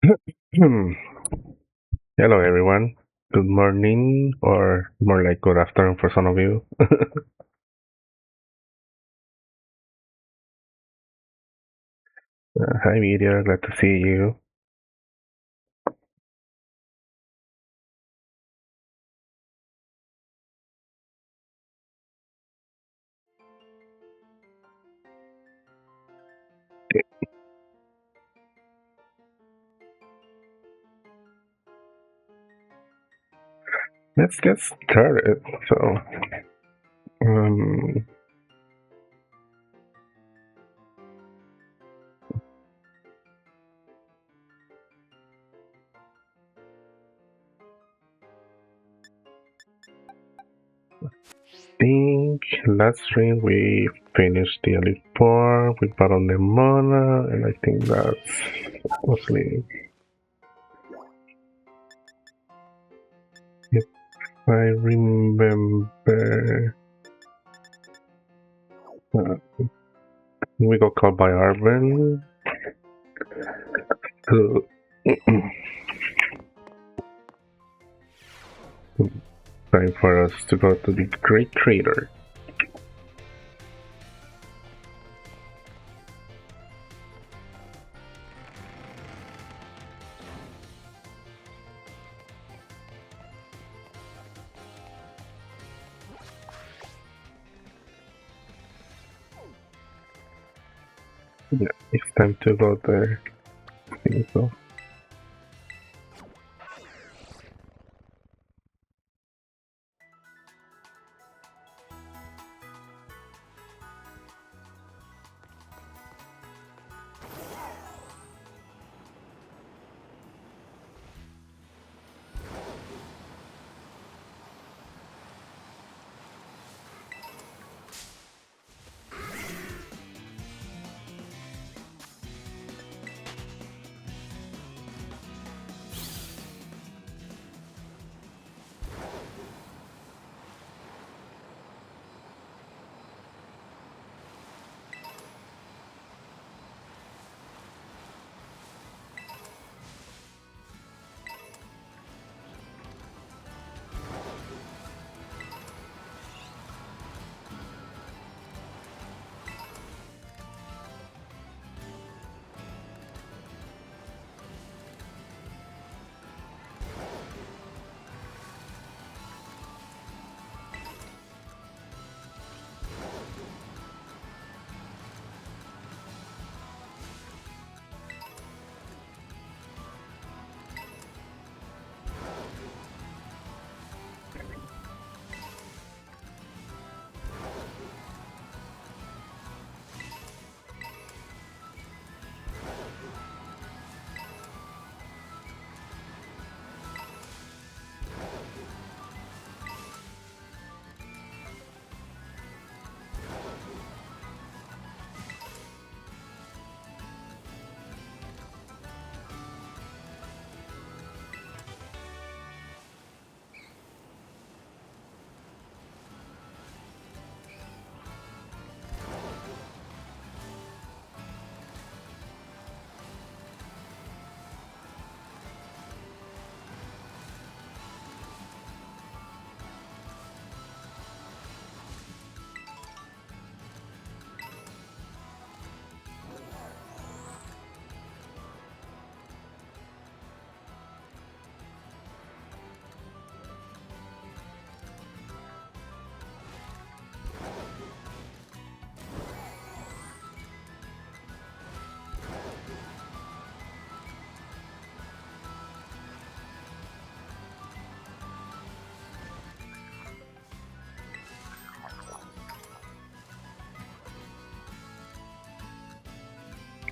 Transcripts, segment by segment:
Hmm. Hello, everyone. Good morning, or more like good afternoon for some of you. Hi, Meteor. Glad to see you. Let's get started. Um, think last stream we finished the Elite Four with Baron Mona, and I think that's mostly, if I remember, uh, we got called by Arben. So, time for us to go to the Great Trader. Yeah, it's time to go there. I think so.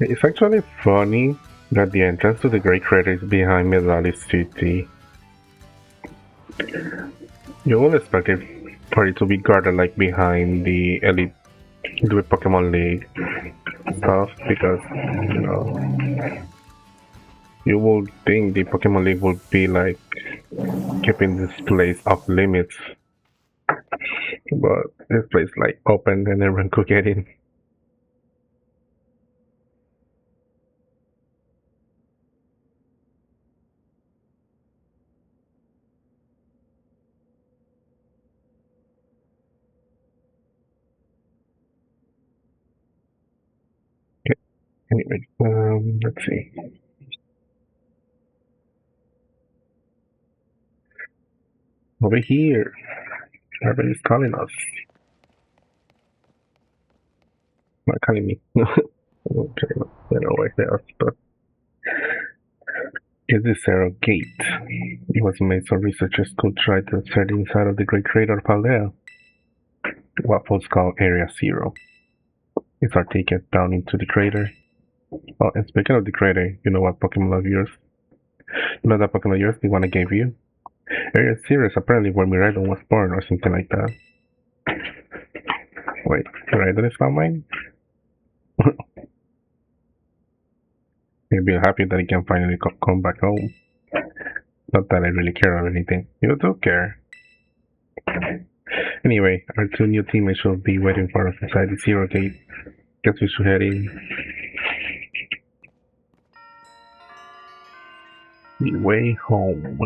It's actually funny that the entrance to the Great Crater is behind Medalis City. You would expect it for it to be guarded like behind the Elite, the Pokemon League stuff, because you know you would think the Pokemon League would be like keeping this place off limits, but this place like open and everyone could get in. Anyway, let's see. Over here. Everybody's calling us. Not calling me. Okay, they don't like that, but is this Zero Gate? It was made so researchers could try to search inside of the Great Crater of Paldea. What folks call Area Zero. It's our ticket down into the crater. Oh, and speaking of the crater, you know what Pokemon of yours? You know that Pokemon of yours, the one I gave you? Area Zero is apparently where Miraidon was born or something like that. Wait, Miraidon is not mine? You'll be happy that he can finally come back home. Not that I really care or anything. You do care. Anyway, our two new teammates should be waiting for us inside the Zero Gate. Guess we should head in. The way home.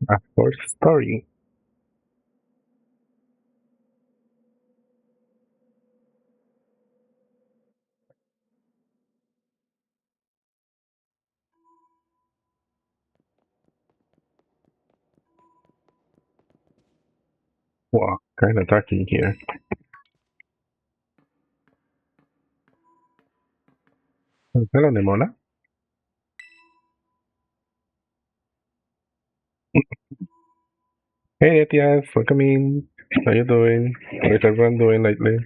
A short story. Wow, kinda dark in here. Hello, Nemona. Hey, Etias, welcome in. How you doing? How is everyone doing lately?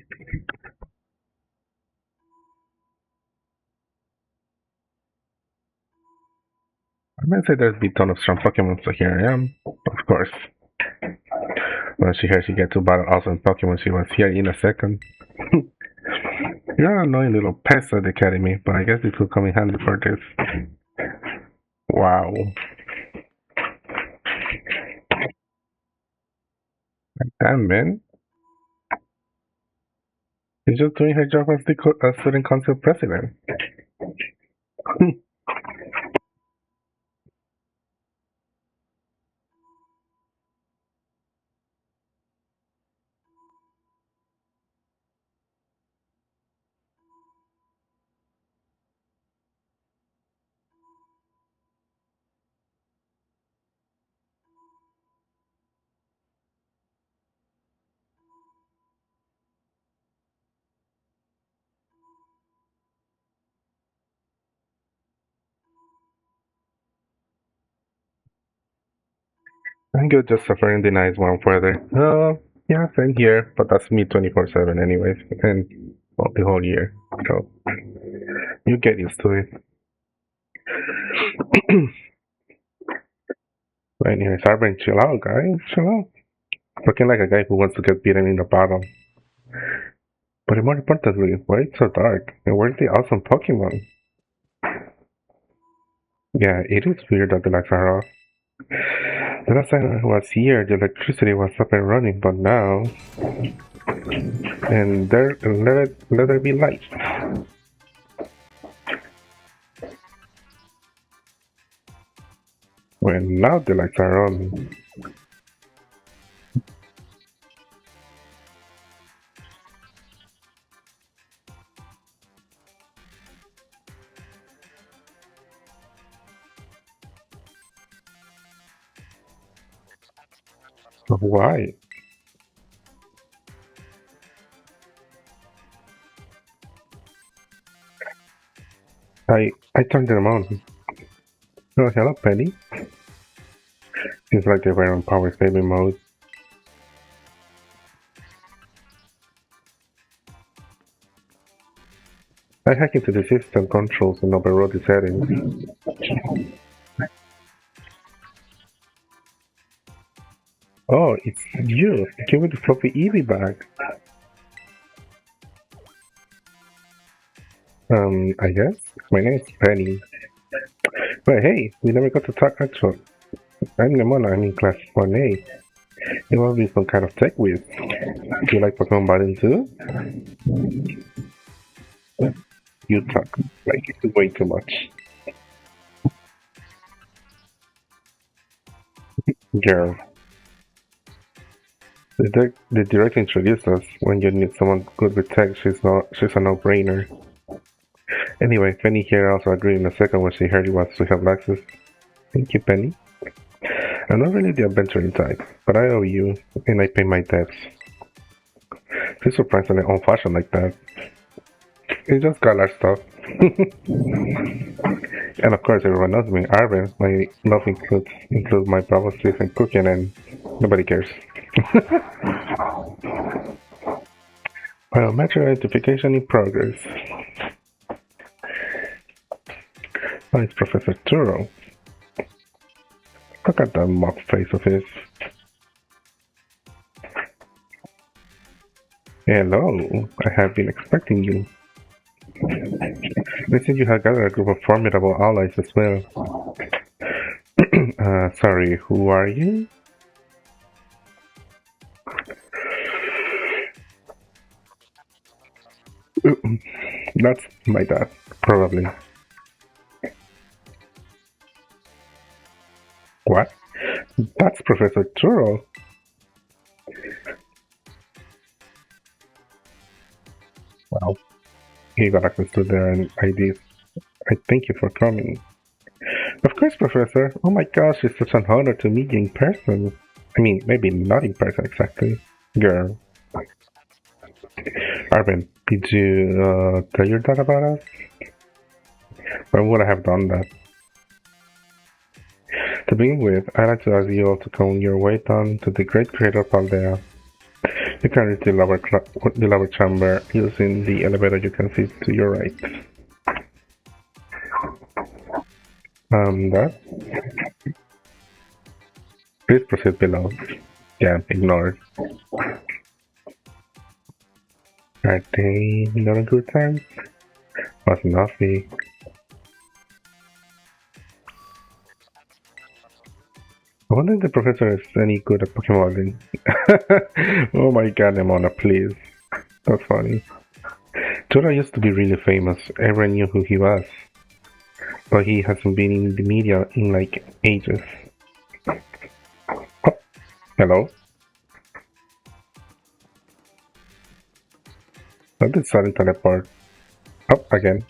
I might say there's been a ton of strong Pokemon, so here I am. Of course. When she hears she gets to battle awesome Pokemon, she was here in a second. You're an annoying little pest at the academy, but I guess this will come in handy for this. Wow. Damn, man. She's just doing her job as the student council president. I'm good, just suffering the nice warm weather. Yeah, same here, but that's me 24/7 anyways, and well, the whole year. So you get used to it. Anyways, Arben, chill out, guys. Chill out. Looking like a guy who wants to get beaten in the battle. But more importantly, why it's so dark? And where's the awesome Pokemon? Yeah, it is weird that the lights are off. The last time I was here, the electricity was up and running, but now... And let there be light. Well, now the lights are on. Why? I turned them on. Oh, hello, Penny. Seems like they were on power saving mode. I hacked into the system controls and overrode the settings. Oh, it's you. Give me the floppy Eevee back. I guess? My name's Penny. But hey, we never got to talk actually. I'm Nemona, I'm in class 1A. It must be some kind of tech whiz. Do you like Pokemon Battle too? You talk like it's way too much. Girl. The direct introduced us. When you need someone good with tech, she's a no-brainer. Anyway, Penny here also agreed in a second when she heard it was to have Lexus. Thank you, Penny. I'm not really the adventuring type, but I owe you, and I pay my debts. She's surprisingly old-fashioned like that. It's just Galar stuff. And of course, everyone knows me. Arven, my love includes my purposes and cooking, and nobody cares. Biometric identification in progress. Oh, it's Professor Turo. Look at that mock face of his. Hello, I have been expecting you. It seems you have gathered a group of formidable allies as well. Sorry, who are you? That's my dad, probably. What? That's Professor Turo. Wow. He got access to their IDs. I thank you for coming. Of course, Professor. Oh my gosh, it's such an honor to meet you in person. I mean, maybe not in person exactly. Girl. Arvin, did you tell your dad about us? When would I have done that? To begin with, I'd like to ask you all to come your way down to the great crater Paldea. You can reach the lower chamber using the elevator you can see to your right. That? Please proceed below. Yeah, ignore. Are they not a good time? Must not be. I wonder if the professor is any good at Pokemon. Oh my god, Emona, please. That's funny. Tora used to be really famous. Everyone knew who he was. But he hasn't been in the media in like ages. Oh, hello? That did sudden teleport. Up again.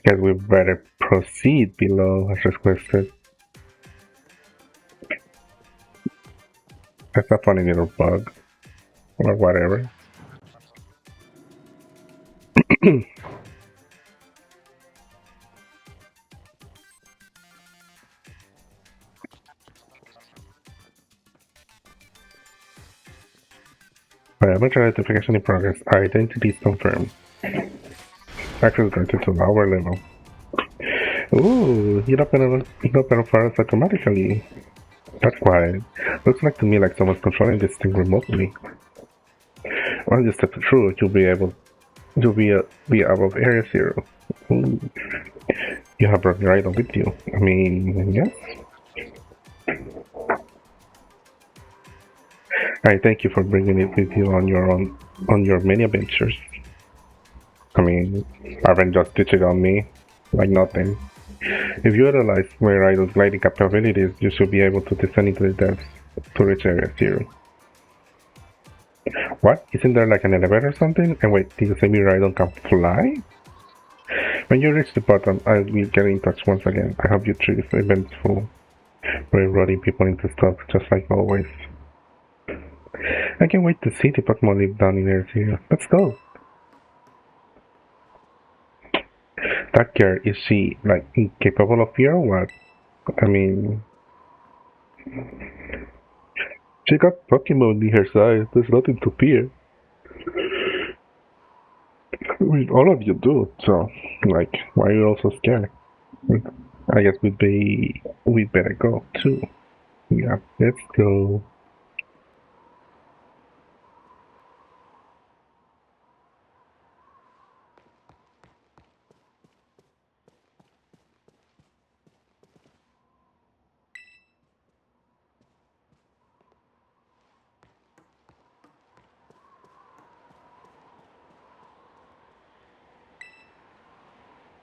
Guess we better proceed below as requested. That's a funny little bug. Or whatever. Biometric identification in progress. Our identity is confirmed. Access granted to lower level. Ooh, it opened for us automatically. That's quiet. Looks like to me like someone's controlling this thing remotely. Once you step through, you'll be above Area Zero. Ooh. You have brought your idol with you. I mean, yes. I thank you for bringing it with you on your many adventures. I mean, Arven just ditched it on me, like nothing. If you utilize my idol's gliding capabilities, you should be able to descend into the depths to reach Area Zero. What? Isn't there like an elevator or something? And wait, did you say your idol can fly? When you reach the bottom, I will get in touch once again. I hope you treat this eventful, railroading people into stuff just like always. I can't wait to see the Pokemon live down in Area Zero. Let's go! That girl, is she like incapable of fear or what? I mean, she got Pokemon in her side. There's nothing to fear. I mean, all of you do. So, like, why are you all so scared? I guess we better go too. Yeah, let's go.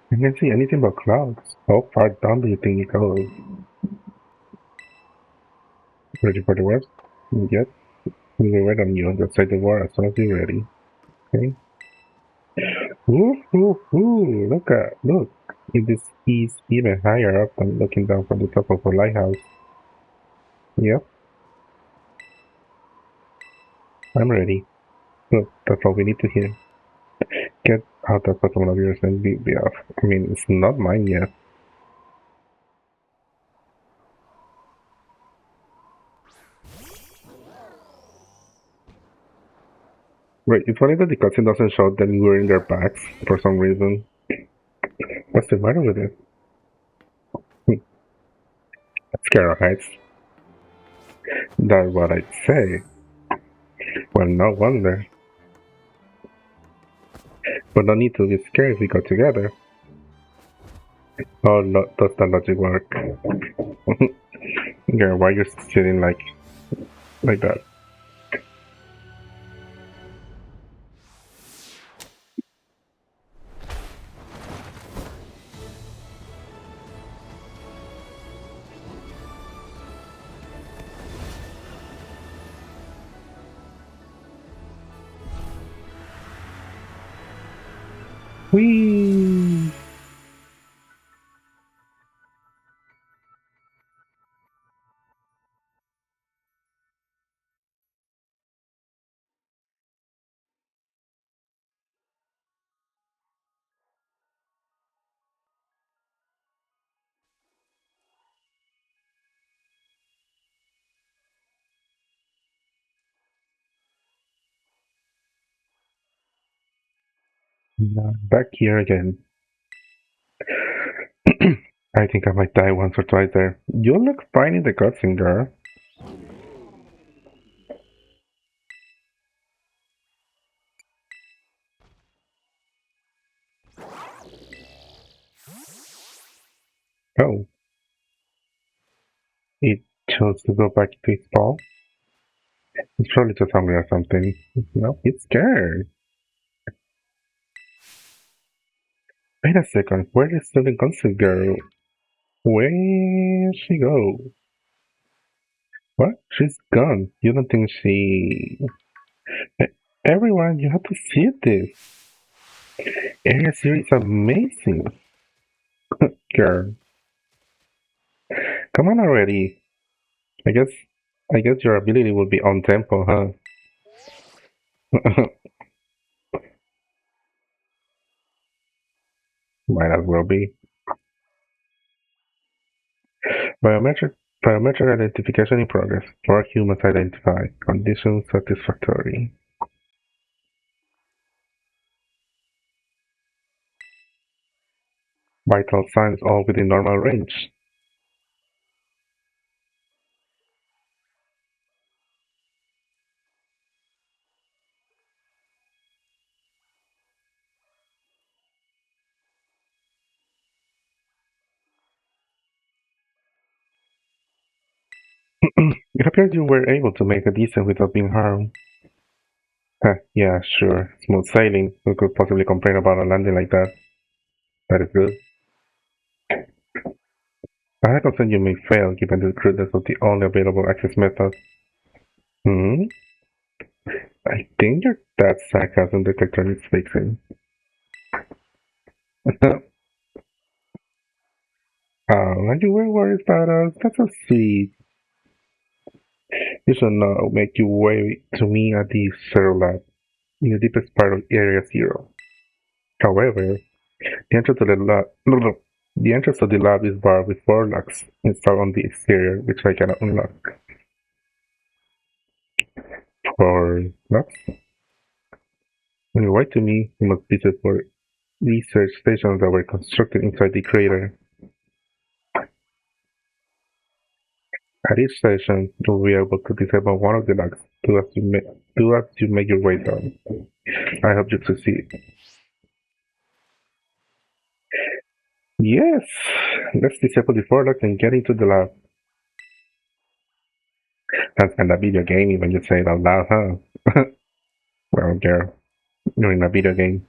I can't see anything but clouds. How far down do you think it goes? Ready for the worst? Yep. We will wait on you. Just say the word as soon as you're ready. Okay? Ooh, ooh, ooh! Look! This is even higher up than looking down from the top of a lighthouse. Yep, I'm ready. Look, that's all we need to hear. Get out that bottom of yours and be off. I mean, it's not mine yet. Wait, it's funny that the cutscene doesn't show them wearing their backs for some reason. What's the matter with it? Scare heights. That's what I'd say. Well, no wonder. But no need to be scared if we go together. Oh, no, does that logic work? Yeah, why you're sitting like that? Whee! Back here again. I think I might die once or twice there. You look fine in the cutscene, girl. Oh, it chose to go back to its ball. It's probably just hungry or something. No, it's scared. Wait a second, where is the Gonsu girl? Where'd she go? What? She's gone. You don't think she... E- Everyone, you have to see this. Area Zero is amazing. Girl, come on already. I guess I guess your ability will be on tempo, huh? Might as well be. Biometric biometric identification in progress. More humans identified. Condition satisfactory. Vital signs all within normal range. It appears you were able to make a descent without being harmed. Yeah, sure. Smooth sailing. Who could possibly complain about a landing like that? That is good. I had concern you may fail given the crudeness of the only available access method. Hmm? I think your dad's sarcasm detector needs fixing. And you were worried about us. That's so sweet. You should know, make your way to me at the Zero Lab, in the deepest part of Area Zero. However, the entrance to the lab, the entrance to the lab is barred with 4 locks installed on the exterior, which I cannot unlock. 4 locks? On your way to me, you must visit 4 research stations that were constructed inside the crater. At each station, you'll be able to disable one of the locks. Do as you make your way down. I hope you succeed. Yes! Let's disable the 4 locks and get into the lab. That's kinda video game when you say it out loud, huh? Well, girl, you're in a video game.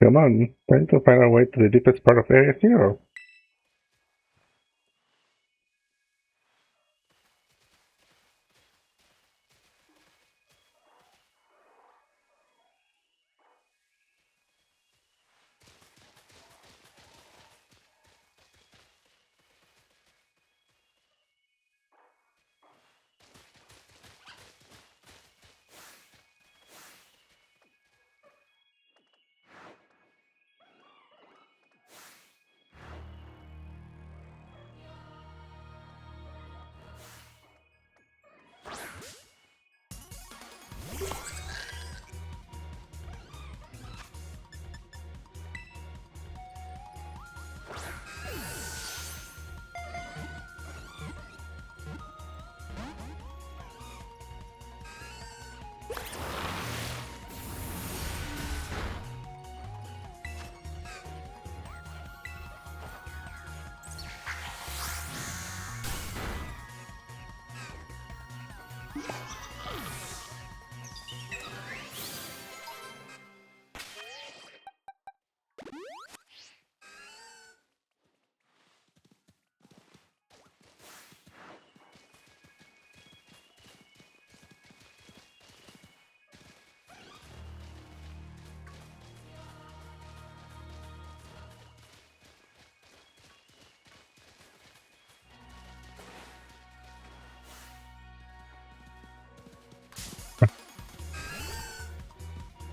Come on, trying to find our way to the deepest part of Area Zero.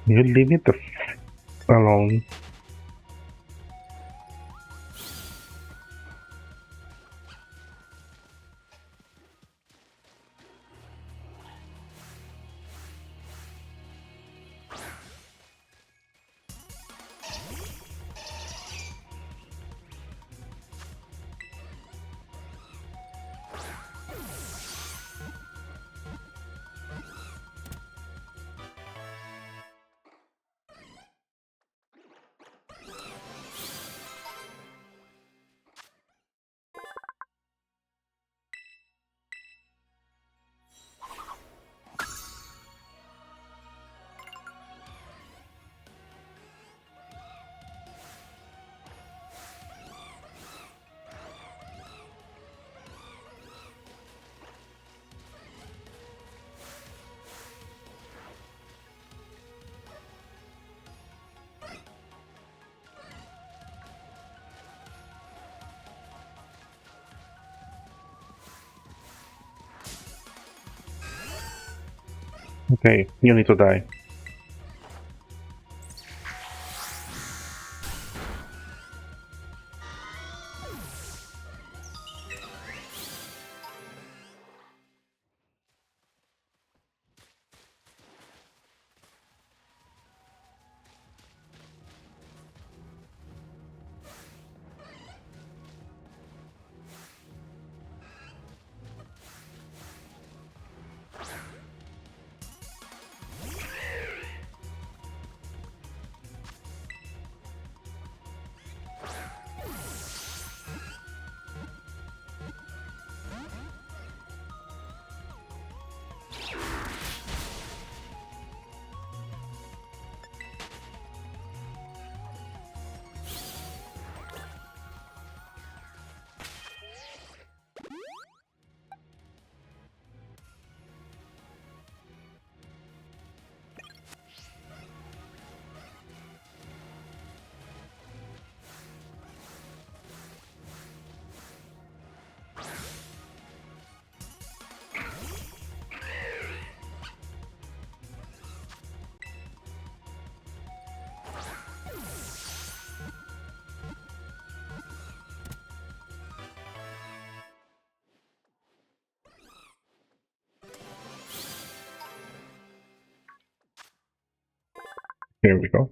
You leave it alone. Okay, you need to die. Here we go.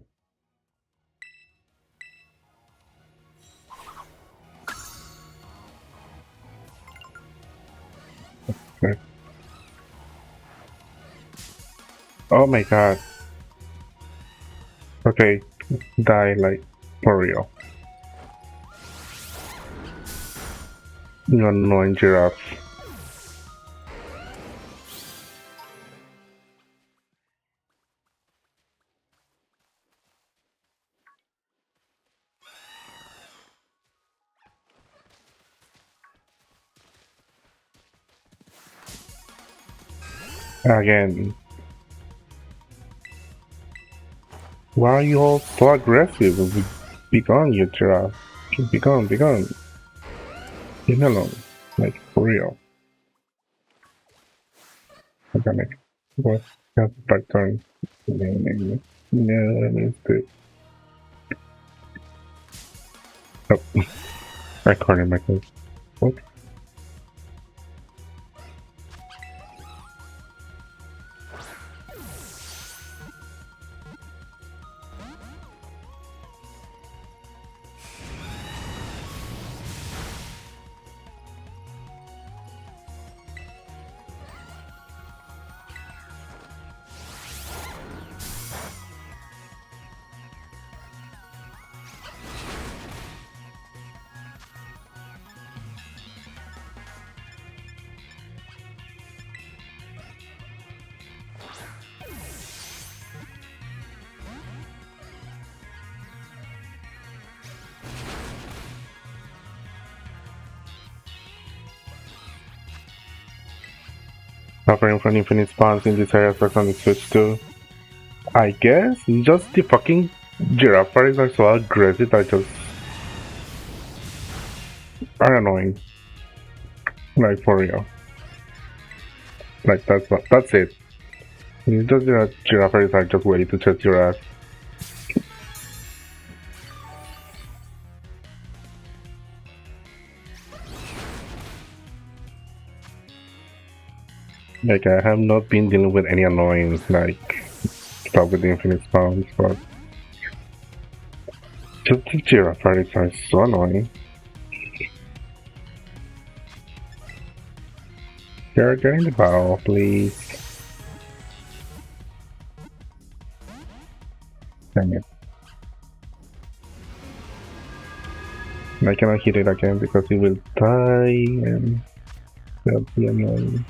Okay. Oh my god. Okay, die like for real. You annoying giraffe. Again. Why are you all so aggressive? Be gone, you giraffe. Be gone, be gone. Leave me alone. Like, for real. Organic. What? Got back turn. Yeah, I missed it. Oh, I cornered myself. What? Suffering from infinite spawns in this area starts on the Switch too. I guess just the fucking giraffe parties are so aggressive that just are annoying. Like for real. Like that's it. Just Giraffes are just ready to test your ass. Like, I have not been dealing with any annoying, like, stuff with the infinite spawns, but just the Giraffes are so annoying. Get in the battle, please. Dang it. I cannot hit it again because it will die and that'll be annoying.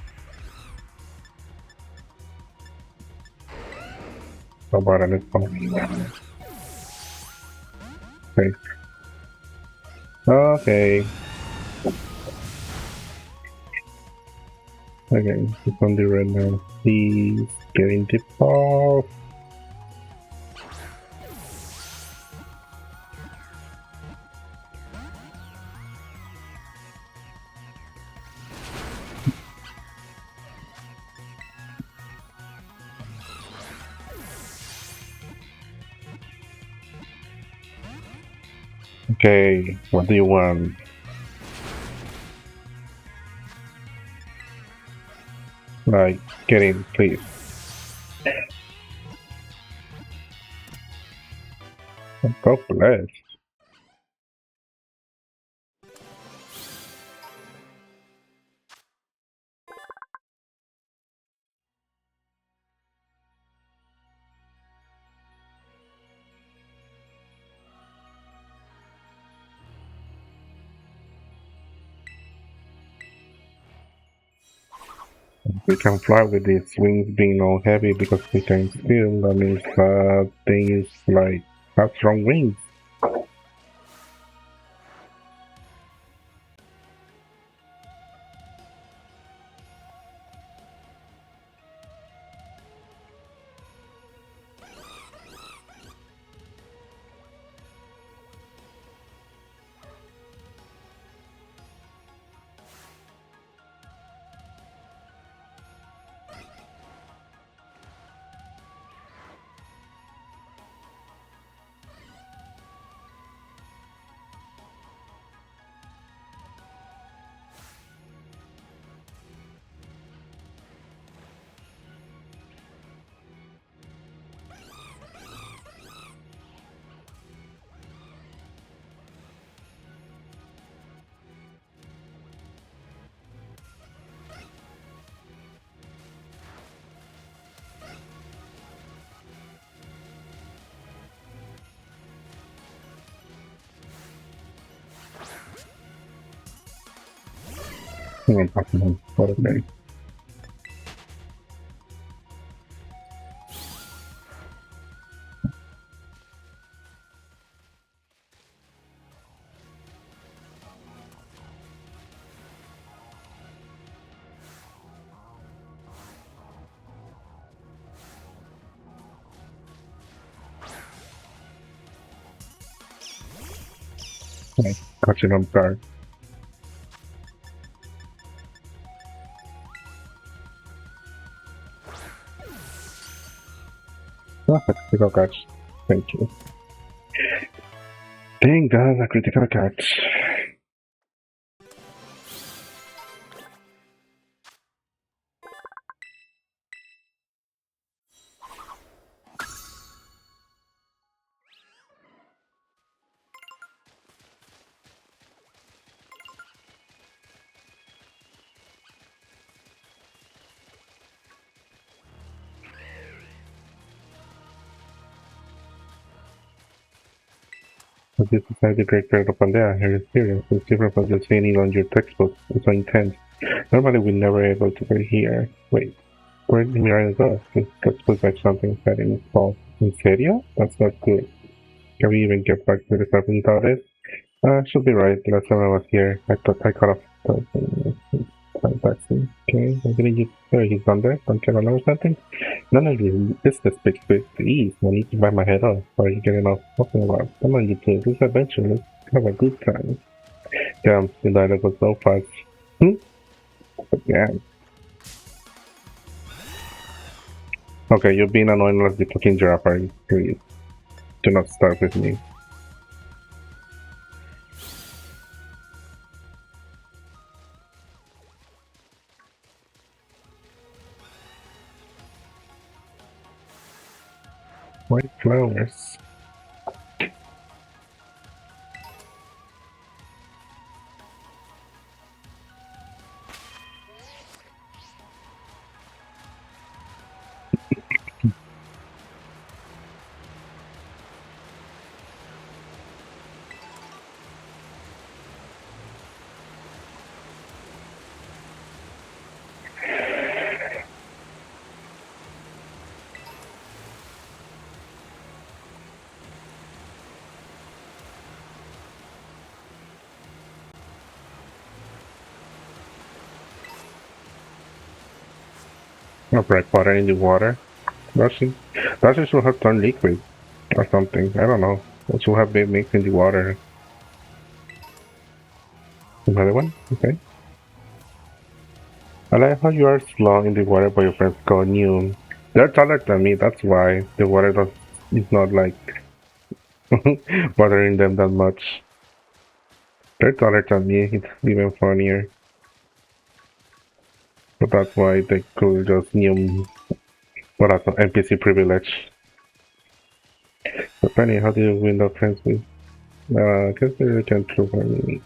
How about an spawn? Okay. Okay. Okay, it's on the red now. Please get in the ball. Okay, what do you want? Like, get in, please. God bless. We can fly with these wings being all heavy because we can still. That means that thing is like has strong wings. Impossible. What a thing. Okay, catch it on guard. Ah, a critical catch. Thank you. Thank God, a critical catch. But this is how the great period of Pandea. Her experience is different from just seeing it on your textbook. It's so intense. Normally, we never able to get here. Wait, where did Miranda go? This textbook like something said in its fall. In serio? That's not good. Can we even get back to the surface without it? Should be right. Last time I was here, I thought I cut off the taxi. Okay, I'm gonna use he's done there. Don't you know something? None of you business big please. I need to buy my head off. Are you getting off talking about? Come on, you two. This adventure. Let's have a good time. Damn, the dialogue was so fast. But yeah. Okay, you're being annoying as the fucking giraffe. Please do not start with me. White flowers. Or black water in the water. That should have turned liquid or something. I don't know. It should have been mixed in the water. Another one? Okay. I like how you are slow in the water, but your friends call you. They're taller than me, that's why the water is not like bothering them that much. They're taller than me, it's even funnier. But that's why they could just new what are some NPC privilege. But Penny, how do you win that friends with? I guess they can prove me.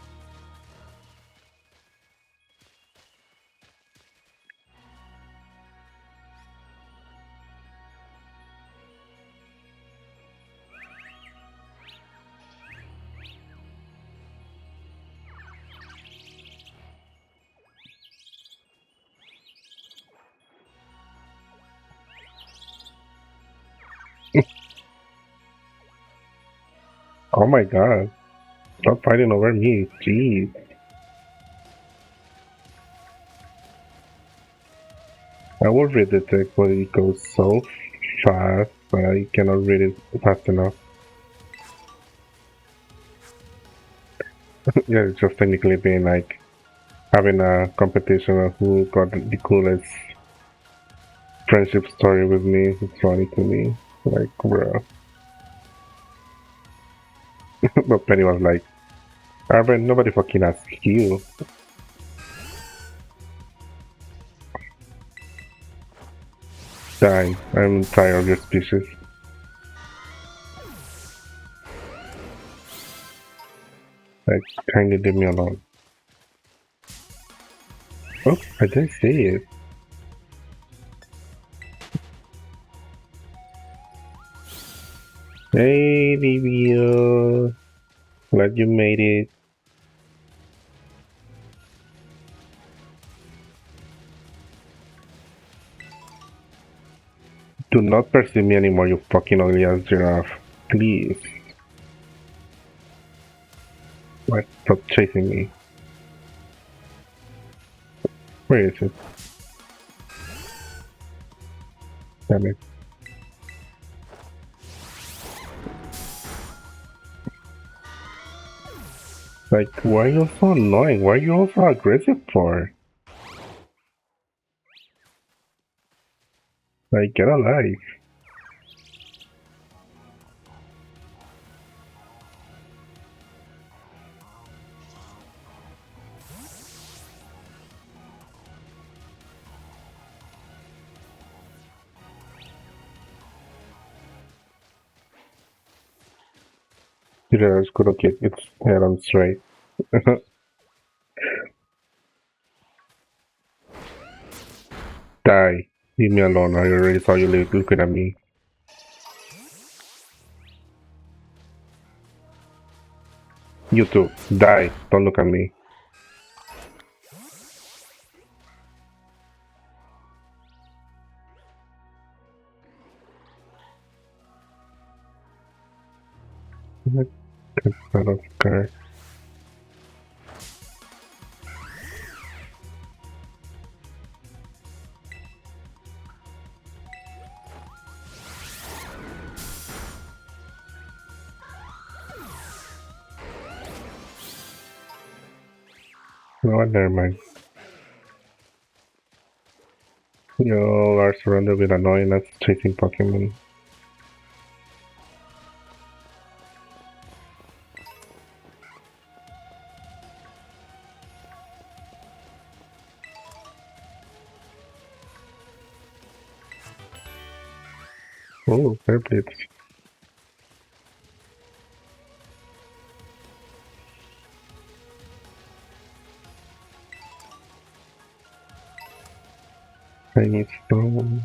Oh my god. Stop fighting over me, jeez. I will read the text, but it goes so fast that I cannot read it fast enough. Yeah, it's just technically being like having a competition of who got the coolest friendship story with me. It's funny to me. Like, bro. But Penny was like, Arben, nobody fucking asked you. Die. I'm tired of your species. Like, kindly leave me alone. Oh, I didn't see it. Hey, Livio. Glad you made it. Do not pursue me anymore, you fucking ugly ass giraffe. Please. What? Stop chasing me. Where is it? Damn it. Like, why are you so annoying? Why are you all so aggressive for? Like, get a life. You just could have kept its head on straight. Die. Leave me alone. I already saw you looking at me. You too. Die. Don't look at me. Get out of car. No, never mind. You are surrounded with annoying chasing Pokemon. Oh, Airblade. Tiny Stone.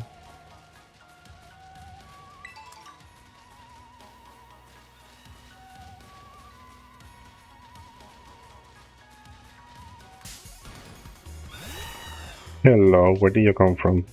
Hello, where do you come from?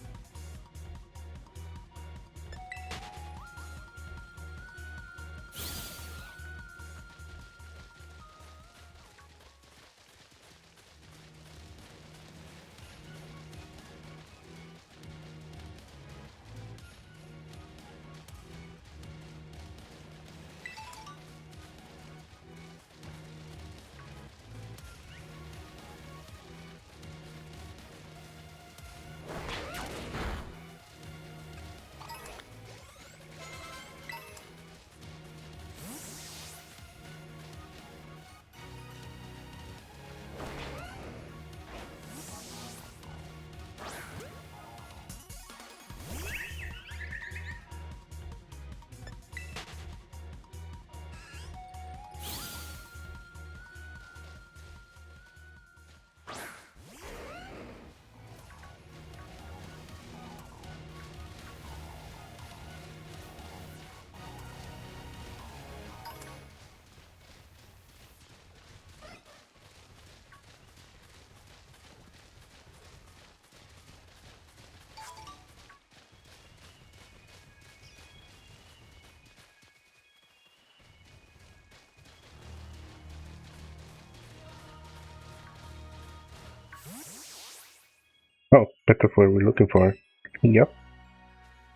Oh, that's what we're looking for. Yep,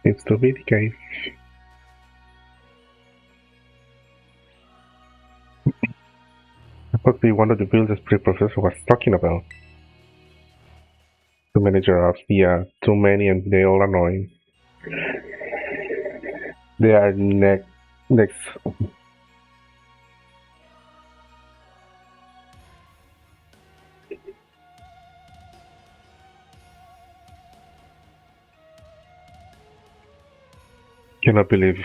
seems to be the case. That must be one of the buildings pre-professor was talking about. Too many giraffes, yeah, too many and they all annoying. They are next. Cannot believe,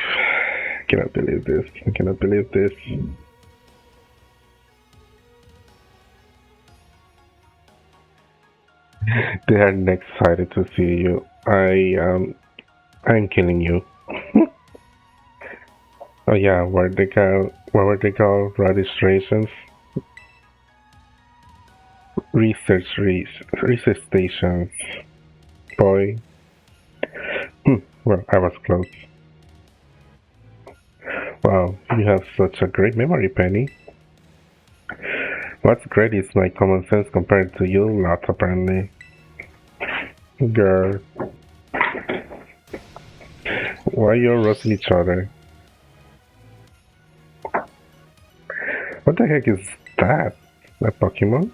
cannot believe this. I cannot believe this. They are excited to see you. I'm killing you. Oh yeah, what were they called? Registrations, research stations. Boy, well, I was close. Wow, you have such a great memory, Penny. What's great is my common sense compared to you lot, apparently. Girl, why you're roasting each other? What the heck is that? A Pokemon?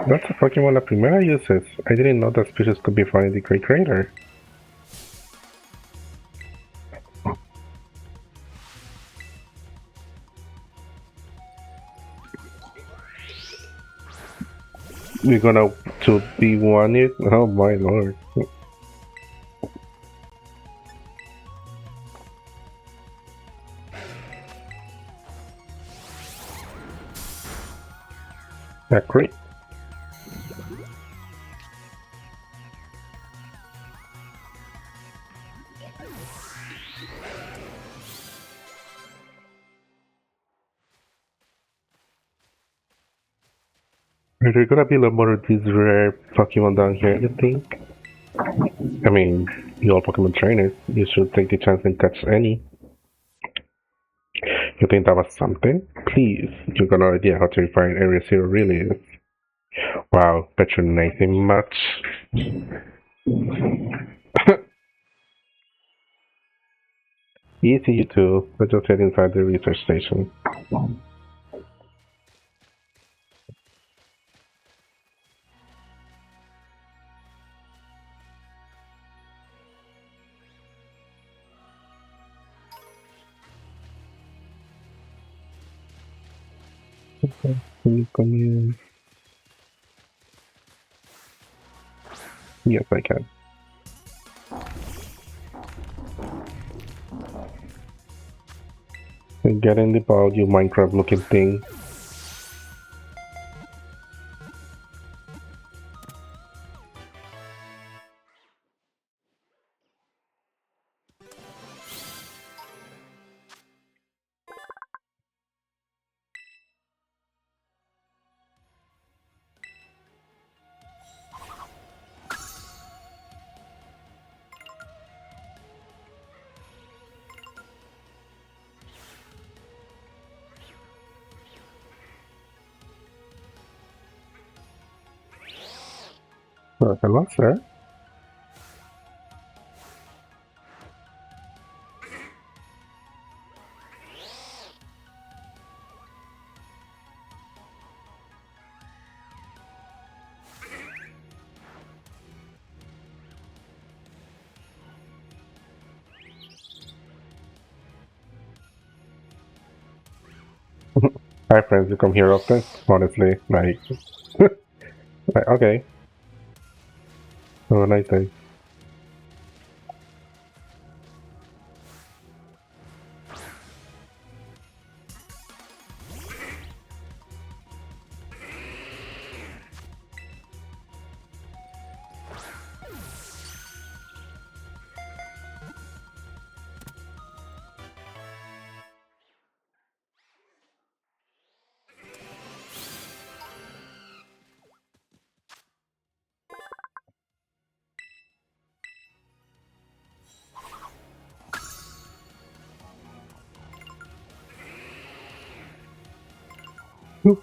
That's a Pokemon La Primera uses. I didn't know that species could be found in the Great Crater. We're gonna to be one it? Oh my lord. Yeah, great. Are there gonna be a lot more of these rare Pokemon down here, you think? I mean, you're Pokemon trainers. You should take the chance and catch any. You think that was something? Please, you got no idea how terrifying Area Zero really is. Wow, patronizing much. Easy, you two. Let's just head inside the research station. Can you come in? Yes, I can. Get in the ball, you Minecraft looking thing. Hello, sir. Hi, friends. You come here often? Honestly, like okay. Have a nice day. Oh,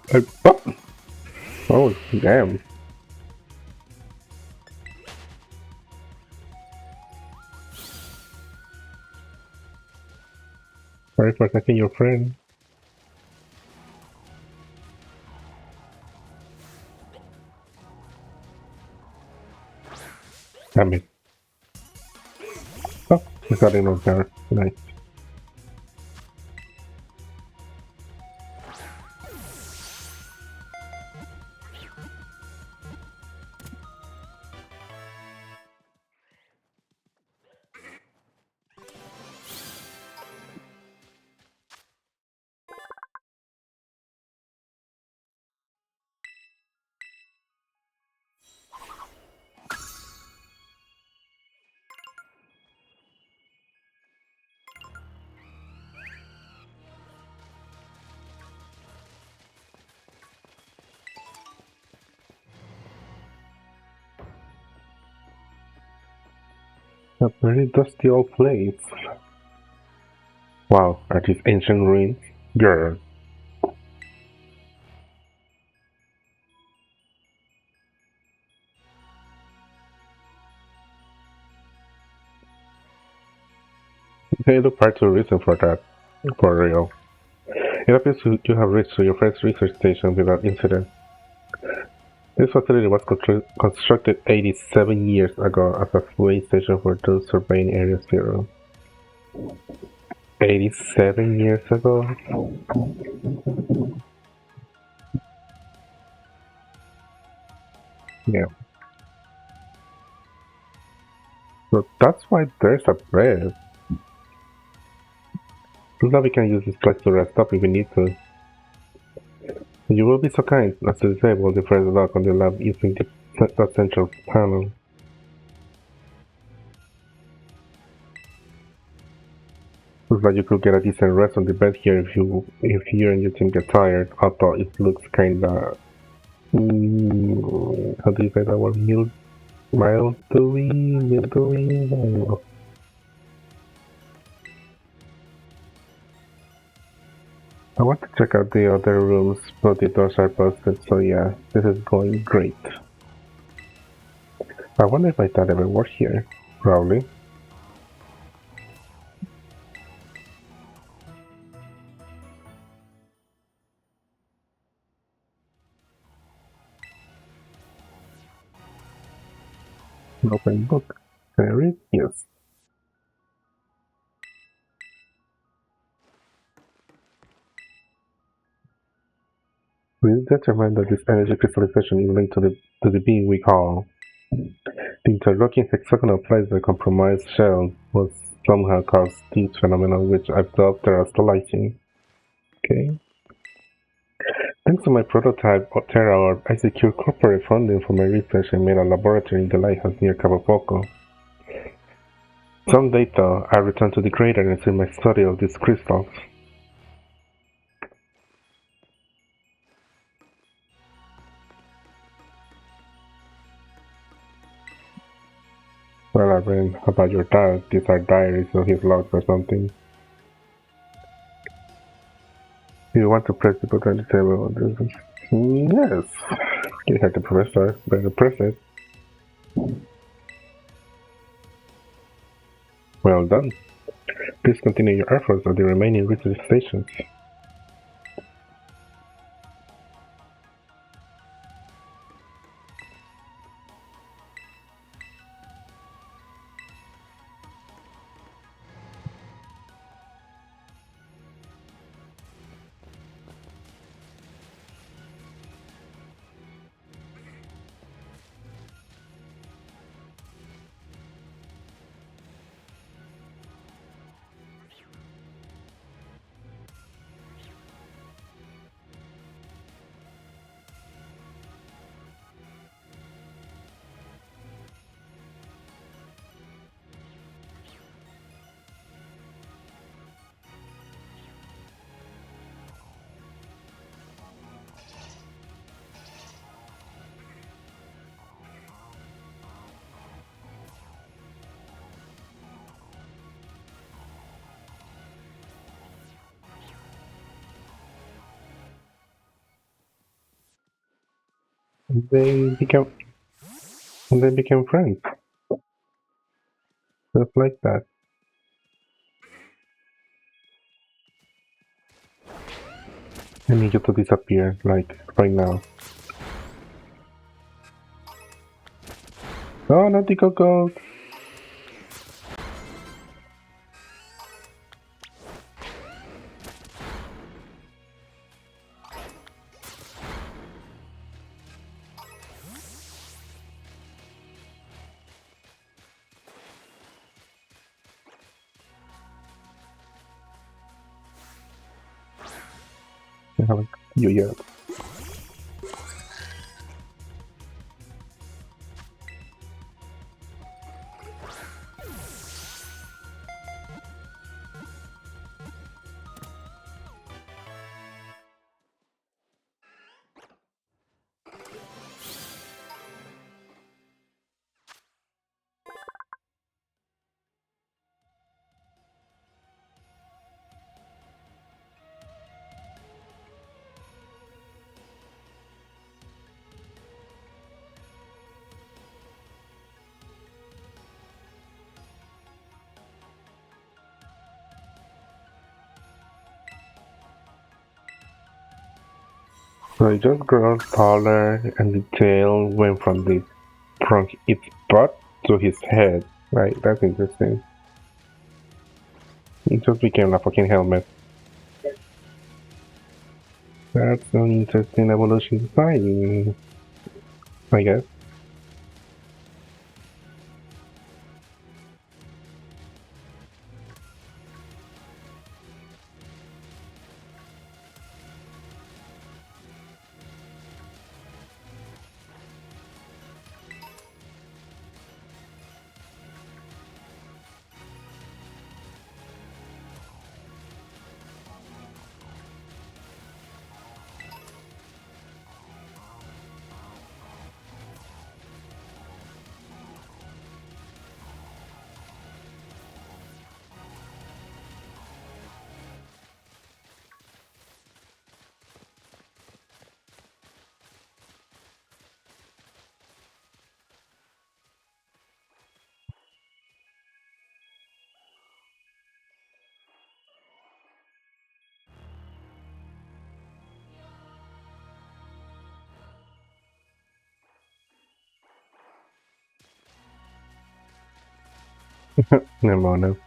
oh, damn. Sorry for attacking your friend. Damn it. Oh, we got in on there. Nice. A very dusty old place. Wow, are these ancient ruins? Girl. They look part to reason for that. For real. It appears you have reached your first research station without incident. This facility was constructed 87 years ago as a way station for those surveying Area Zero. 87 years ago? Yeah. So that's why there's a bed. Now we can use this place to rest up if we need to. You will be so kind as to disable the first lock on the lab using the central panel. Looks like you could get a decent rest on the bed here if you and your team get tired, although it looks kinda how do you say that word? Mildewy? I don't know. I want to check out the other rooms, but the doors are busted, so yeah, this is going great. I wonder if my dad ever worked here. Probably. An open book. Can I read? Yes. We determined that this energy crystallization is linked to the being we call. The interlocking hexagonal plates that comprise shells was somehow caused this phenomenon, which I've dubbed terastallizing. Okay. Thanks to my prototype Terra Orb, I secured corporate funding for my research and made a laboratory in the lighthouse near Cabo Poco. Some data I returned to the crater and see my study of these crystals. Well, I read about your dad. These are diaries or his logs or something. You want to press the button on the table? Yes. You heard the professor. Better press it. Well done. Please continue your efforts at the remaining research stations. They became they became friends. Just like that. I need you to disappear, like, right now. Oh, not the coco! I haven't you yet. So it just grew taller and the tail went from its butt to his head. Right, that's interesting. It just became a fucking helmet. That's an interesting evolution design, I guess. Nemona.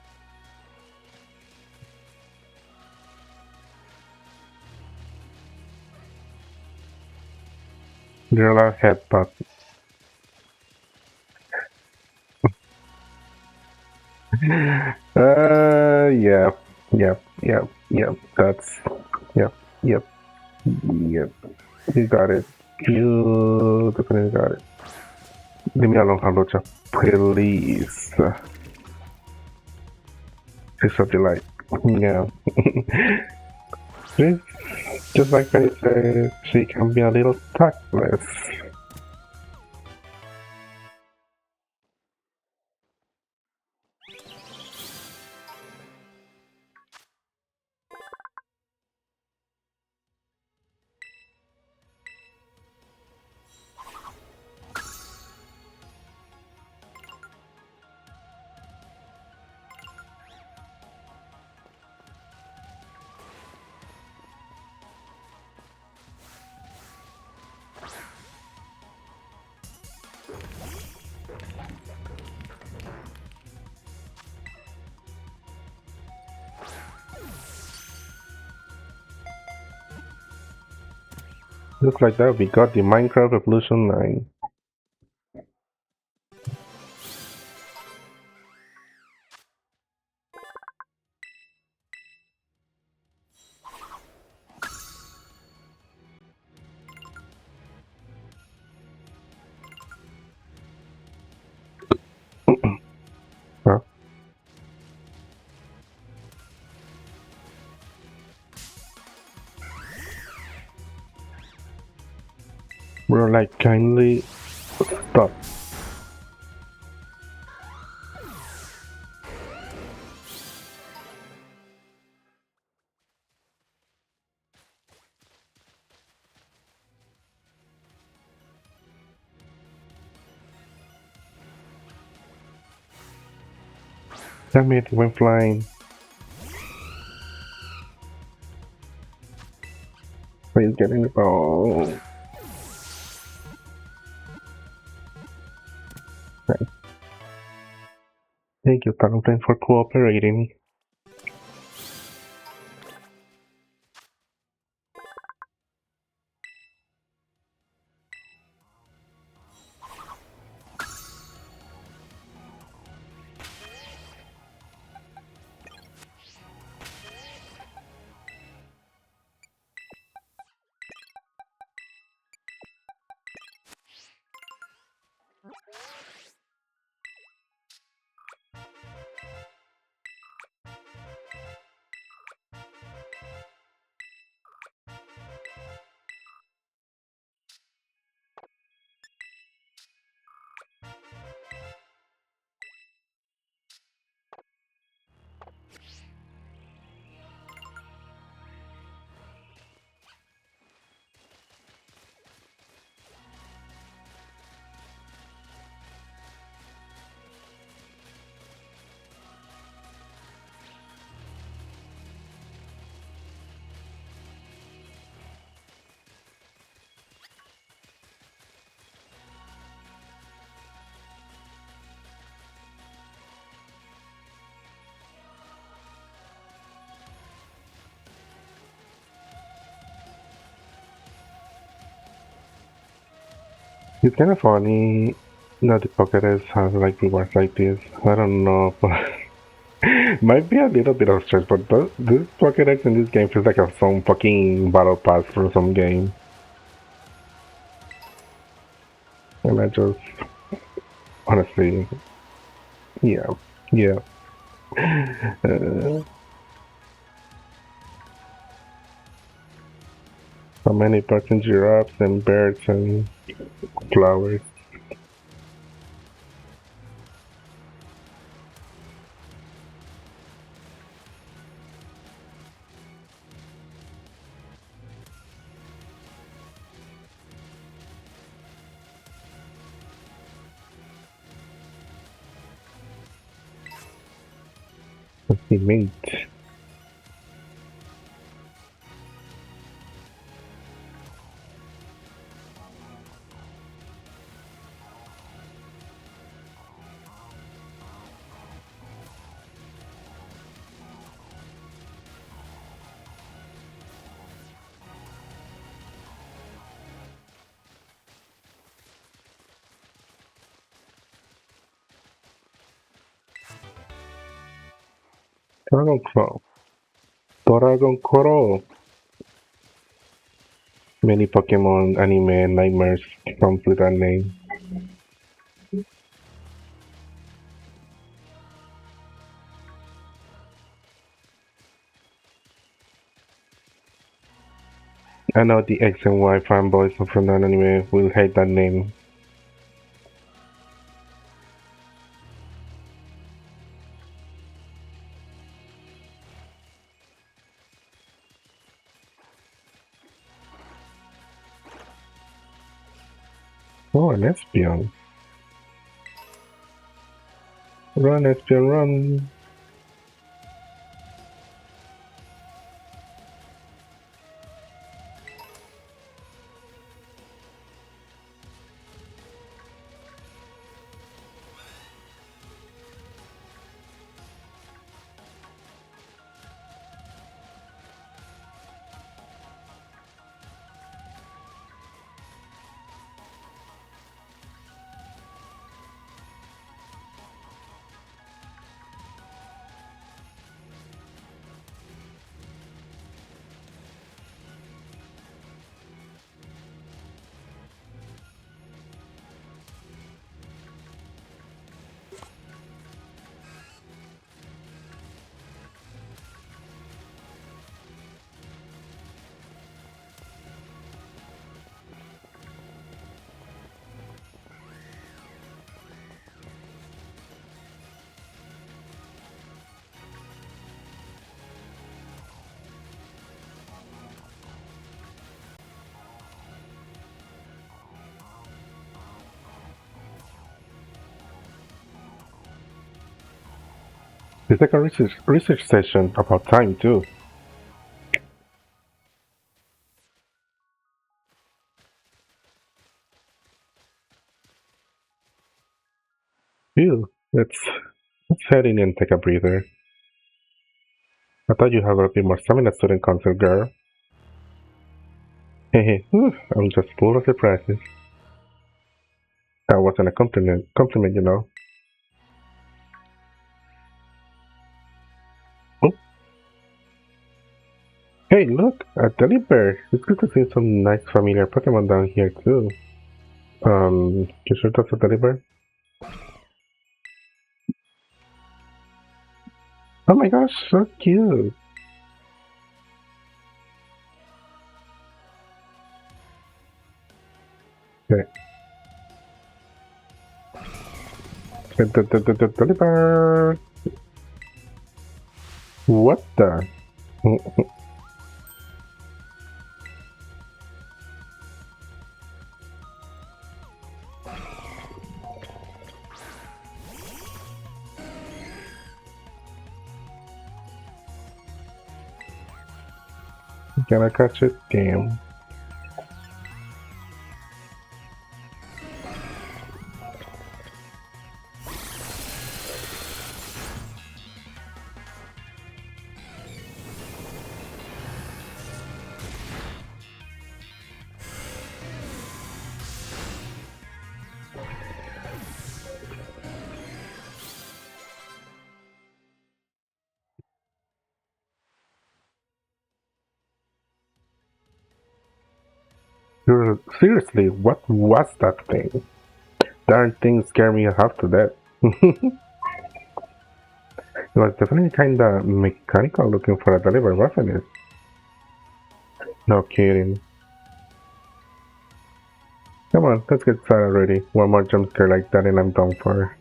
There are a lot of headbutt. Yep, yep. Yep, yep, yep. You got it. You definitely got it. Leave me alone, Halucha. Please. It's a delight. Yeah. Just, just like I said, she can be a little tactless. Just like that, we got the Minecraft Revolution 9. Huh? We're like, kindly stop. Damn it, it went flying. Please get in the ball. Thank you, Tarantine, for cooperating. It's kind of funny that the Pokédex has like rewards like this. I don't know, but might be a little bit of stress, but this Pokédex in this game feels like some fucking battle pass for some game. And I just, honestly, yeah, yeah. So many parts and giraffes and birds and flowers. He mate. Dragon Claw. Dragon Claw. Many Pokemon anime nightmares comes with that name. I know the X and Y fanboys from that anime will hate that name. Oh, an Espion. Run, Espion, run! It's like a research session about time too. Phew, let's head in and take a breather. I thought you'd have a bit more stamina student concert, girl. Hehe, I'm just full of surprises. That wasn't a compliment, you know. Oh, hey, look, a teddy bear. It's good to see some nice familiar Pokemon down here too. You sure that's a teddy bear? Oh my gosh, so cute. Okay. Teddy bear. What the? Can I catch it? Damn. Seriously, what was that thing? Darn thing scared me half to death. It was definitely kinda mechanical looking for a delivery, wasn't it? No kidding. Come on, let's get started already. One more jump scare like that and I'm done for.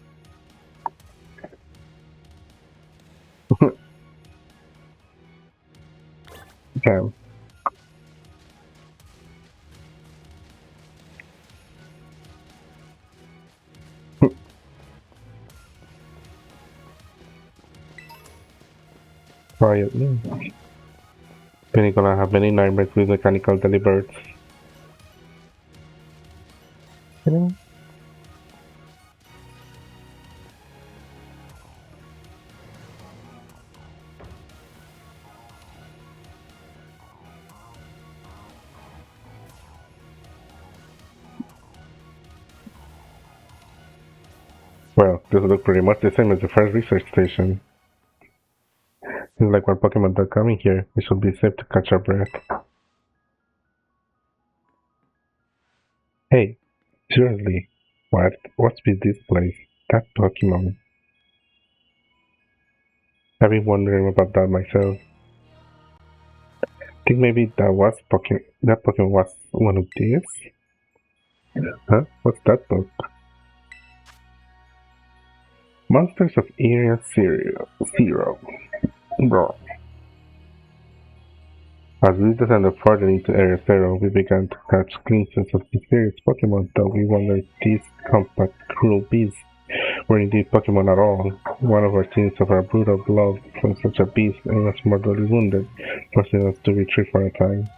Damn. Quietly. Penny gonna have many nightmares with mechanical deliveries. Well, this looks pretty much the same as the first research station. Seems like we're Pokemon are coming here. We should be safe to catch our breath. Hey, seriously, what's with this place? That Pokemon. I've been wondering about that myself. Think maybe that Pokemon was one of these? Huh? What's that book? Monsters of Area Zero. Bro. As we descended further into Area Zero, we began to catch glimpses of mysterious Pokemon, though we wondered if these compact, cruel beasts were indeed Pokemon at all. One of our teens of our brutal love for such a beast and was mortally wounded, forcing us to retreat for a time.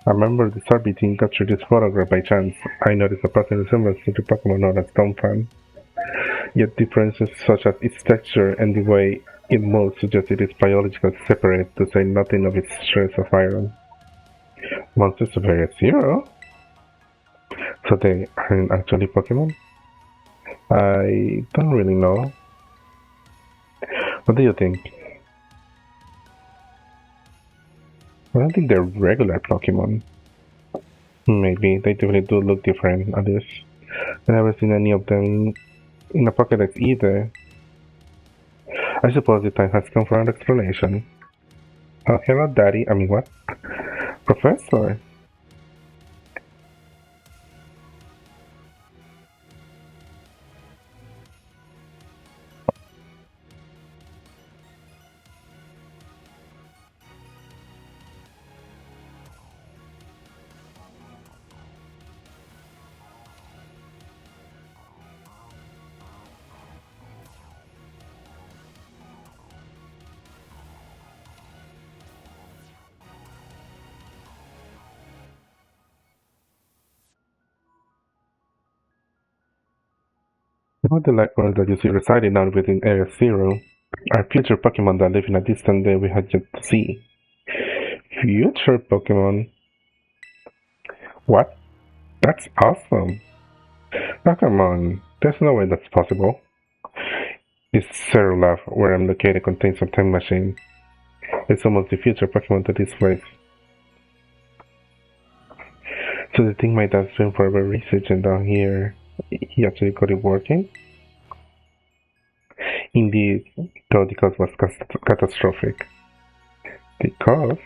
I remember the Sarby team captured this photograph by chance. I noticed a passing resemblance to the Pokemon known as Donphan. Yet differences such as its texture and the way it moves suggest it is biologically separate, to say nothing of its shreds of iron. Monsters of Area Zero? So they aren't actually Pokemon? I don't really know. What do you think? I don't think they're regular Pokemon. Maybe, they definitely do look different, at least. I've never seen any of them in a Pokédex either. I suppose the time has come for an explanation. Oh, hello, Daddy. I mean, what? Professor? What the likewise that you see residing now within Area Zero are future Pokemon that live in a distant day we had yet to see. Future Pokemon? What? That's awesome! Now come on, there's no way that's possible. This Zero Lab where I'm located contains a time machine. It's almost the future Pokemon to this place. So the thing my dad's been forever researching down here, he actually got it working? Indeed, though the cost was catastrophic. The cost?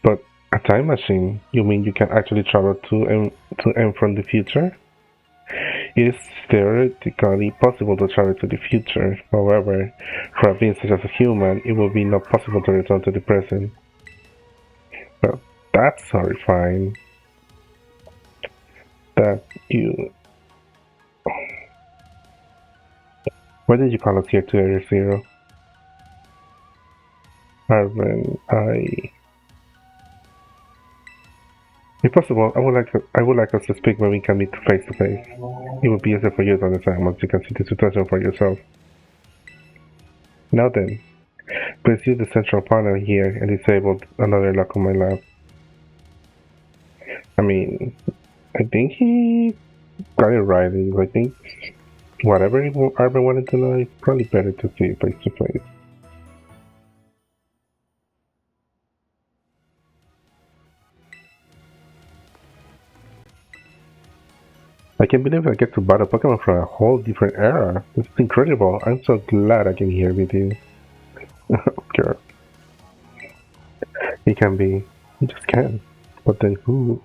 But a time machine? You mean you can actually travel to and from the future? It is theoretically possible to travel to the future. However, for a being such as a human, it will be not possible to return to the present. Well, that's horrifying. That you... Why did you call us here to Area Zero? Arven, if possible, I would like us to speak when we can meet face to face. It would be easier for you to understand once you can see the situation for yourself. Now then, please use the central panel here and disable another lock on my lab. I mean, I think he got it right. I think whatever Arben wanted to know, it's probably better to see face to face. I can't believe I get to battle Pokemon from a whole different era. It's incredible. I'm so glad I came here with you. Sure. It can be. You just can. But then who?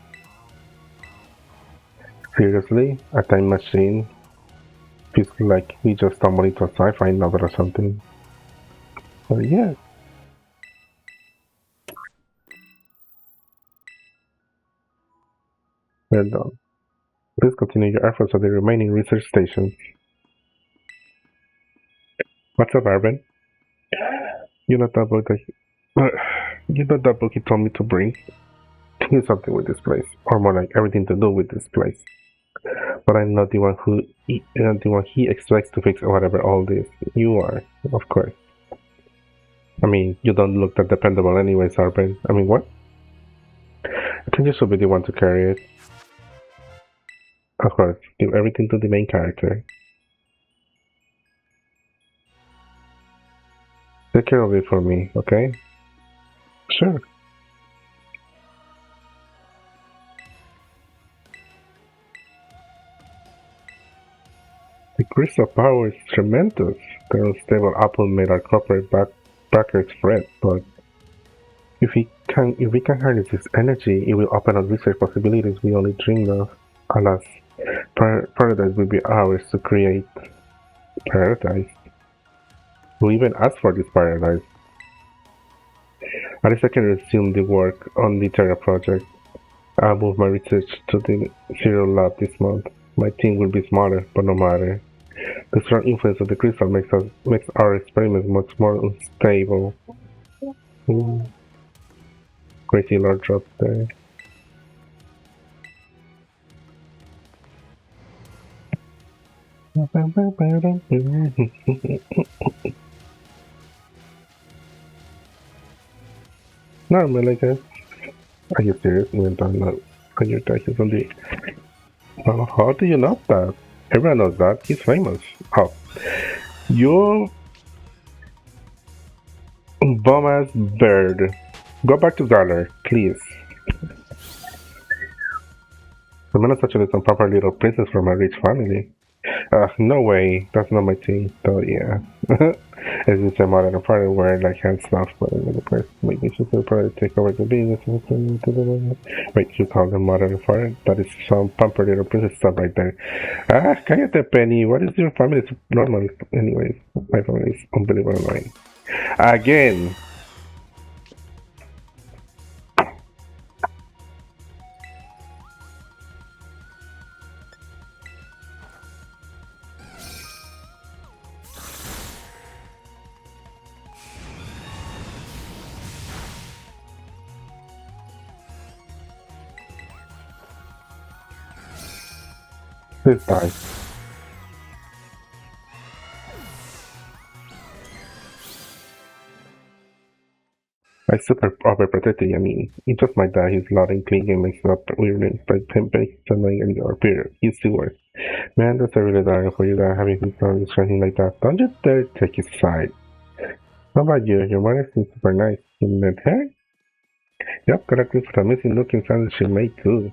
Seriously? A time machine? Feels like we just stumbled into a sci-fi novel or something. But yeah. Well done. Please continue your efforts at the remaining research stations. What's up, Arben? You know that book you know that book he told me to bring? Here's something with this place, or more like everything to do with this place. But I'm not the one he expects to fix whatever all this. You are, of course. I mean, you don't look that dependable anyways, Arben. I mean, what? I think you should be the one to carry it. Of course, give everything to the main character. Take care of it for me, okay? Sure. The crystal power is tremendous. The unstable apple made our corporate backers fret, but if we can harness this energy, it will open up research possibilities we only dreamed of. Alas, paradise will be ours to create. Paradise? Who even asked for this paradise? At least I can resume the work on the Terra project. I'll move my research to the Zero Lab this month. My team will be smaller, but no matter. The strong influence of the crystal makes our experiments much more unstable. Ooh. Crazy Lord dropped there. Normal, I guess. Are you serious? Even though I'm not on your taxes on the. How do you know that? Everyone knows that. He's famous. Oh. You bum ass bird. Go back to Galar, please. Ramona such a some proper little princess from a rich family. No way. That's not my thing. So yeah. As you said, modern father where like hands off, but in the place making sure to probably take over the business. Wait, you call them modern father? That is some pampered little princess stuff right there. Cállate, Penny. What is your family? Normal, anyways. My family is unbelievable annoying. Again. This die. I super overprotected. I mean, he just might die. He's loud and clean and makes up weird names like pimping, annoying, and your period. He's the worst. Man, that's a really dire for you that having his son shining like that. Don't you dare take his side. How about you? Your mother seems super nice. You met her? Yep, got a clip for the missing looking sandwich she made too.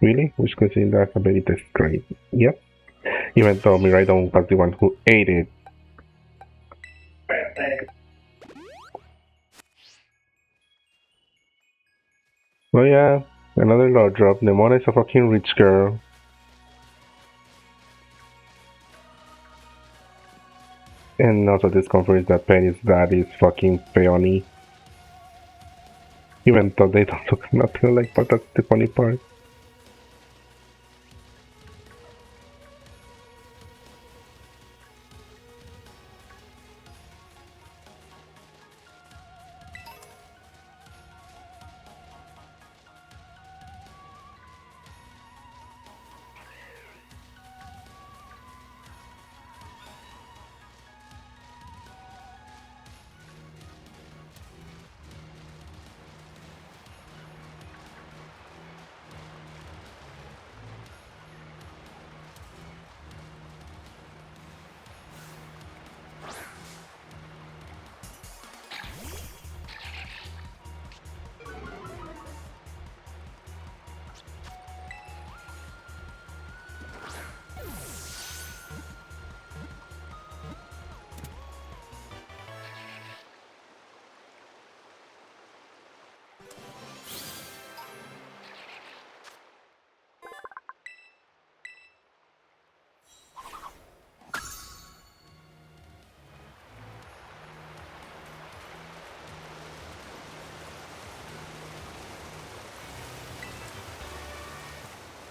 Really? Which considering that's a baby tastes great. Yep. Even though Miraidon was the one who ate it. Oh yeah, another low drop. Nemona is a fucking rich girl. And also discovers that Penny's dad is fucking peony. Even though they don't look nothing like, but that's the funny part.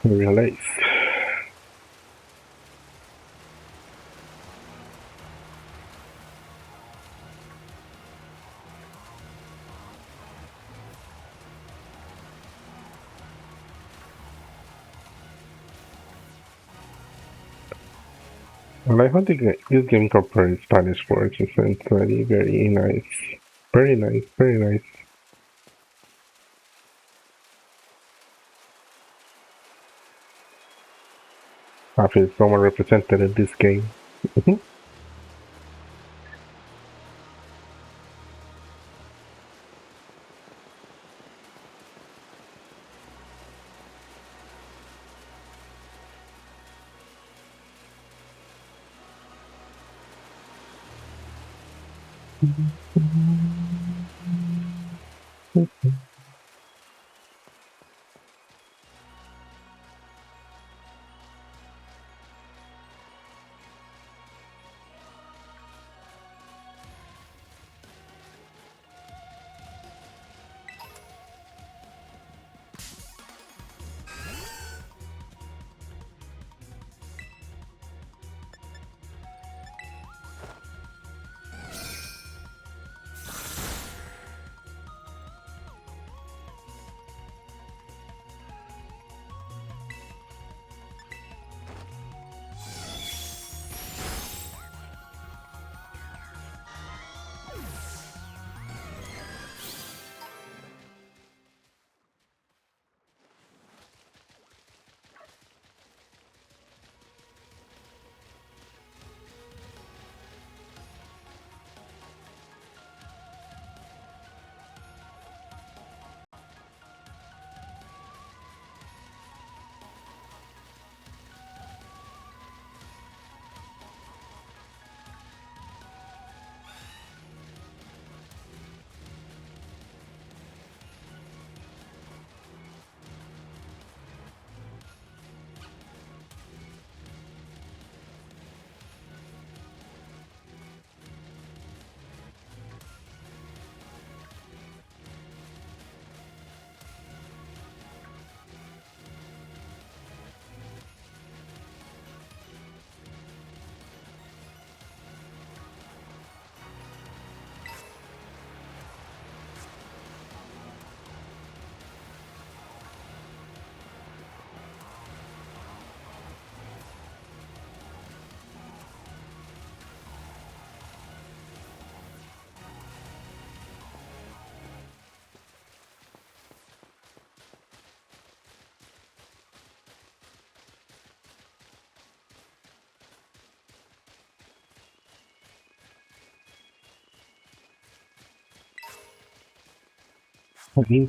Real life. I like how this game incorporates Spanish words. It's very, very nice. Very nice, very nice. I feel someone represented in this game.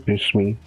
Fish me.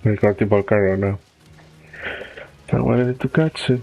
I got the Volcaro now. I wanted it to catch it.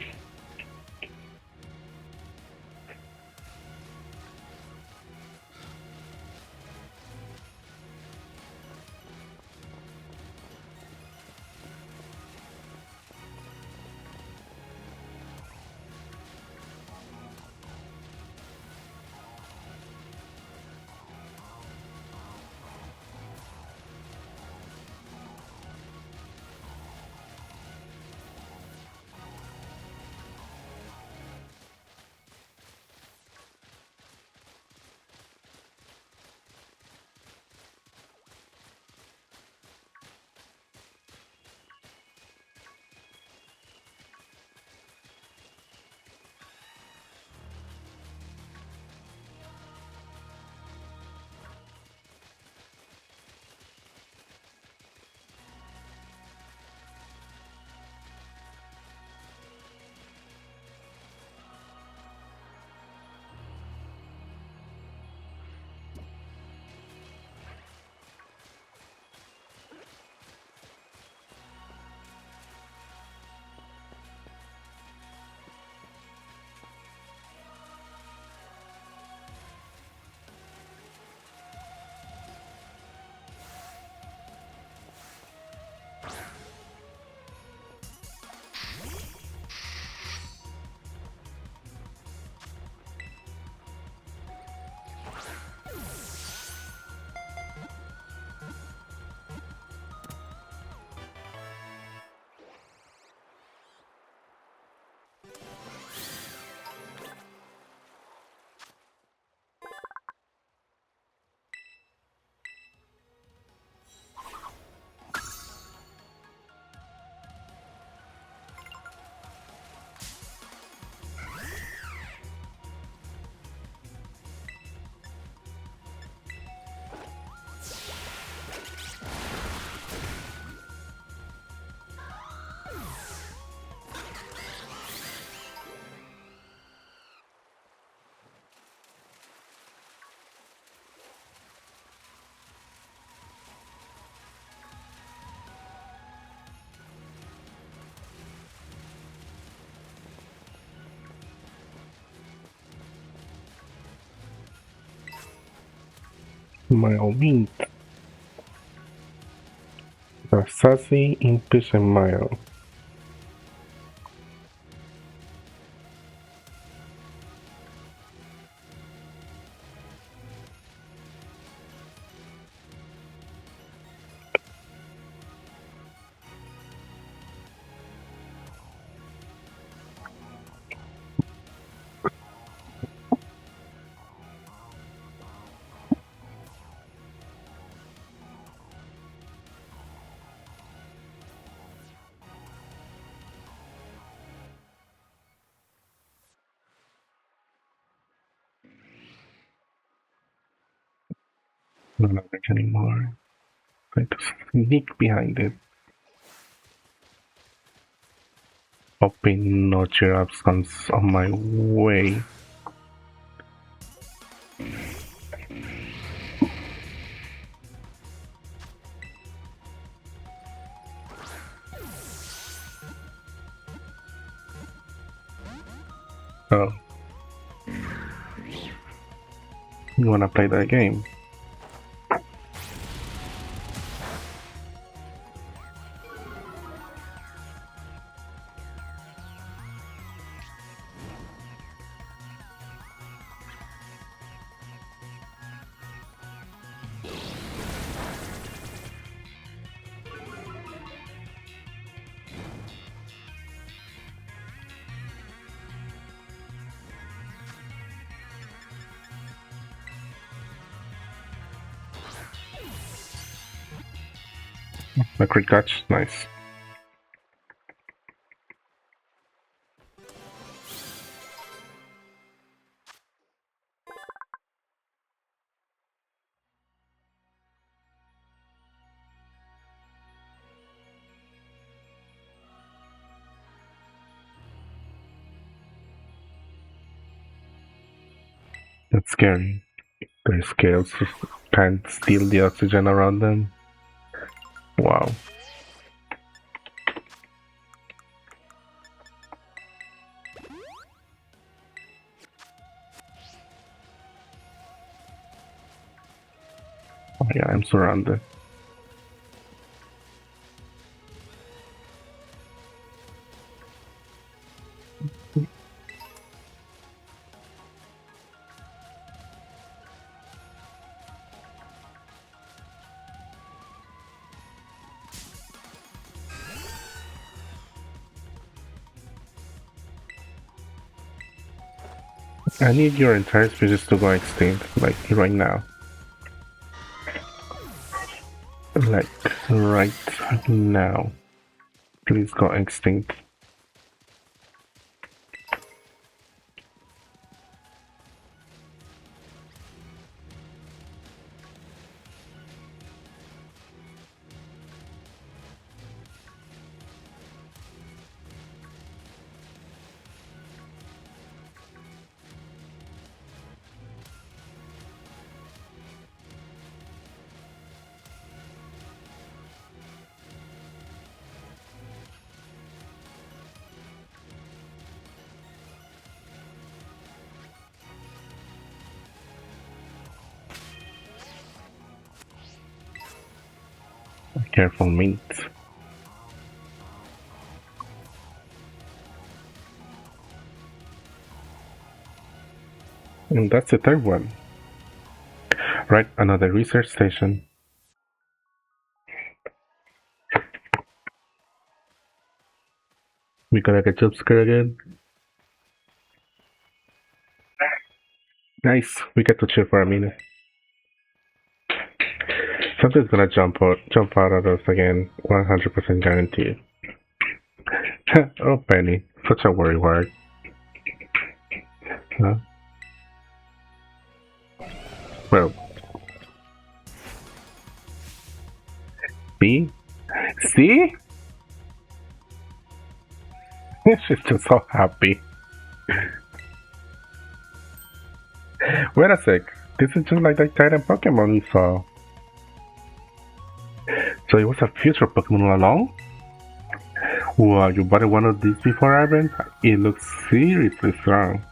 By all means. Sassy, impish, and mild. Not average anymore. Try to sneak behind it. Hoping no giraffes comes on my way. Oh. You wanna play that game? A crit catch, nice. That's scary. The scales can't steal the oxygen around them. Wow. Oh yeah, I'm surrounded. I need your entire species to go extinct, like right now. Like right now. Please go extinct. Careful, mint. And that's the third one. Right, another research station. We gotta get jump scare again. Nice, we get to chill for a minute. Something's gonna jump out at us again, 100% guaranteed. Oh, Penny, such a worry word. Huh? Well, see? See? She's just so happy. Wait a sec, this is just like that Titan Pokemon we saw. So it was a future Pokemon all along? Wow, you bought one of these before, Ivan? It looks seriously strong.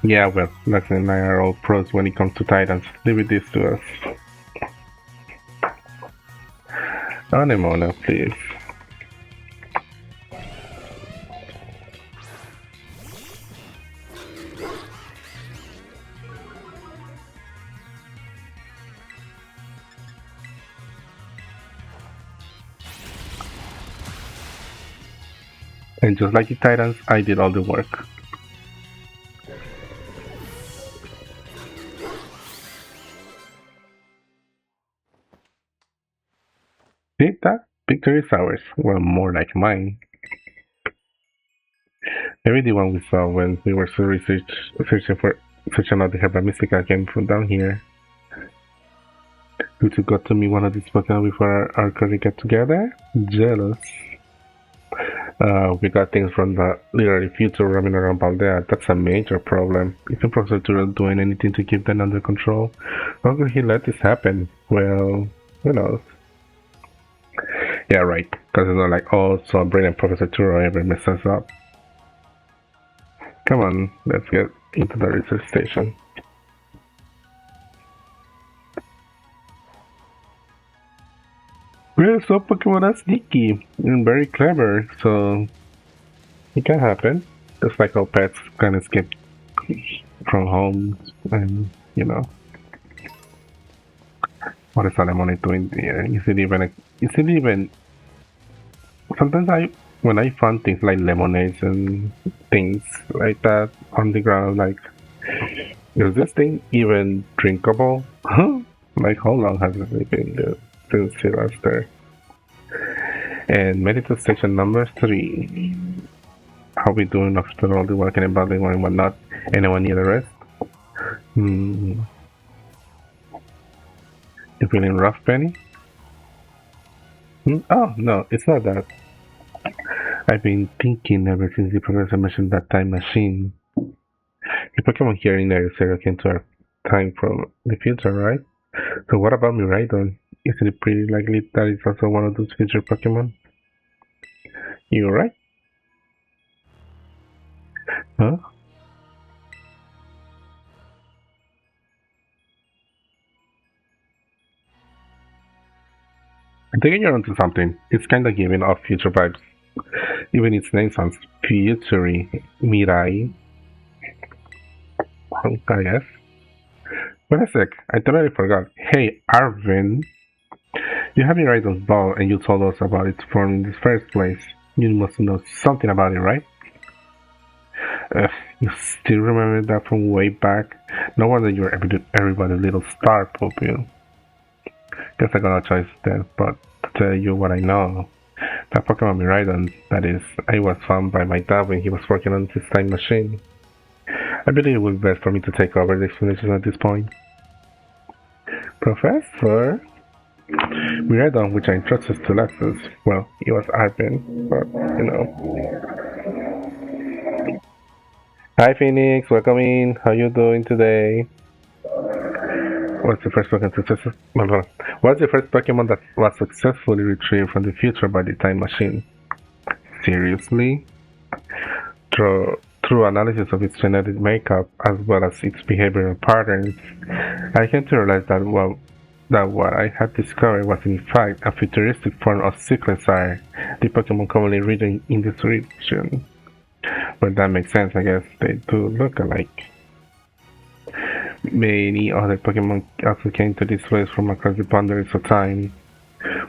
Yeah, well, Lex and I are all pros when it comes to Titans. Leave this to us. Anemona, please. And just like the Titans, I did all the work. See that? Victory is ours. Well, more like mine. Maybe the one we saw when we were searching out the Herba Mystica came from down here. You two got to meet one of these Pokemon before our current get together? Jealous. We got things from the literary future running around Paldea. That's a major problem. Isn't Professor Turo doing anything to keep them under control? How could he let this happen? Well, who knows? Yeah, right. Because it's not like, oh, so brilliant Professor Turo ever messes up. Come on, let's get into the research station. Well, some Pokemon are sneaky and very clever, so it can happen. Just like how pets can escape from home and, you know. What is Anemone doing here? Is it even, sometimes when I find things like lemonades and things like that on the ground, like, is this thing even drinkable? Like, how long has it been there since it was there? And meditate section number 3. How we doing after all the work and battling and whatnot? Anyone need a rest? Hmm. You feeling rough, Penny? Oh, no, it's not that. I've been thinking ever since the professor mentioned that time machine. The Pokemon here in the area came to our time from the future, right? So what about Miraidon? Isn't it pretty likely that it's also one of those future Pokemon? You're right? Huh? I think you're onto something. It's kinda giving off future vibes. Even its name sounds futury. Mirai, I guess. Wait a sec, I totally forgot. Hey, Arvin, you have Miraidon's ball and you told us about its form in the first place. You must know something about it, right? You still remember that from way back? No wonder you're everybody's little star pupil. Guess I got no choice then but to tell you what I know. That Pokemon Miraidon, that is, I was found by my dad when he was working on his time machine. I believe it would be best for me to take over the explanation at this point. Professor? Miraidon, which I entrusted to Lexus, well, it was Arvin, but, you know. Hi Phoenix, welcome in. How you doing today? What's the first Pokemon success? What's the first Pokemon that was successfully retrieved from the future by the time machine? Seriously? Through analysis of its genetic makeup as well as its behavioral patterns, I came to realize that what I had discovered was in fact a futuristic form of Cyclizar, the Pokemon commonly reading in this region. Well, that makes sense, I guess. They do look alike. Many other Pokemon also came to this place from across the boundaries of time,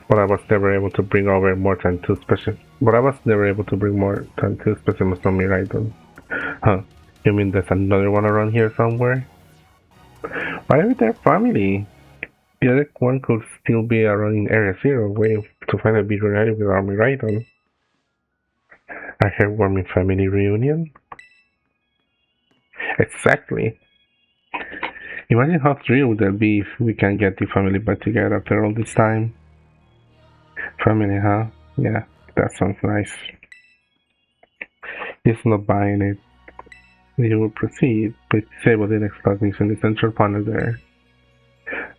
but I was never able to bring over more than two specimens. But I was never able to bring more than two specimens from Miraidon. Huh? You mean there's another one around here somewhere? Why are their family? The other one could still be around in Area Zero, waiting to finally be reunited with our Miraidon. A heartwarming family reunion? Exactly. Imagine how thrilled they'll be if we can get the family back together after all this time. Family, huh? Yeah, that sounds nice. He's not buying it. You will proceed. Please disable the next logging in the central panel there.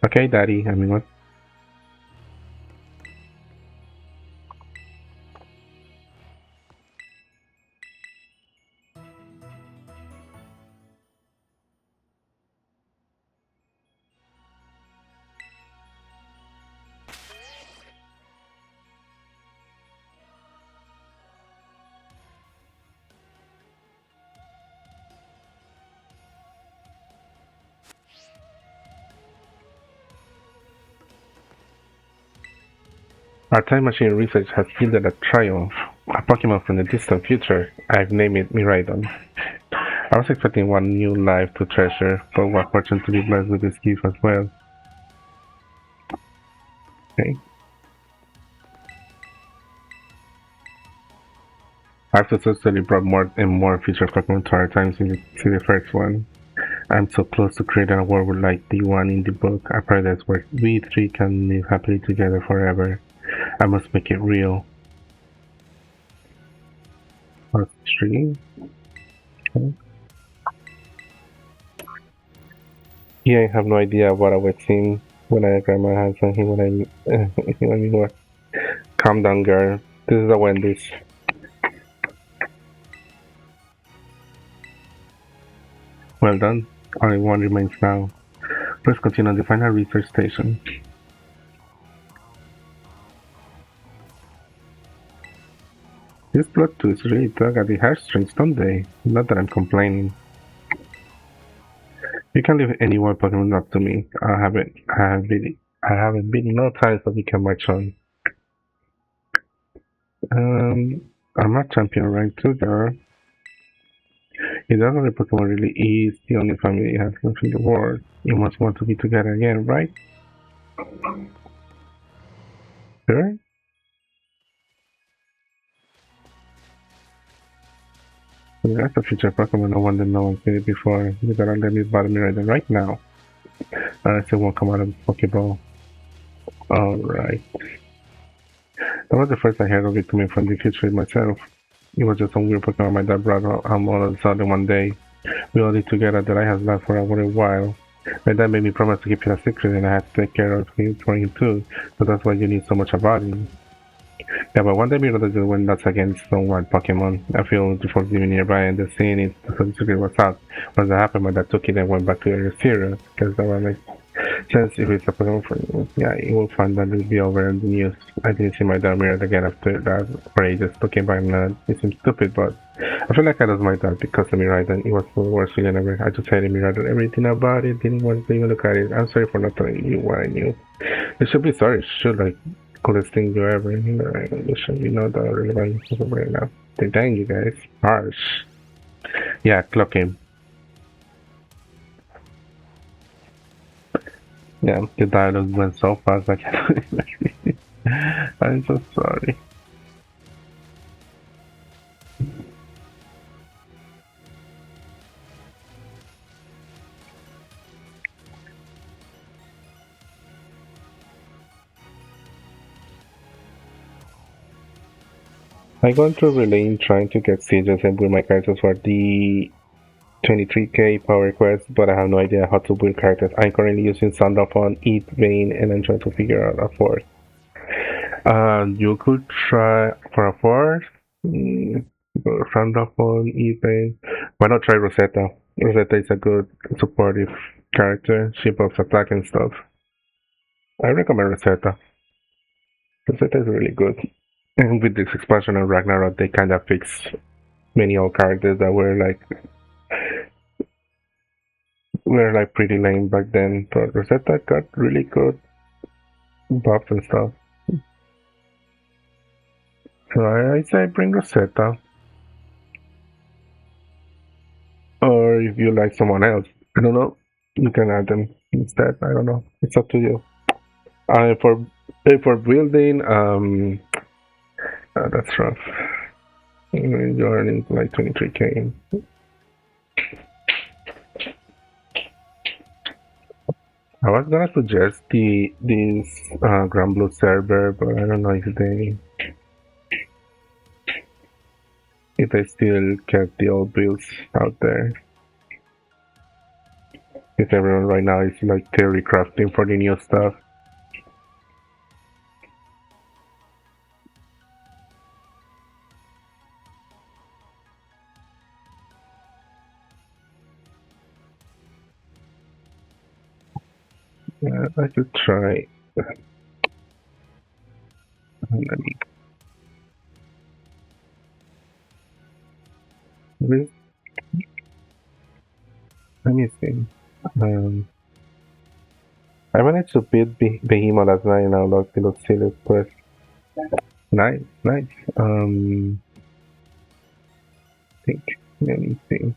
Okay, Daddy, I mean what? Our time machine research has yielded a triumph. A Pokemon from the distant future. I've named it Miraidon. I was expecting one new life to treasure, but what fortune to be blessed with this gift as well. Okay. I've successfully brought more and more future Pokemon to our time since the first one. I'm so close to creating a world like the one in the book, a paradise where we three can live happily together forever. I must make it real. Part 3. Okay. Yeah, I have no idea what I was seeing when I grabbed my hands on him when I what? Calm down, girl. This is a Wendy's. Well done. Only one remains now. Let's continue on the final research station. These plot twists really tug at the heartstrings, don't they? Not that I'm complaining. You can leave any one Pokemon up to me. I haven't been no time so we can march on. I'm a champion rank 2 girl. If that other Pokemon really is the only family you have left in the world, you must want to be together again, right? Sure? That's a future Pokemon no one that no one's seen it before. You gotta let me bother me right now. I still won't come out of the Pokeball. Alright. That was the first I heard of it coming from the future myself. It was just some weird Pokemon my dad brought all of a sudden one day. We all lived together that I had left for a little while. My dad made me promise to keep it a secret and I had to take care of him for him too. So that's why you need so much about him. Yeah, but one day we just went nuts against some wild Pokemon. I feel before living nearby and the scene it so the secret was out. Once that happened, my dad took it and went back to Area Zero because that was like since if it's a Pokemon for you, yeah, you will find that it'll be over in the news. I didn't see my dad mirrored again after that for ages. Looking back now, it seems stupid, but I feel like I lost my dad because of Miraidon. It was the worst feeling ever. I just hated Miraidon. Everything about it, didn't want to even look at it. I'm sorry for not telling you what I knew. You should be sorry. Should like coolest thing you ever. You should you know that really right now. Dang you guys. Harsh. Yeah, clock him. Yeah, the dialogue went so fast I can't even. I'm so sorry. I gone through relaying trying to get sieges and build my characters for the 23k power quest, but I have no idea how to build characters. I'm currently using Sandalphon, Eat Vein, and I'm trying to figure out a fourth. You could try for a fourth. Sandalphon, Eat Vein. Why not try Rosetta? Rosetta is a good supportive character. She buffs attack and stuff. I recommend Rosetta. Rosetta is really good. And with this expansion of Ragnarok, they kind of fix many old characters that were like pretty lame back then. But Rosetta got really good buffs and stuff. So I say bring Rosetta. Or if you like someone else, I don't know, you can add them instead. I don't know. It's up to you. For building, that's rough. You're earning like 23k. I was gonna suggest this Grand Blue server, but I don't know if they still kept the old builds out there. If everyone right now is like theory crafting for the new stuff. Yeah, I could try. Let me, let me see. Um, I managed to beat Behemoth last night and I unlocked the Luxilius quest. Nice, nice. Think, let me see.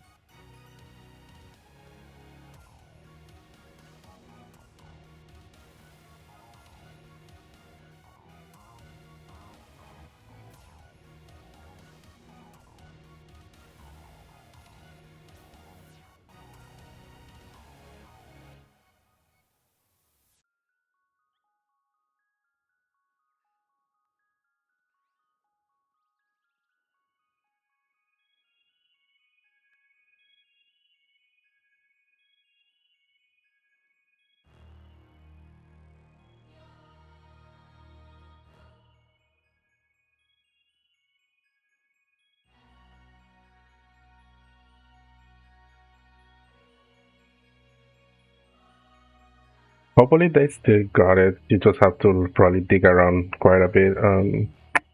Hopefully they still got it. You just have to probably dig around quite a bit.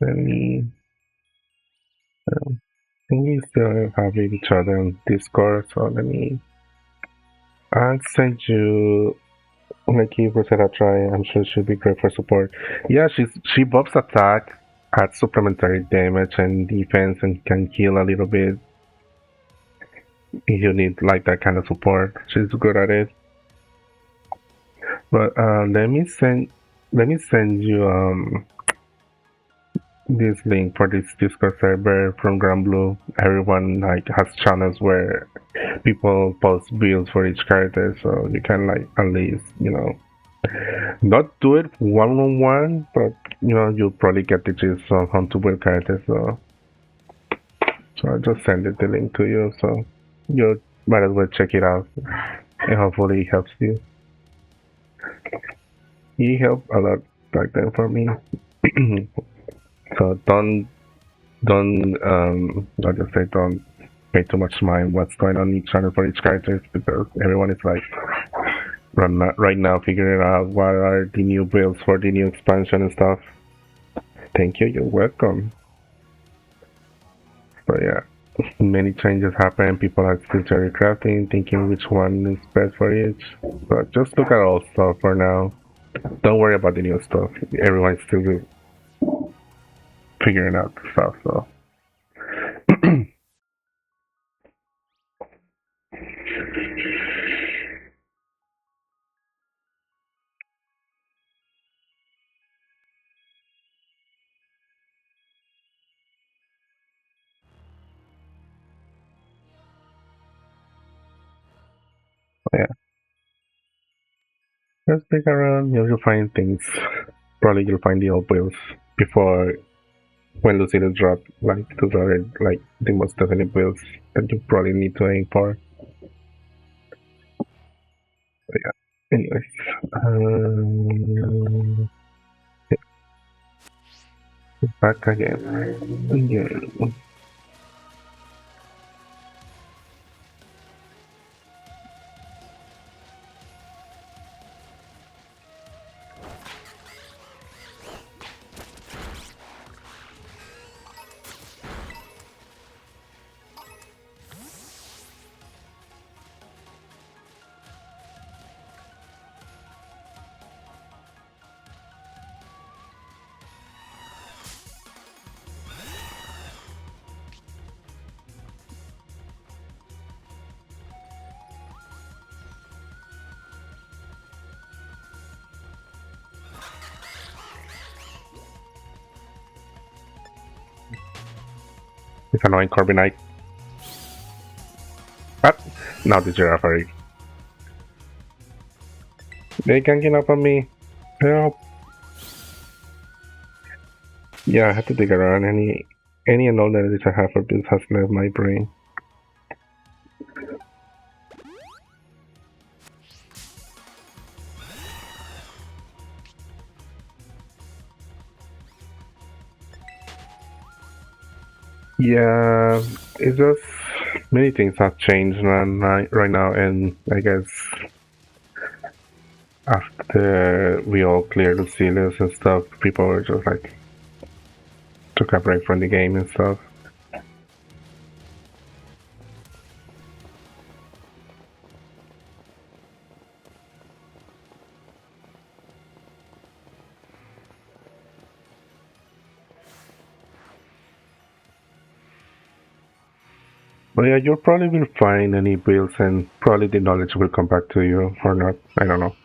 Let me. I think we still have each other on Discord, so let me. I'll send you. Like give Rosetta a try. I'm sure she'll be great for support. Yeah, she buffs attack, adds supplementary damage and defense, and can heal a little bit if you need like that kind of support. She's good at it. But let me send you this link for this Discord server from Grand Blue. Everyone like has channels where people post builds for each character, so you can like at least not do it one on one, but you'll probably get the gist of how to build characters. So I just send it the link to you, so you might as well check it out, and hopefully it helps you. He helped a lot back then for me. So don't I'll just say don't pay too much mind what's going on each channel for each character because everyone is like right now figuring out what are the new builds for the new expansion and stuff. Thank you, you're welcome. But yeah, many changes happen. People are still cherry crafting, thinking which one is best for each. But just look at old stuff for now. Don't worry about the new stuff. Everyone's still figuring out stuff. So yeah, just dig around. You'll find things. Probably you'll find the old builds before when Lucina drop. Like those are like the most definite builds that you probably need to aim for. But yeah. Anyways, back again. Yeah. It's annoying Carbonite. But now the giraffe are they ganging up on me. Help. Yeah, I had to dig around. Any and all that I have for this has left my brain. Yeah, it's just many things have changed right now, and I guess after we all cleared the ceilings and stuff, people were just like took a break from the game and stuff. But yeah, you'll probably will find any builds and probably the knowledge will come back to you or not. I don't know.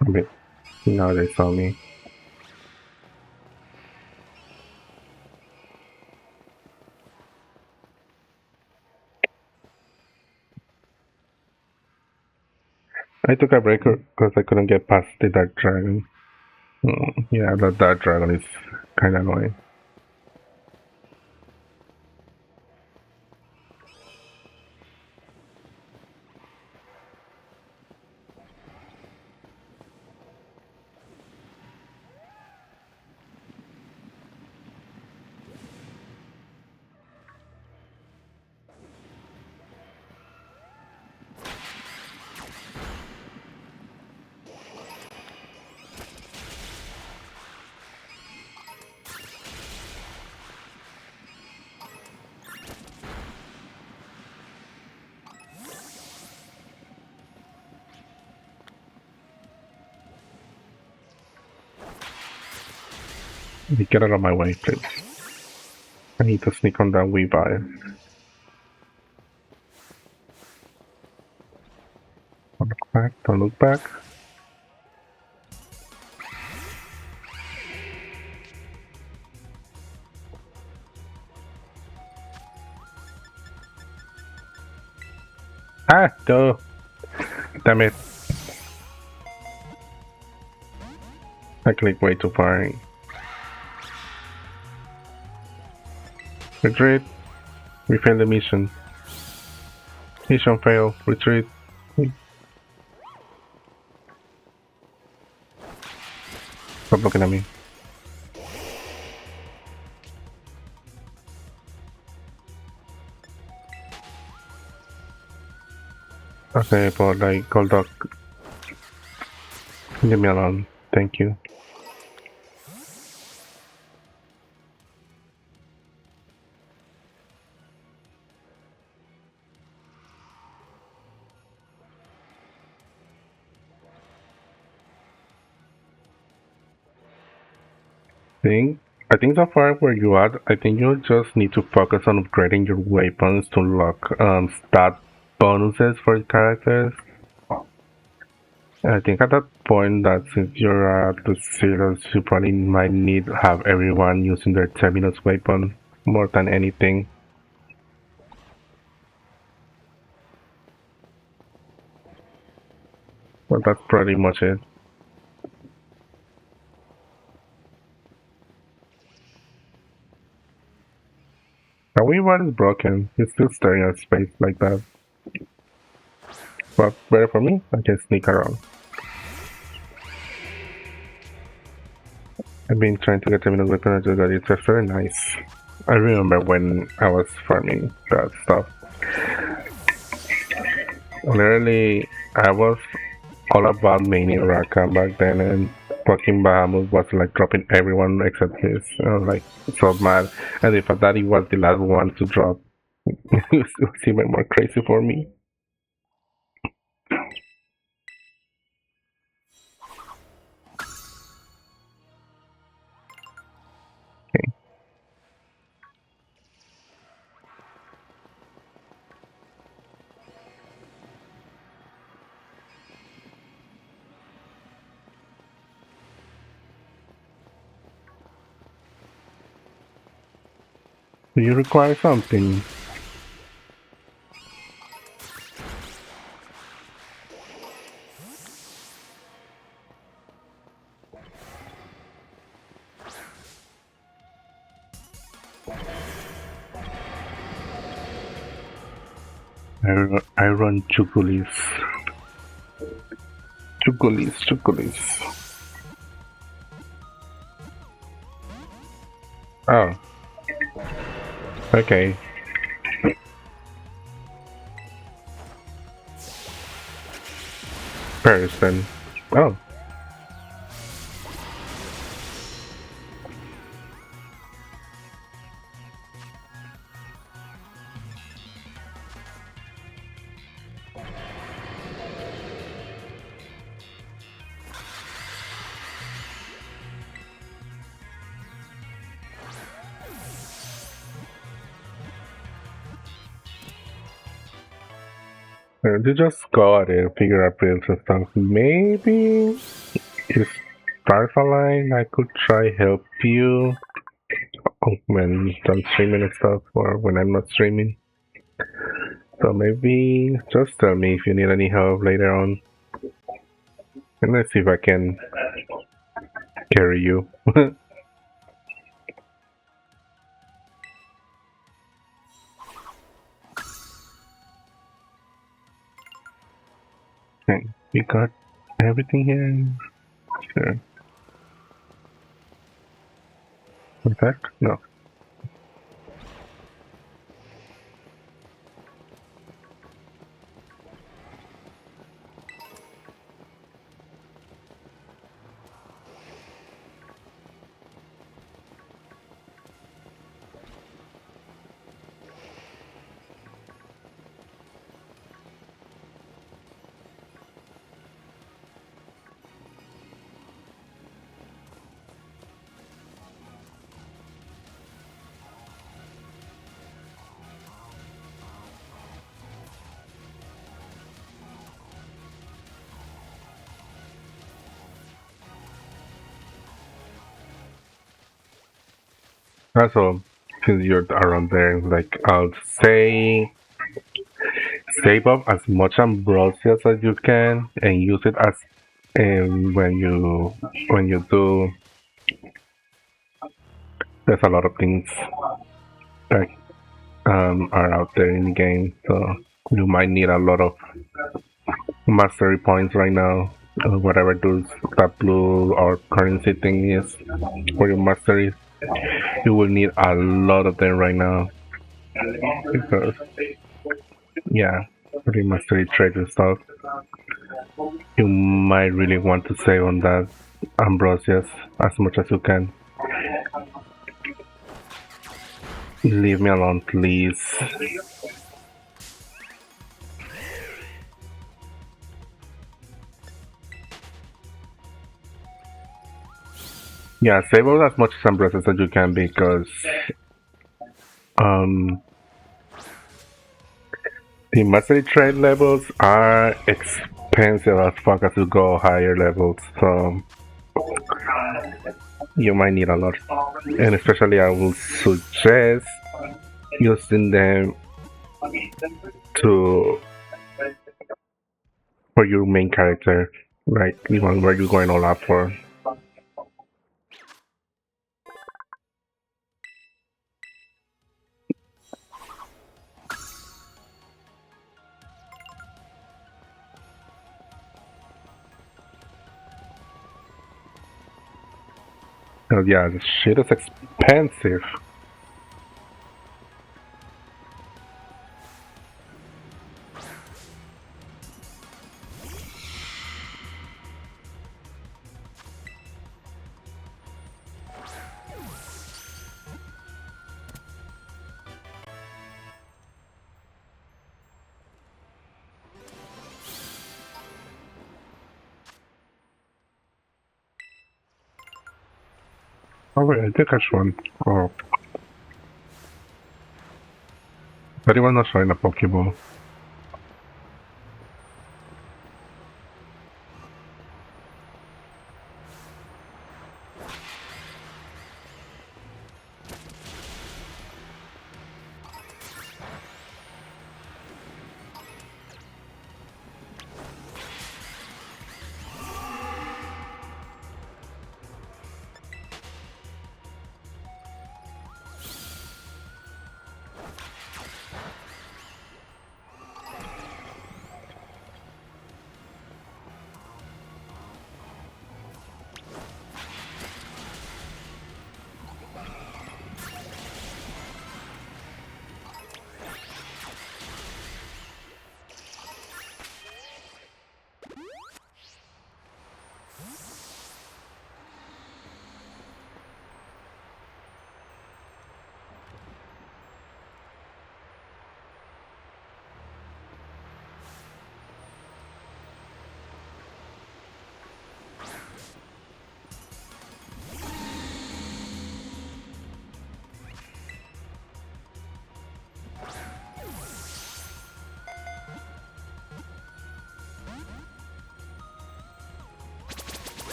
But now they saw me. I took a break because I couldn't get past the Dark Dragon. Yeah, that Dark Dragon is kind of annoying. Get out of my way, please. I need to sneak on that Weavile. Don't look back, don't look back. Ah, no. Damn it. I clicked way too far. Retreat. We failed the mission. Mission failed. Retreat. Stop looking at me. Okay, but like, Golduck. Leave me alone. Thank you. I think so far where you are, I think you just need to focus on upgrading your weapons to unlock stat bonuses for the characters. I think at that point that since you're at the zeros, you probably might need to have everyone using their terminus weapon more than anything. But that's pretty much it. Now Weavile is broken. He's still staring at space like that. But better for me, I can sneak around. I've been trying to get terminus weapon, I just got it. It's very nice. I remember when I was farming that stuff. Literally, I was all about maining Rakan back then, and fucking Bahamut was like dropping everyone except his. I was like so mad. And if Daddy was the last one to drop, it was even more crazy for me. Okay. Do you require something? I run Chukulis. Chukulis. Oh. Okay. Paris then. Oh. You just go at it, figure out builds and stuff. Maybe if stars align, I could try help you when I'm streaming and stuff, or when I'm not streaming. So maybe just tell me if you need any help later on, and let's see if I can carry you. Okay, we got everything here. Sure. Attack? No. Also, since you're around there, like I'll say save up as much ambrosias as you can and use it as when you do. There's a lot of things that are out there in the game, so you might need a lot of mastery points right now. Whatever those that blue or currency thing is for your mastery, you will need a lot of them right now because yeah, for the mastery trade and stuff, you might really want to save on that ambrosias as much as you can. Leave me alone, please. Yeah, save all as much ambrosias as you can because um the mastery trade levels are expensive as fuck as you go higher levels, so you might need a lot. And especially I will suggest using them to for your main character, like the one where you're going all out for. Yeah, the shit is expensive. Oh wait, I did catch one. Oh, anyone not showing a Pokeball?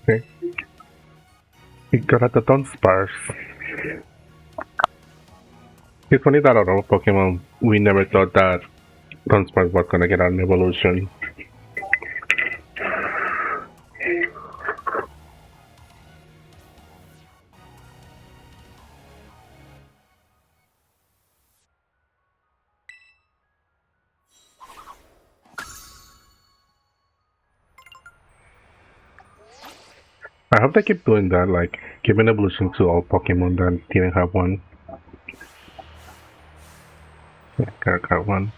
Okay. We got the Dunsparce. It's funny that out of Pokemon, we never thought that Dunsparce was gonna get an evolution. I hope they keep doing that, like giving evolution to all Pokemon that didn't have one. Yeah, got one.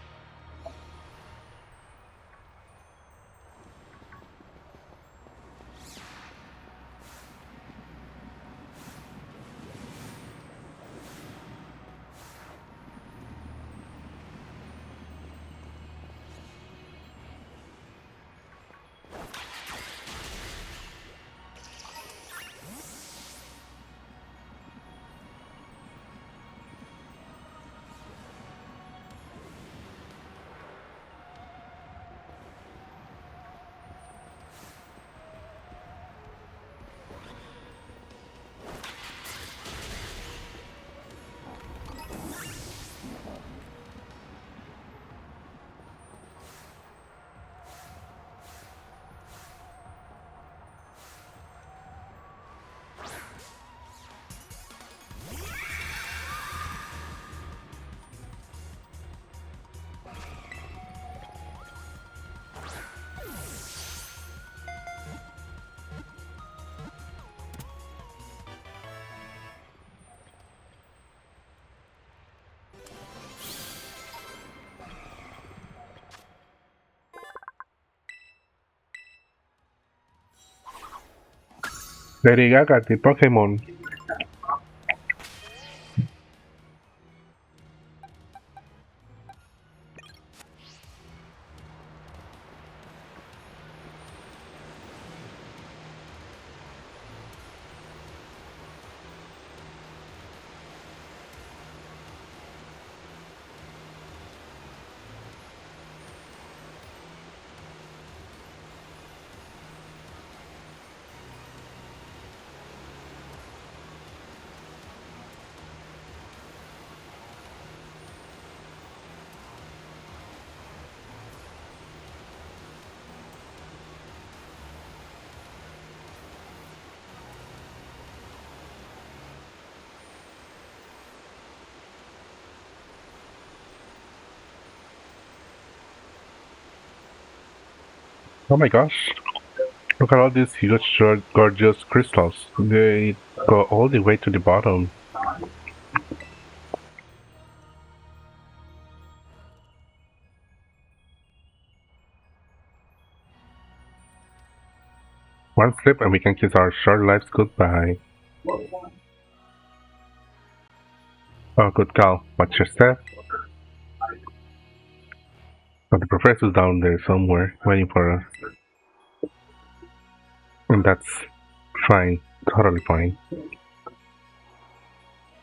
Lady Gaga, the Pokemon. Oh my gosh. Look at all these huge, short, gorgeous crystals. They go all the way to the bottom. One slip and we can kiss our short lives goodbye. Oh, good call. Watch your step. Oh, the professor's down there somewhere, waiting for us. And that's fine. Totally fine.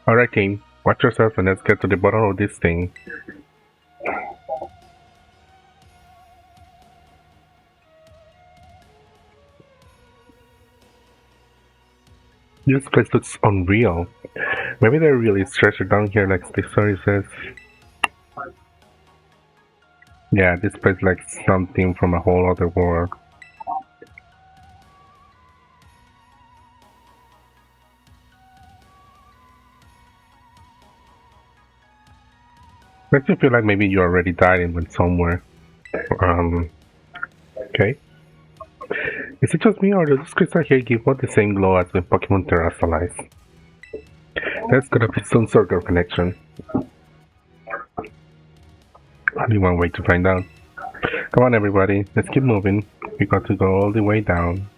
Alright, team. Watch yourself and let's get to the bottom of this thing. This place looks unreal. Maybe they really stretched it down here like the story says. Yeah, this place like something from a whole other world. Makes you feel like maybe you already died and went somewhere. Okay. Is it just me or does this crystal here give out the same glow as when Pokemon terrestrialize? There's gotta be some sort of connection. Only one way to find out. Come on everybody, let's keep moving. We got to go all the way down.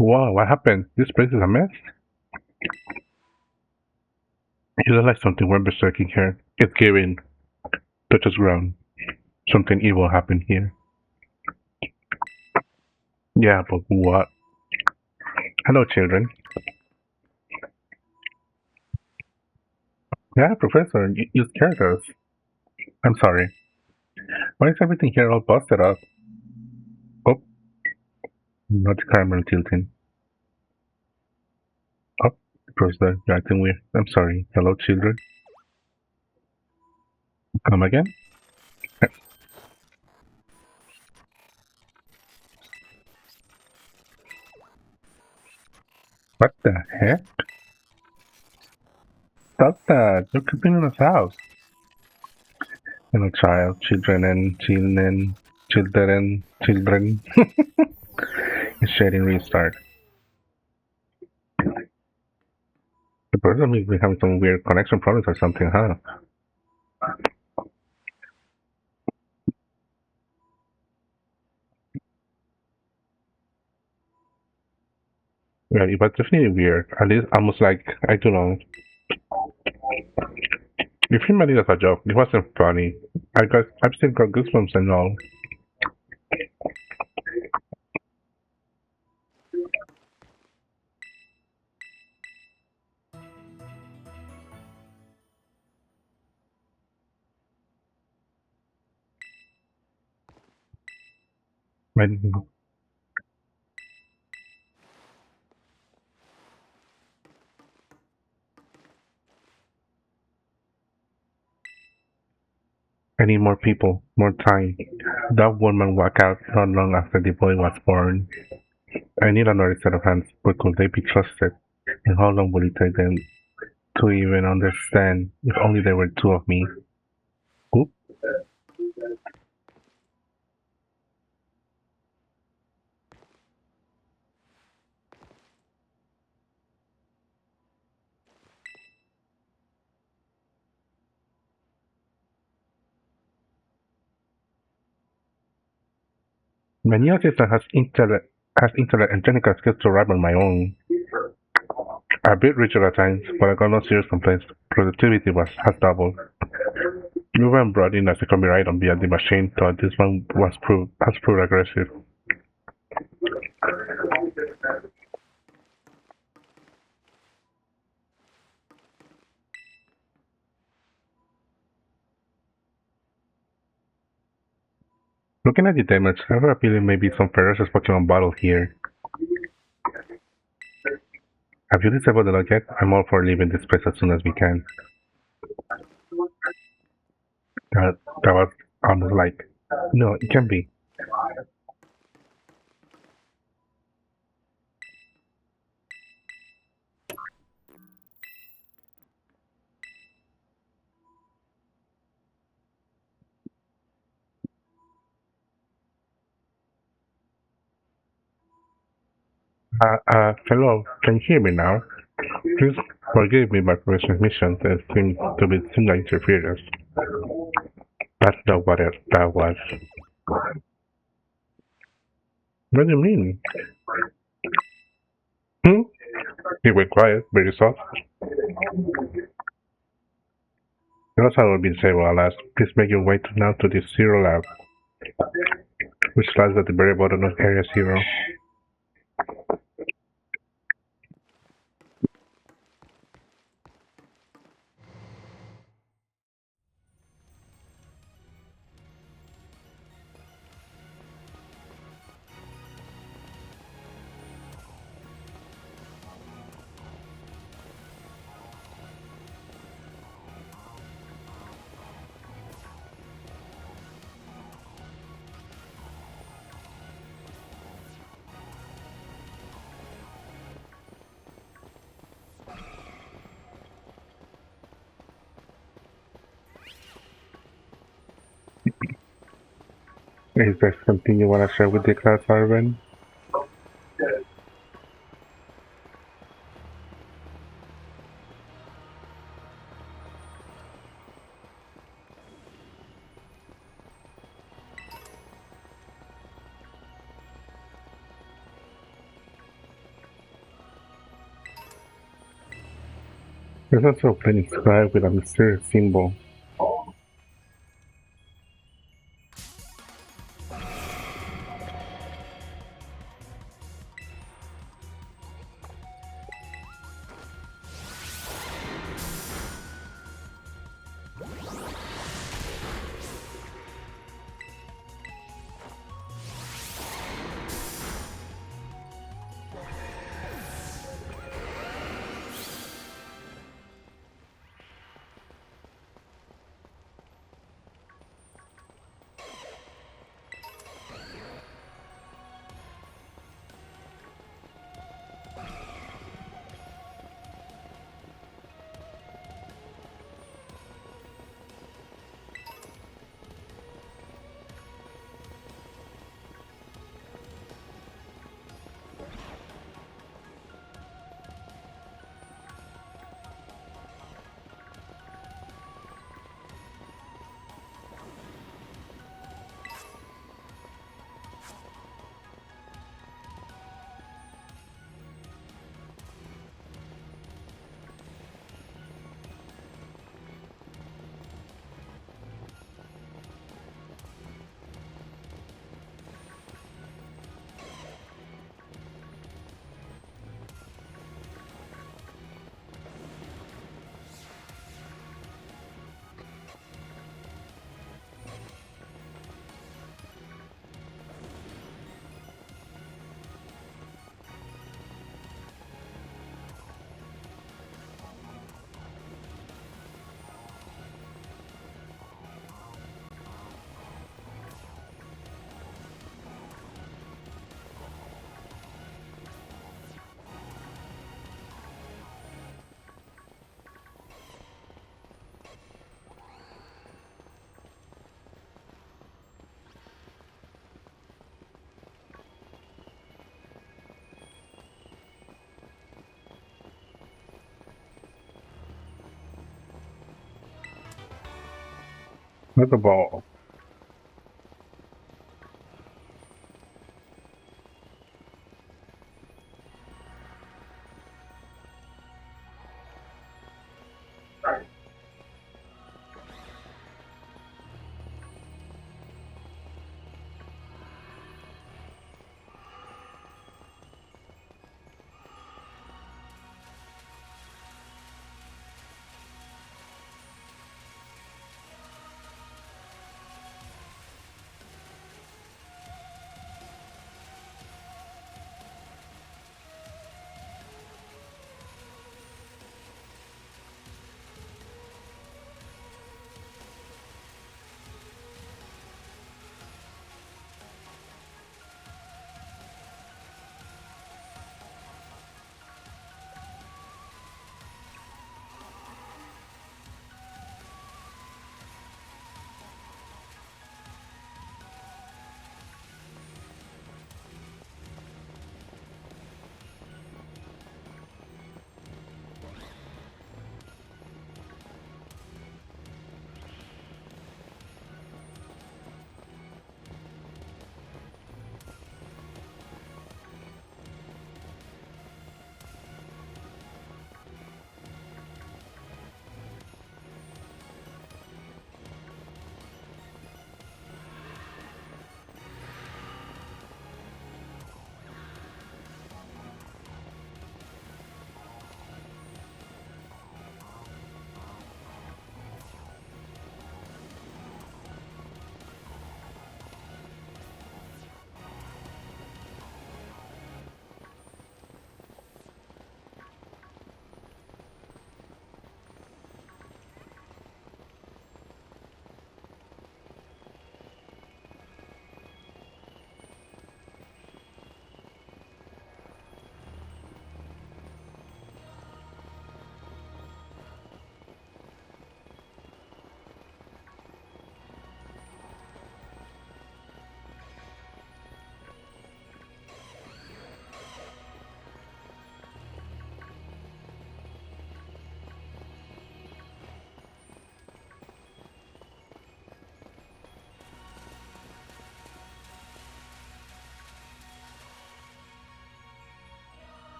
Wow, what happened? This place is a mess? It looks like something went berserking here. It's giving. Touches ground. Something evil happened here. Yeah, but what? Hello, children. Yeah, Professor, you scared us. I'm sorry. Why is everything here all busted up? Oh, not the camera tilting. Oh, Professor, you're acting weird. I'm sorry. Hello, children. Come again? What the heck? Stop that! You're creeping in us house. Hello, child, children. It's shading restart. The person may be having some weird connection problems or something, huh? Yeah, it was definitely weird. At least almost like, I don't know. If he made it as a joke, it wasn't funny. I've still got goosebumps and all. When I need more people, more time. That woman walked out not long after the boy was born. I need another set of hands, but could they be trusted? And how long will it take them to even understand if only there were two of me? Oop. My new assistant has intellect and technical skills to rival my own. A bit rigid at times, but I got no serious complaints. Productivity has doubled. We weren't brought in as a copyright item via the machine, thought this one has proved aggressive. Looking at the damage, I have a feeling maybe some ferocious Pokemon battle here. Have you disabled the log yet? I'm all for leaving this place as soon as we can. That was almost like, no, it can be. Hello, can you hear me now? Please forgive me my previous transmission. There seemed to be signal interference. That's not what that was. What do you mean? Hmm? He went quiet, very soft. That's how I've been saying, well, last. Please make your way now to the Zero Lab, which lies at the very bottom of Area Zero. Is there something you want to share with the class, Arvin? There's also a plain sky with a mysterious symbol. Not the ball.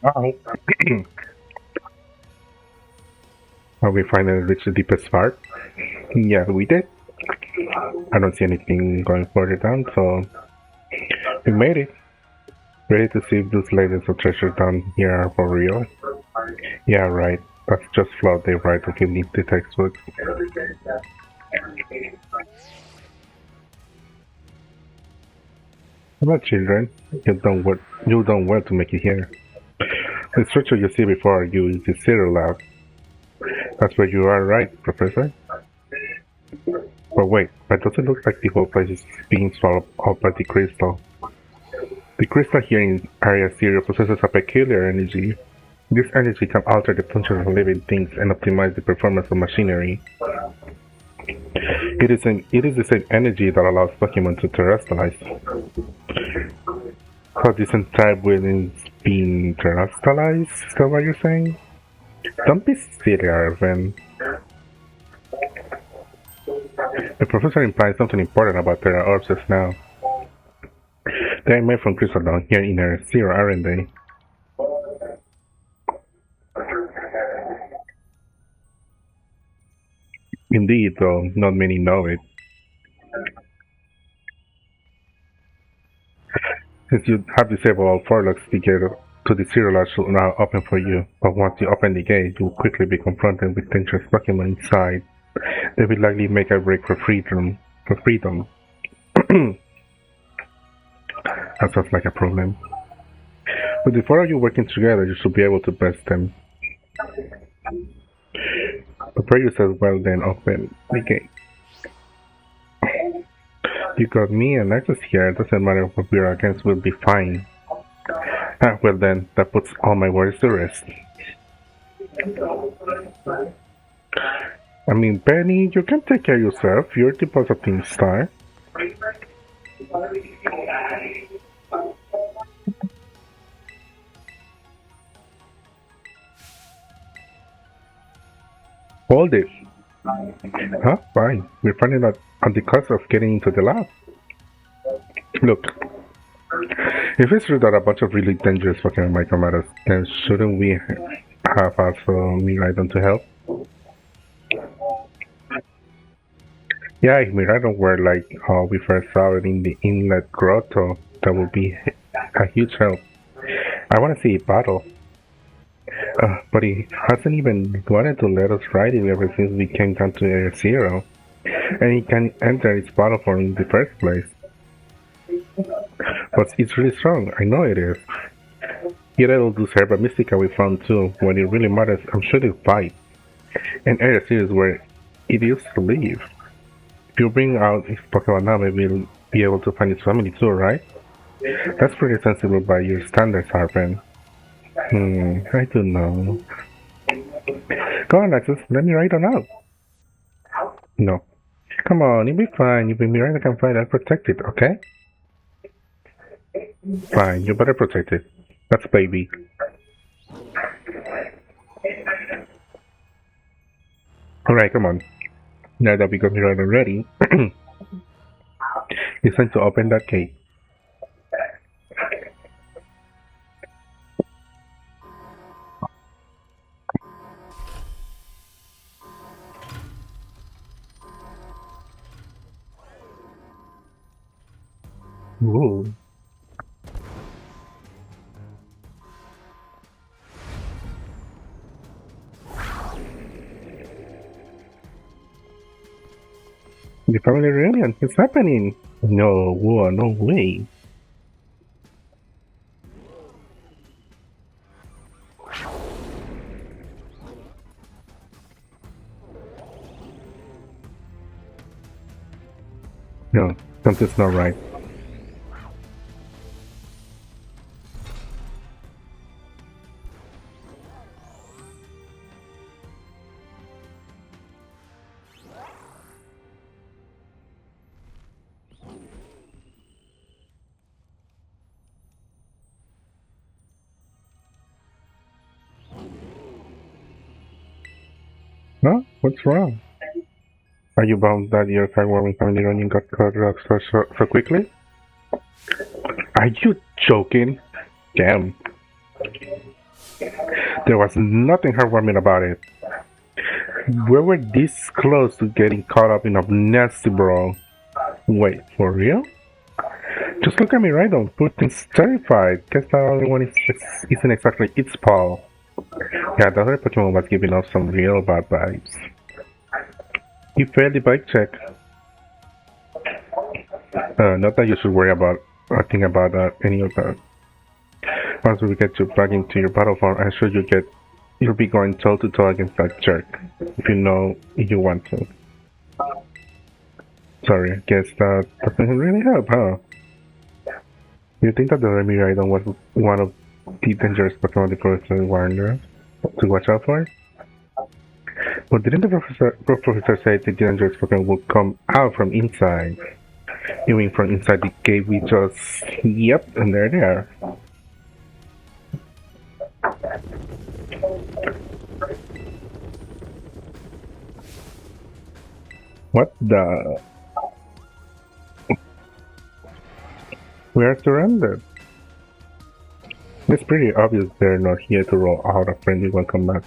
Oh. Have we finally reached the deepest part? Yeah, we did. I don't see anything going further down, so we made it. Ready to see if those layers of treasure down here are for real? Yeah, right. That's just flawed they write if you need the textbooks. About children, you don't want to make it here. The structure you see before you is the Zero Lab. That's where you are, right, Professor? But wait, that doesn't look like the whole place is being swallowed up by the crystal. The crystal here in Area Zero possesses a peculiar energy. This energy can alter the function of living things and optimize the performance of machinery. It is the same energy that allows Pokemon to terrestrialize. So this entire building's being terrestrialized? Is that what you're saying? Don't be silly, Arven. The professor implies something important about Terra Orbs now. They are made from crystal down here in Area Zero, aren't they? Indeed, though not many know it. Since you have disabled all four locks, the gate to the Zero Lodge will now open for you. But once you open the gate, you will quickly be confronted with dangerous Pokemon inside. They will likely make a break for freedom. That sounds like a problem. With the four of you working together, you should be able to best them. Prepare yourself well, then open the gate. You got me and Nexus here. It doesn't matter what we're against, we'll be fine. Ah, well then, that puts all my worries to rest. I mean, Penny, you can take care of yourself. You're the boss of Team Star. Hold it. Huh? Fine. We're finally not on the cusp of getting into the lab. Look, if it's true that a bunch of really dangerous Pokemon might come at us, then shouldn't we have also Miraidon to help? Yeah, if Miraidon were like how we first saw it in the Inlet Grotto, that would be a huge help. I want to see it battle. But he hasn't even wanted to let us ride it ever since we came down to Area Zero. And he can enter its battle form in the first place. But it's really strong, I know it is. Yet it'll do Herba Mystica we found too. When it really matters, I'm sure they'll fight. And Area Zero is where it used to live. If you bring out its Pokemon now, maybe we'll be able to find its family too, right? That's pretty sensible by your standards, Harpen. I don't know. Go on, Alexis, let me ride on out. No. Come on, you'll be fine. You'll be me right, I can find. I'll protect it, okay? Fine, you better protect it. That's baby. Alright, come on. Now that we got me right already, it's time to open that gate. Ooh. The family reunion, it's happening! No, whoa, no way. No, something's not right. Huh? What's wrong? Are you bummed that your heartwarming family reunion got cut off so quickly? Are you joking? Damn. There was nothing heartwarming about it. We were this close to getting caught up in a nasty brawl. Wait, for real? Just look at me right now. Putin's terrified. Guess the only one isn't exactly its pal. Yeah, the other Pokemon was giving off some real bad vibes. He failed the bike check. Not that you should worry about or think about any of that. Once we get you back into your battle form, I'm sure you'll be going toe to toe against that jerk. If you know you want to. Sorry, I guess that doesn't really help, huh? You think that the Remiridon was one of the dangerous Pokemon the Professor warned us to watch out for? But didn't the professor say the dangerous Pokemon would come out from inside? You mean from inside the cave we just... Yep, and they're there. What the... We are surrounded. It's pretty obvious they're not here to roll out a friendly welcome mat.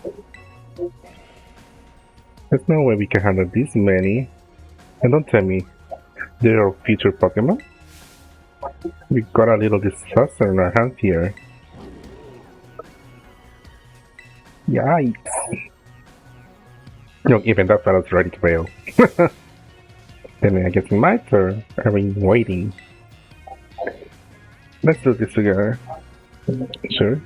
There's no way we can handle this many. And don't tell me, they're our future Pokemon? We got a little disaster in our hands here. Yikes. No, even that fella's ready to fail. Then I guess it's my turn. I've been waiting. Let's do this together. Sure.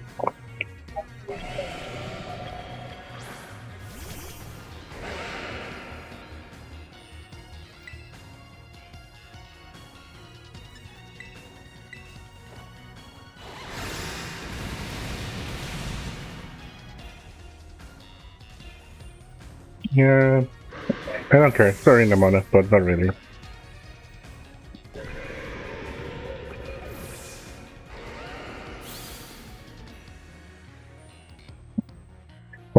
Yeah, I don't care. Sorry, Namona, but not really.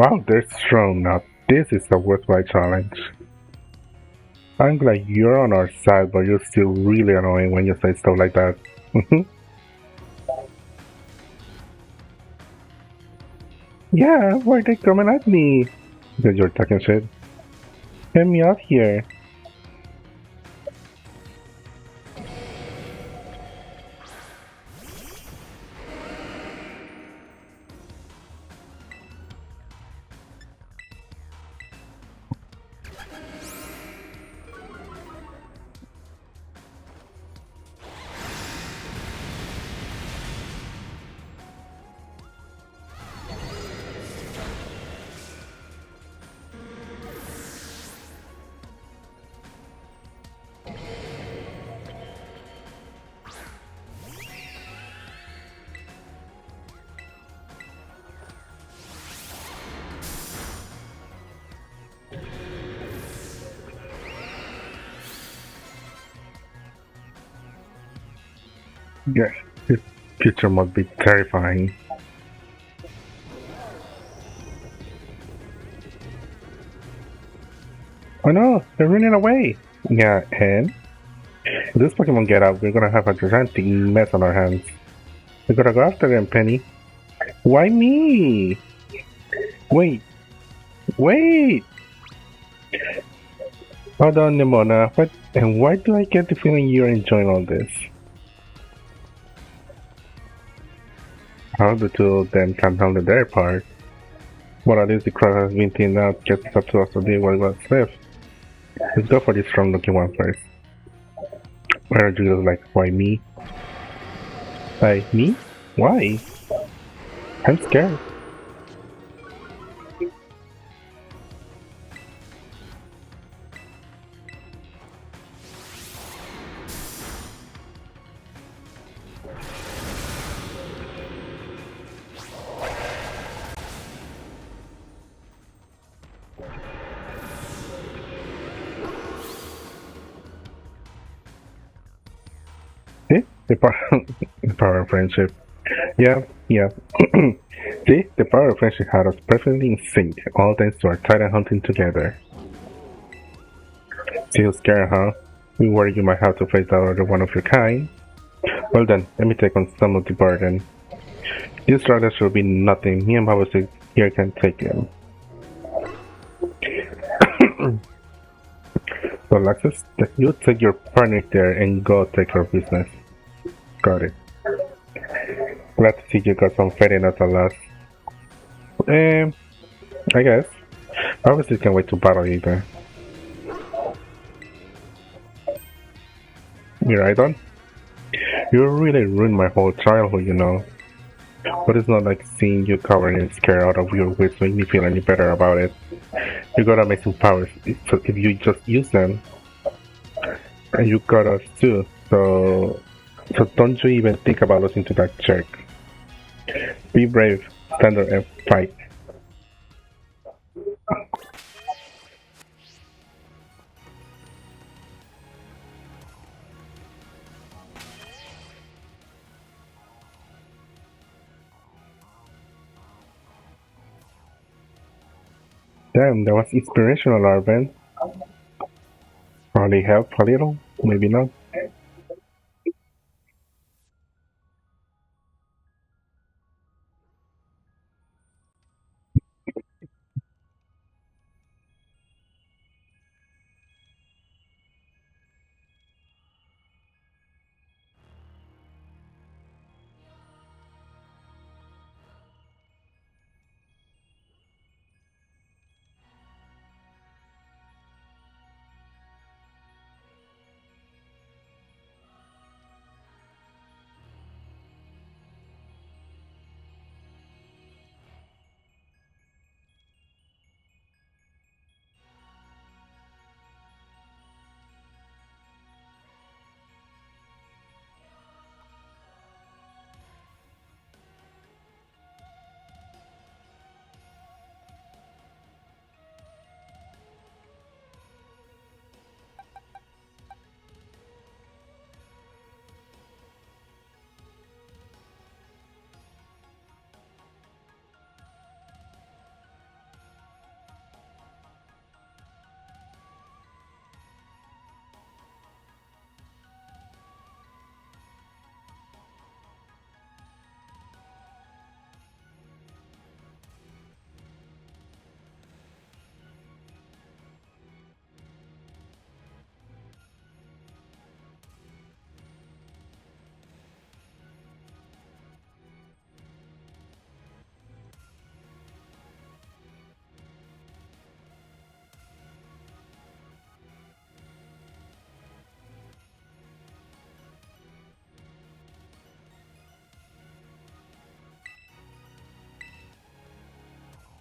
Wow, they're strong now. This is a worthwhile challenge. I'm glad you're on our side, but you're still really annoying when you say stuff like that. Yeah, why are they coming at me? Because you're talking shit. Get me out here. Yes, this future must be terrifying. Oh no, they're running away. Yeah, and if this Pokemon get out, we're gonna have a gigantic mess on our hands. We gotta go after them, Penny. Why me? Wait, wait! Hold on, Nimona. What? And why do I get the feeling you're enjoying all this? How the two of them can handle their part? But at least the crowd has been thinned out, just up to us to deal with what's left. Let's go for this strong looking one first. Where are you like, why me? Like, me? Why? I'm scared. See? The power of friendship. Yeah, yeah. See? The power of friendship had us perfectly in sync, all thanks to our titan hunting together. Still scared, huh? We worry you might have to face that other one of your kind. Well then, let me take on some of the burden. This rider should be nothing. Me and Baba here can take him. So Alexis, you take your partner there and go take care of business. Got it. Glad to see you got some faith in us at last. Um, I guess. Obviously can't wait to battle either. You're right on. You really ruined my whole childhood, you know. But it's not like seeing you covered in scare out of your wits make me feel any better about it. You got amazing powers, so if you just use them, and you got us too, so don't you even think about losing to that jerk. Be brave, stand up and fight. Damn, that was inspirational, Arben. Probably help a little, maybe not.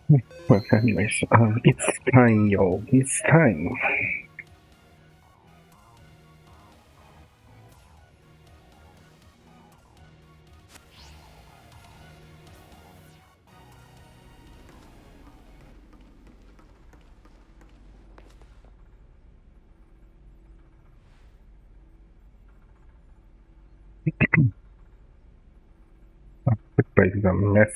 Well, anyways, it's time, yo. It's time. The place is a mess.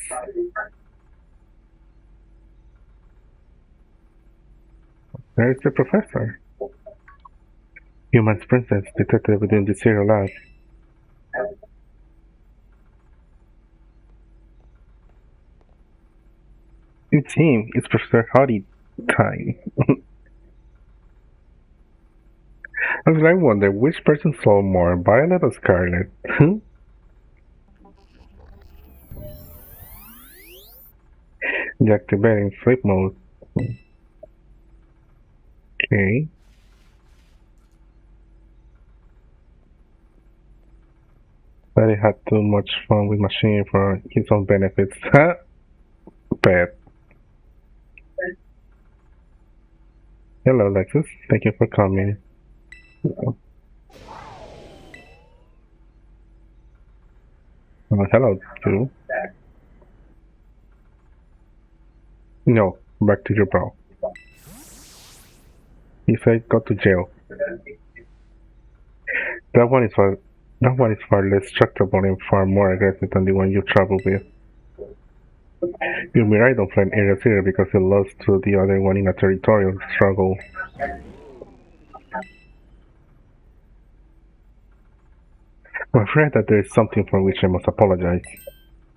Where's the professor? Human princess detected within the Zero Lab. It's him. It's Professor Hottie time. I wonder which person saw more, Violet or Scarlet? Deactivating sleep mode. Okay. But he had too much fun with machine for his own benefits. Bad. Hello, Lexus. Thank you for coming. Hello, too. No, back to your bro. He said go to jail. That one is far less tractable and far more aggressive than the one you travel with. Your Mirai don't play Area Zero because it lost to the other one in a territorial struggle. I'm afraid that there is something for which I must apologize.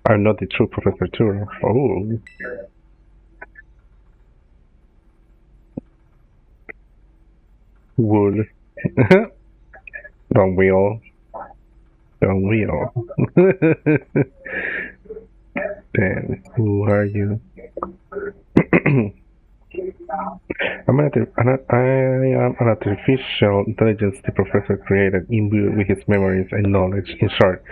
I'm not the true Professor Turo. Oh. Wood. Don't we all? Don't we all? Then, who are you? I am an artificial intelligence the professor created, imbued with his memories and knowledge. In short,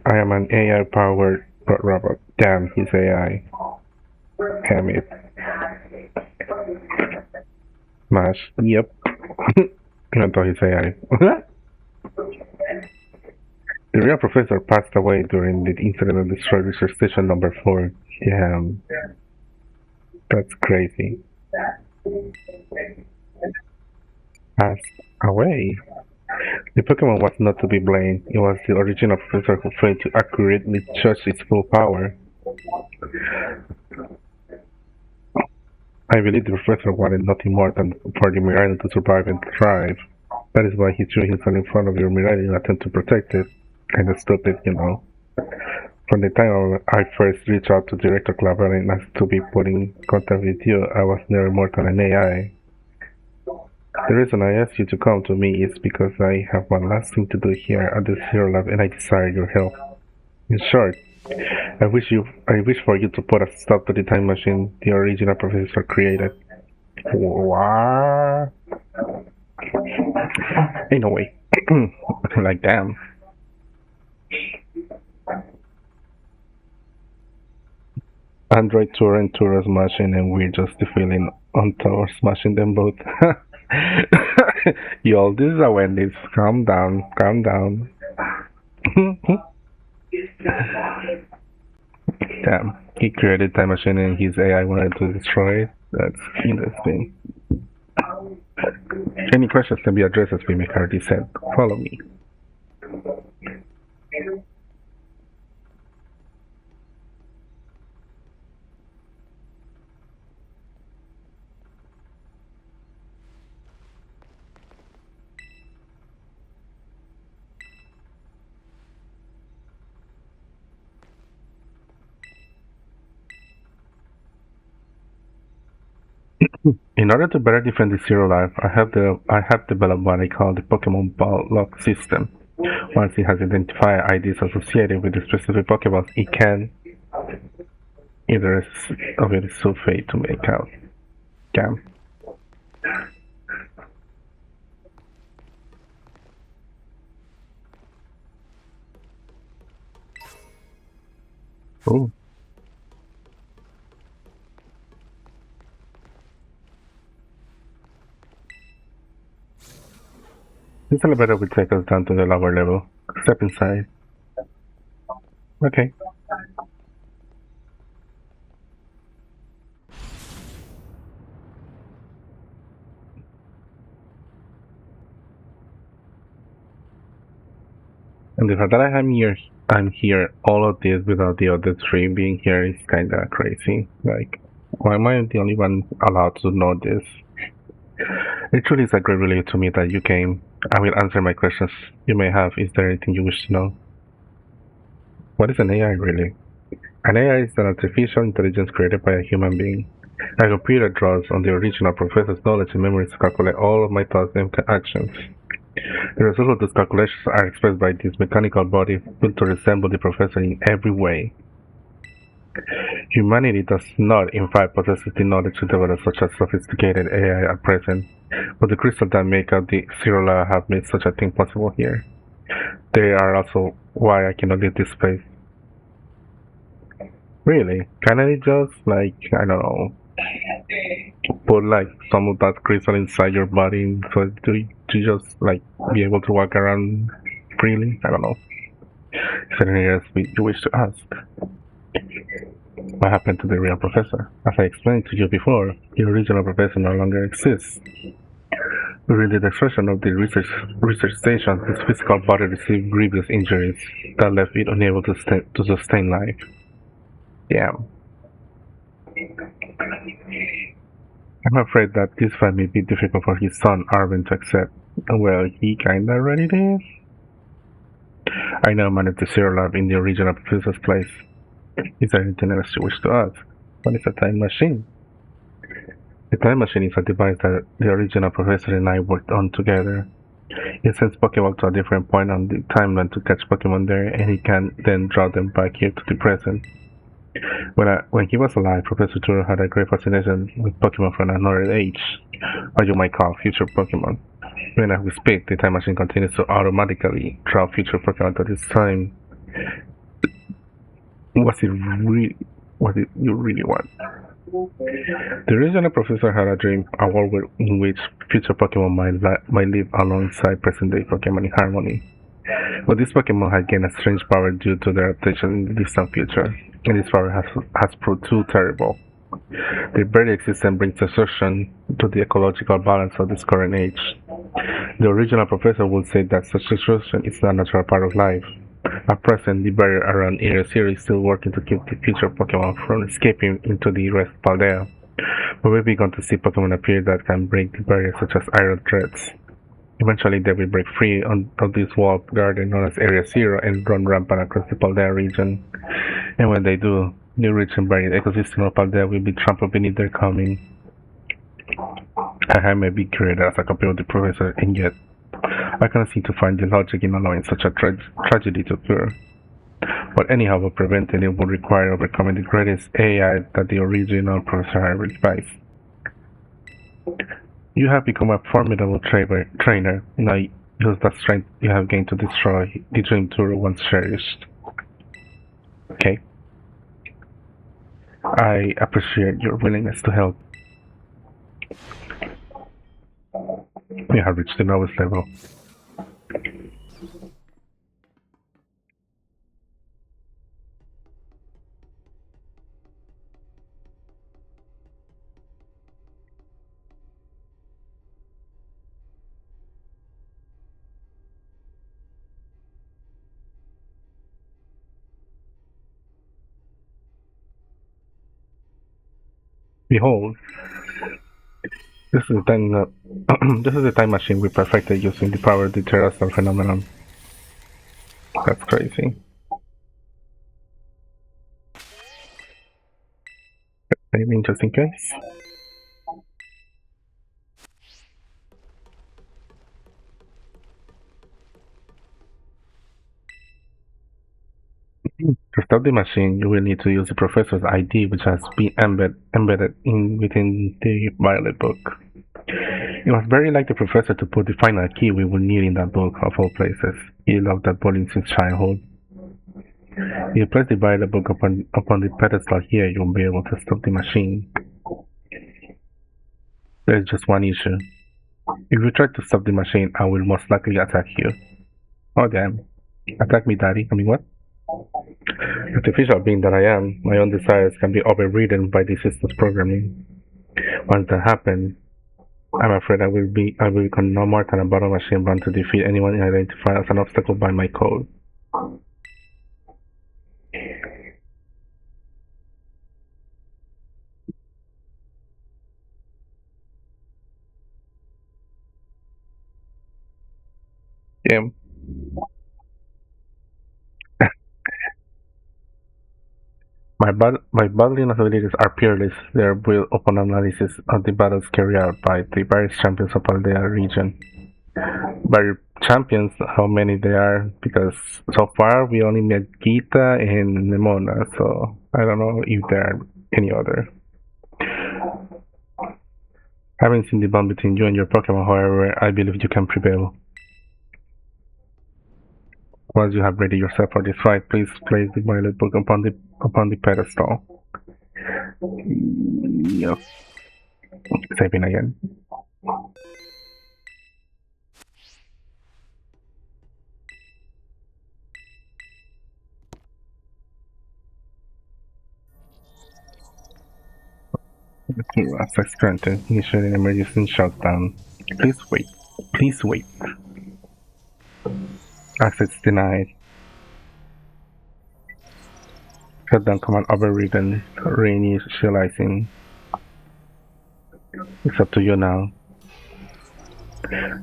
I am an AI-powered robot. Damn, he's AI. Damn it. Smash. Yep. I thought he's AI. The real professor passed away during the incident that destroyed Research Station number 4. Damn. That's crazy. Passed away. The Pokemon was not to be blamed. It was the original professor who failed to accurately judge its full power. I believe the professor wanted nothing more than for the Miranda to survive and thrive. That is why he threw himself in front of your Miranda in an attempt to protect it. Kinda stupid, you know. From the time I first reached out to Director Claver and asked to be put in contact with you, I was never more than an AI. The reason I asked you to come to me is because I have one last thing to do here at the Zero Lab and I desire your help. In short, I wish for you to put a stop to the time machine the original professor created. What? Ain't no way. Like damn. Android Tour and Tour smashing and we're just feeling on tower smashing them both. Y'all, this is a Wendy's. Calm down, calm down. Damn, he created time machine and his AI wanted to destroy it. That's interesting. Any questions can be addressed as we McCarthy said. Follow me. In order to better defend the Zero Life, I have developed what I call the Pokemon Ball Lock system. Once it has identified IDs associated with the specific Pokeballs, it can either of it is sulfate to make out. Damn. Oh. This elevator will take us down to the lower level. Step inside. Okay. And the fact that I'm here, all of this without the other three being here is kinda crazy. Like, why am I the only one allowed to know this? It truly is a great relief to me that you came. I will answer my questions you may have. Is there anything you wish to know? What is an AI really? An AI is an artificial intelligence created by a human being. A computer draws on the original professor's knowledge and memories to calculate all of my thoughts and actions. The result of those calculations are expressed by this mechanical body built to resemble the professor in every way. Humanity does not, in fact, possess the knowledge to develop such a sophisticated AI at present, but the crystals that make up the Zero Lab have made such a thing possible here. They are also why I cannot leave this place. Really? Can I just, like, I don't know, put like some of that crystal inside your body so to just like be able to walk around freely? I don't know. Is there anything else you wish to ask? What happened to the real professor? As I explained to you before, the original professor no longer exists. During the destruction of the research station, his physical body received grievous injuries that left it unable to sustain life. Yeah. I'm afraid that this fight may be difficult for his son Arvin to accept. Well, he kinda already did. I now manage the Zero Lab in the original professor's place. Is there anything else you wish to ask? What is a time machine? The time machine is a device that the original professor and I worked on together. It sends Pokemon to a different point on the timeline to catch Pokemon there, and he can then draw them back here to the present. When he was alive, Professor Turo had a great fascination with Pokemon from another age, what you might call future Pokemon. Even as we speak, the time machine continues to automatically draw future Pokemon to this time. What it you really want? The original professor had a dream, a world in which future Pokemon might live alongside present-day Pokemon in harmony. But this Pokemon had gained a strange power due to their adaptation in the distant future, and this power has proved too terrible. Their very existence brings destruction to the ecological balance of this current age. The original professor would say that such destruction is a natural part of life. At present, the barrier around Area Zero is still working to keep the future Pokemon from escaping into the rest of Paldea. But we've begun to see Pokemon appear that can break the barrier, such as Iron Threads. Eventually, they will break free of this walled garden known as Area Zero and run rampant across the Paldea region. And when they do, the rich and varied ecosystem of Paldea will be trampled beneath their coming. I may be created as a copy of the professor, and yet I cannot seem to find the logic in allowing such a tragedy to occur. But anyhow, but preventing it would require overcoming the greatest AI that the original professor had devised. You have become a formidable trainer. Now use that strength you have gained to destroy the dream Turo once cherished. Okay. I appreciate your willingness to help. We have reached the lowest level. Behold, this is the time. This is the time machine we perfected using the power of the terrestrial phenomenon. That's crazy. Maybe just in case. To start the machine, you will need to use the professor's ID, which has been embedded within the Violet book. It was very like the professor to put the final key we would need in that book, of all places. He loved that book since childhood. If you place the Violet book upon the pedestal here, you will be able to stop the machine. There's just one issue. If you try to stop the machine, I will most likely attack you. Oh damn. Attack me, daddy. I mean, what? Artificial being that I am, my own desires can be overridden by the system's programming. Once that happens, I'm afraid I will become no more than a battle machine bound to defeat anyone identified as an obstacle by my code. Damn. My battling abilities are peerless. They are built upon analysis of the battles carried out by the various champions of Aldea region. By champions, how many there are, because so far we only met Gita and Nemona, so I don't know if there are any other. Having seen the bond between you and your Pokemon, however, I believe you can prevail. Once you have ready yourself for this fight, please place the violet book upon the pedestal. Yep. Saving again. Access granted. Initiating emergency shutdown. Please wait. Please wait. Access denied. Shutdown command overridden. Reinitializing. It's up to you now.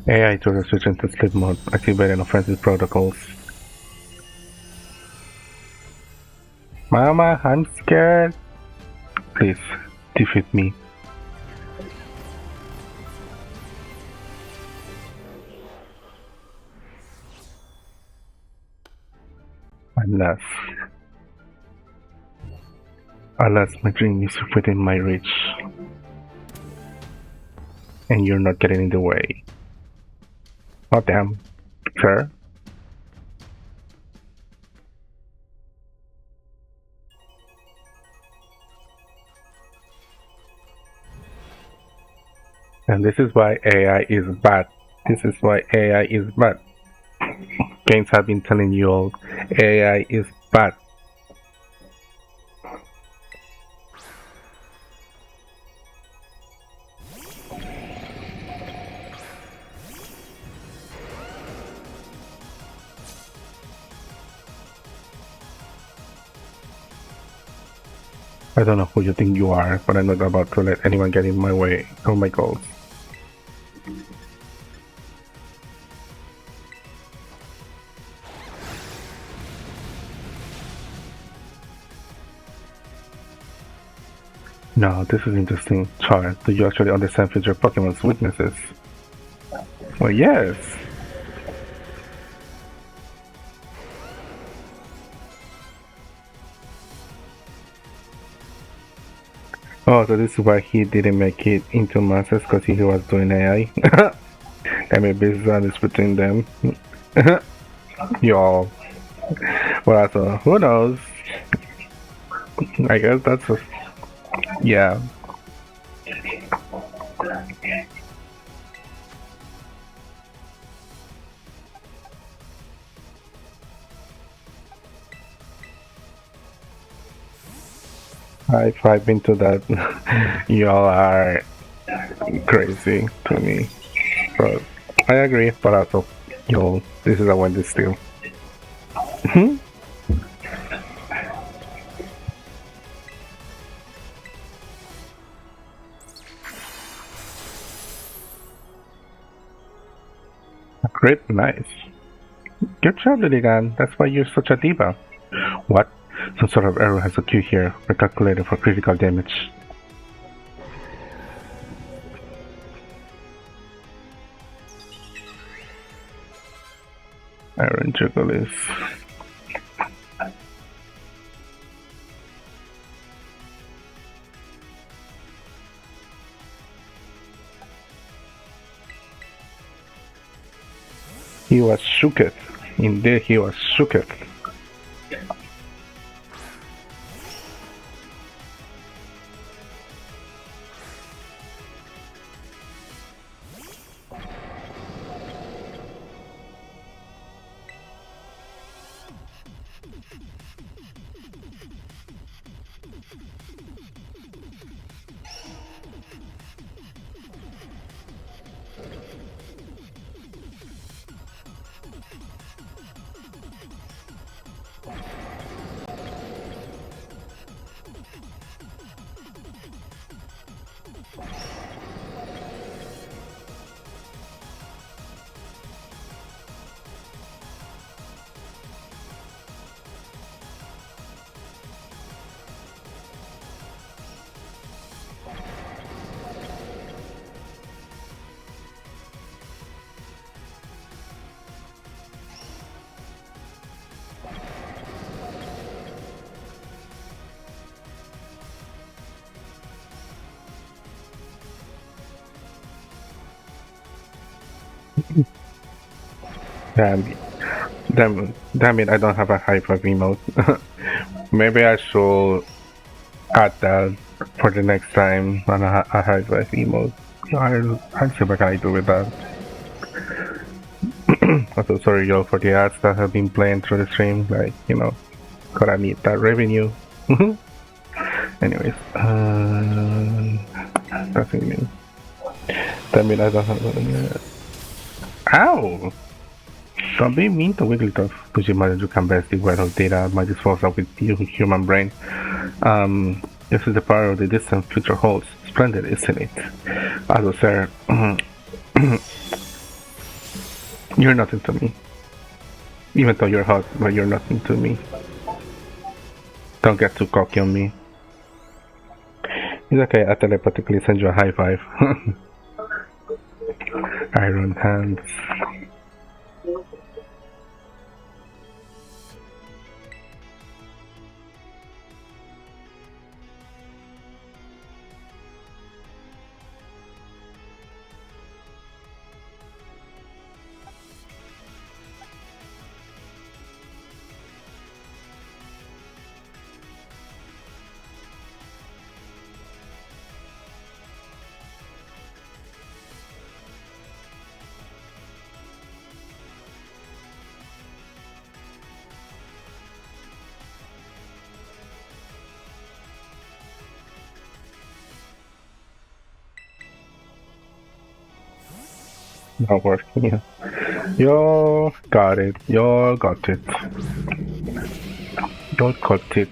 AI to switch into sleep mode. Activating offensive protocols. Mama, I'm scared. Please, defeat me. Alas, my dream is within my reach. And you're not getting in the way. Oh damn, sir. And this is why AI is bad. This is why AI is bad. Games have been telling you all, AI is bad. I don't know who you think you are, but I'm not about to let anyone get in my way of my goals. Now, this is interesting. Char, do you actually understand future Pokemon's weaknesses? Well, yes! Oh, so this is why he didn't make it into Masters, because he was doing AI. And maybe it's between them. Y'all. Well, so, who knows? I guess that's a... Yeah. I've been to that. Y'all are crazy to me. But I agree, but also, y'all, this is a Wendy still. Great, nice. Good job, Lilligan. That's why you're such a diva. What? Some sort of error has occurred here. Recalculated for critical damage. Iron Jugulis. He was shooketh. Indeed, he was shooketh. Damn, damn it, I don't have a high five emote. Maybe I should add that for the next time on a high five emote. I'll see what I do with that. I'm so sorry, y'all, for the ads that have been playing through the stream. Like, gotta need that revenue. Anyways, nothing new. Damn it, I don't have. Ow! Don't be mean to Wigglytuff. Push your mother to come best the weight of data might dispose of with your human brain. This is the power of the distant future holds. Splendid, isn't it? Also, sir, you're nothing to me. Even though you're hot, but you're nothing to me. Don't get too cocky on me. It's okay, I telepathically send you a high five. Iron hands. Not working. You got it. You got it. You got it.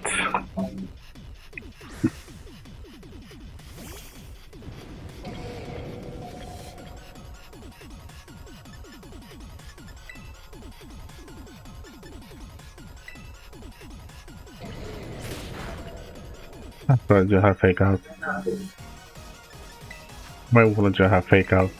But you have fake out. Why wouldn't you have fake out?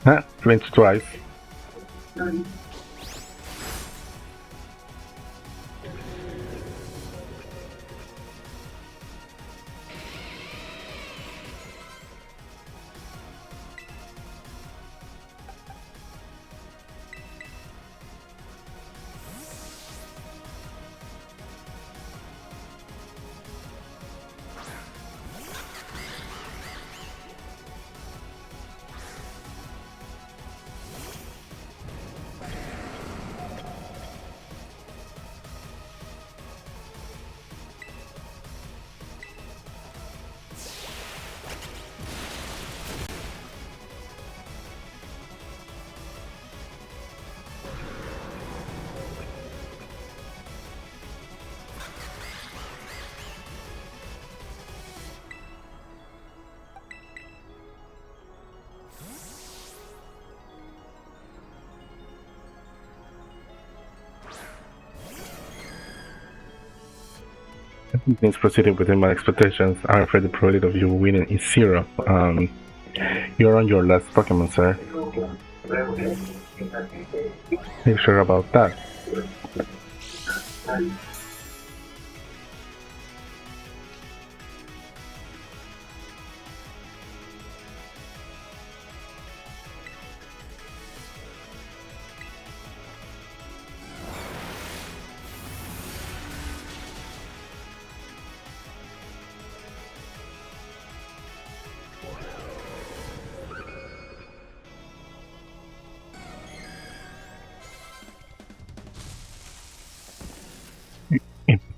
Huh? Flinch twice. Things proceeding within my expectations. I'm afraid the probability of you winning is zero. You're on your last Pokemon, sir. Are you sure about that?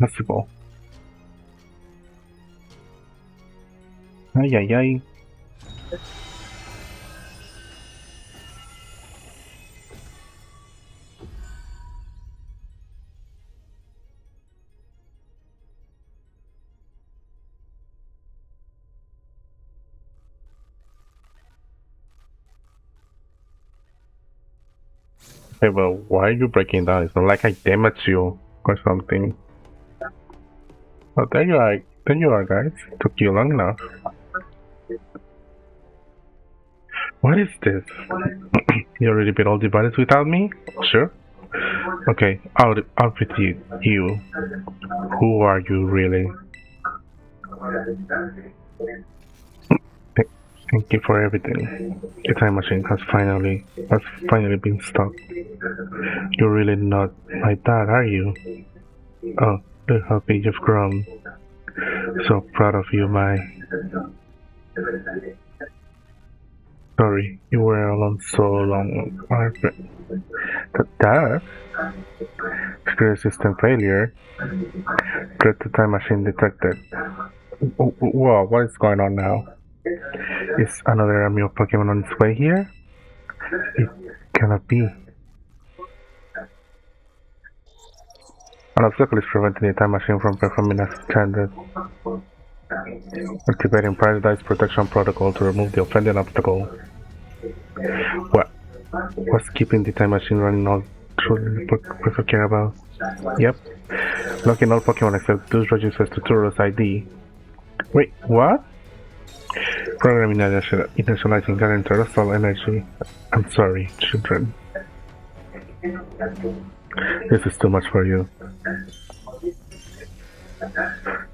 Impossible. Ay, ay, ay. Hey, well, why are you breaking down? It's not like I damaged you. or something. Oh, there you are. There you are, guys. Took you long enough. What is this? You already beat all the bodies without me? Sure. Okay, out with you. You. Who are you really? Th- Thank you for everything. The time machine has finally been stopped. You're really not my dad, are you? Oh, look how big you've grown. So proud of you, my. Sorry, you were alone so long. Dad? Security system failure. Threat to time machine detected. Whoa, what is going on now? Is another army of Pokemon on its way here? It cannot be. An obstacle is preventing the time machine from performing as intended. Activating Paradise Protection Protocol to remove the offending obstacle. What? What's keeping the time machine running all through the Professor care about? Yep. Locking all Pokemon except those registered to Turo's ID. Wait, what? Programming initializing current terrestrial energy. I'm sorry, children. This is too much for you.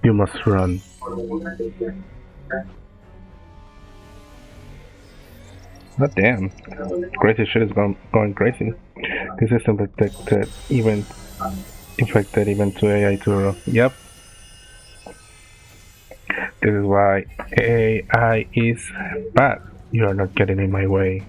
You must run. God damn. Crazy shit is going crazy. The system detected even infected even to AI Turo. Yep. This is why AI is bad. You are not getting in my way.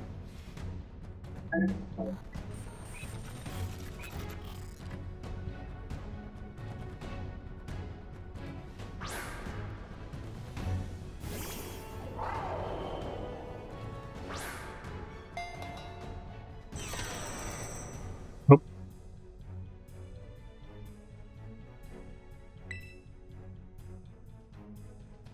Oop.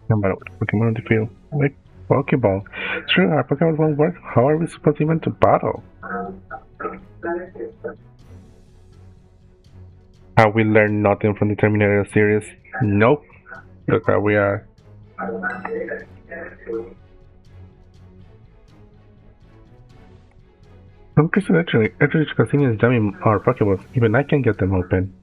Number Pokemon on the field. Like Pokeball. Sure, our Pokemon won't work. How are we supposed even to battle? Have we learned nothing from the Terminator series? Nope. Look how we are. Some Christian Eldritch Casino is jamming our Pokeballs. Even I can get them open.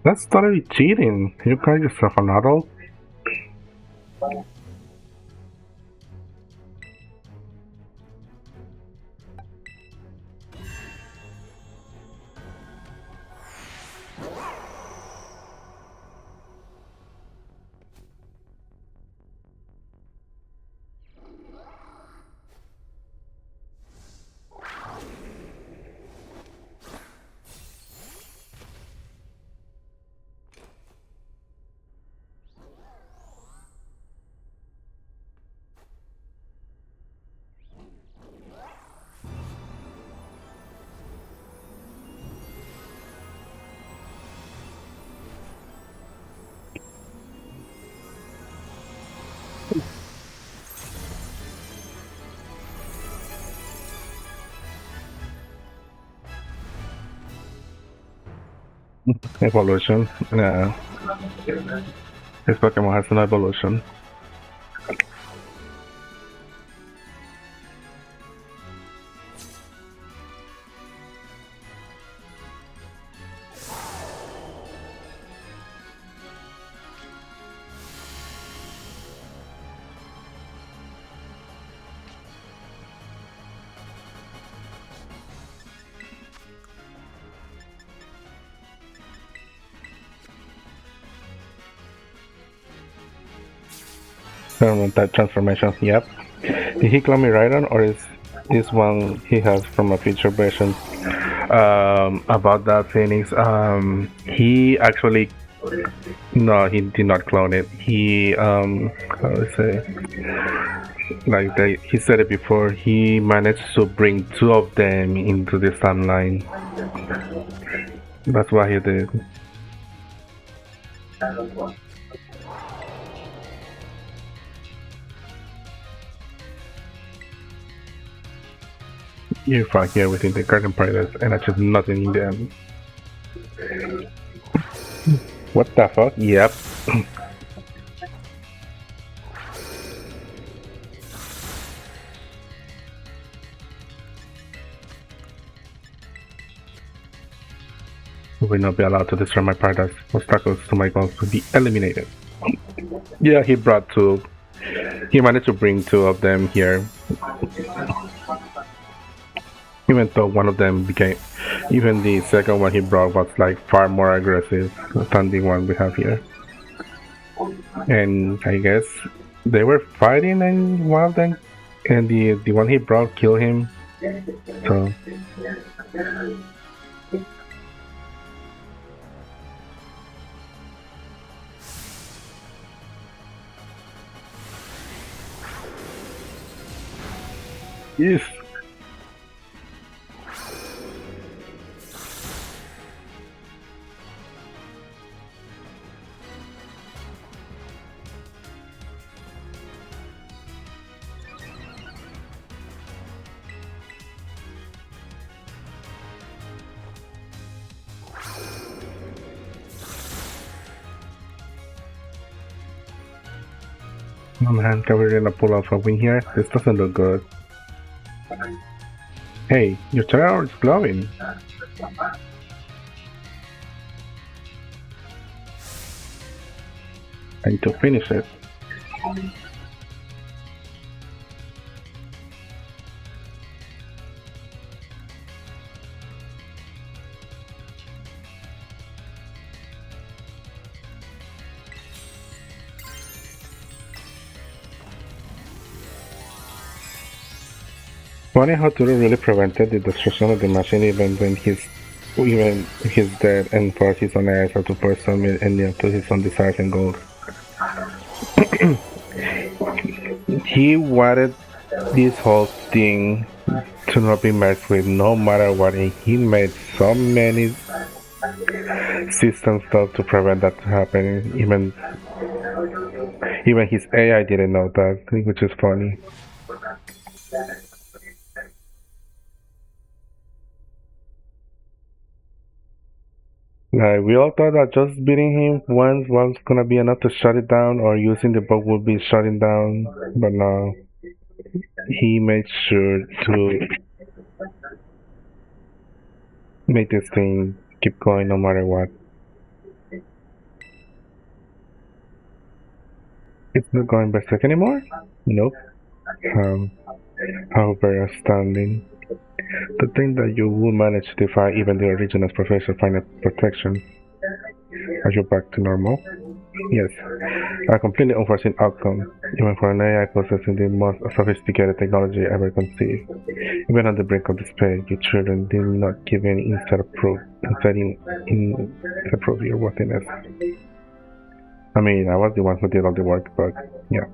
That's totally cheating. You call yourself an adult? Evolution? Nah. This Pokemon has an evolution. Type transformation, yep. Did he clone me right on, or is this one he has from a future version? About that Phoenix, he actually no, he did not clone it. He how do I say? He said it before. He managed to bring two of them into this timeline. That's what he did. You fought here within the Garden Paradise and achieved nothing in the end. What the fuck? Yep. You will not be allowed to destroy my paradise. Obstacles to my goals will be eliminated. Yeah, he brought two. He managed to bring two of them here. Even though one of them became, even the second one he brought was like far more aggressive than the one we have here. And I guess they were fighting and one of them, and the one he brought killed him. So yes. Oh man, can we really pull off a win here? This doesn't look good. Hey, your tower is glowing. I need to finish it. Funny how Turo really prevented the destruction of the machine even he's dead and forced his own eyes to pursue and to his own desires and goals. He wanted this whole thing to not be messed with no matter what, and he made so many system stuff to prevent that happening. Even his AI didn't know that, which is funny. Like, we all thought that just beating him once was gonna be enough to shut it down, or using the boat would be shutting down, but no. He made sure to make this thing keep going no matter what. It's not going berserk anymore? Nope. How very astounding. To think that you will manage to defy even the original Professor Final Protection. Are you back to normal? Yes. A completely unforeseen outcome, even for an AI possessing the most sophisticated technology ever conceived. Even on the brink of despair, your children did not give any instead proof your worthiness. I mean, I was the one who did all the work, but yeah.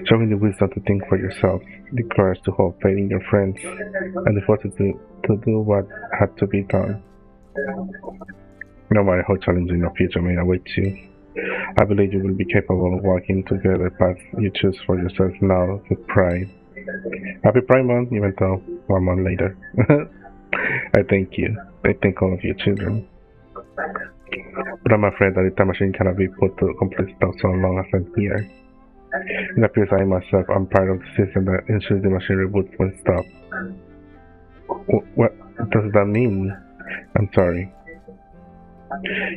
Showing the wisdom to think for yourself, the courage to hold faith in your friends, and the fortitude to do what had to be done. No matter how challenging the future may await you, I believe you will be capable of walking together the path you choose for yourself now with pride. Happy Pride Month, even though 1 month later. I thank you. I thank all of you children. But I'm afraid that the time machine cannot be put to complete stop so long as I'm here. It appears I myself am part of the system that ensures the machine reboot when stopped. What does that mean? I'm sorry.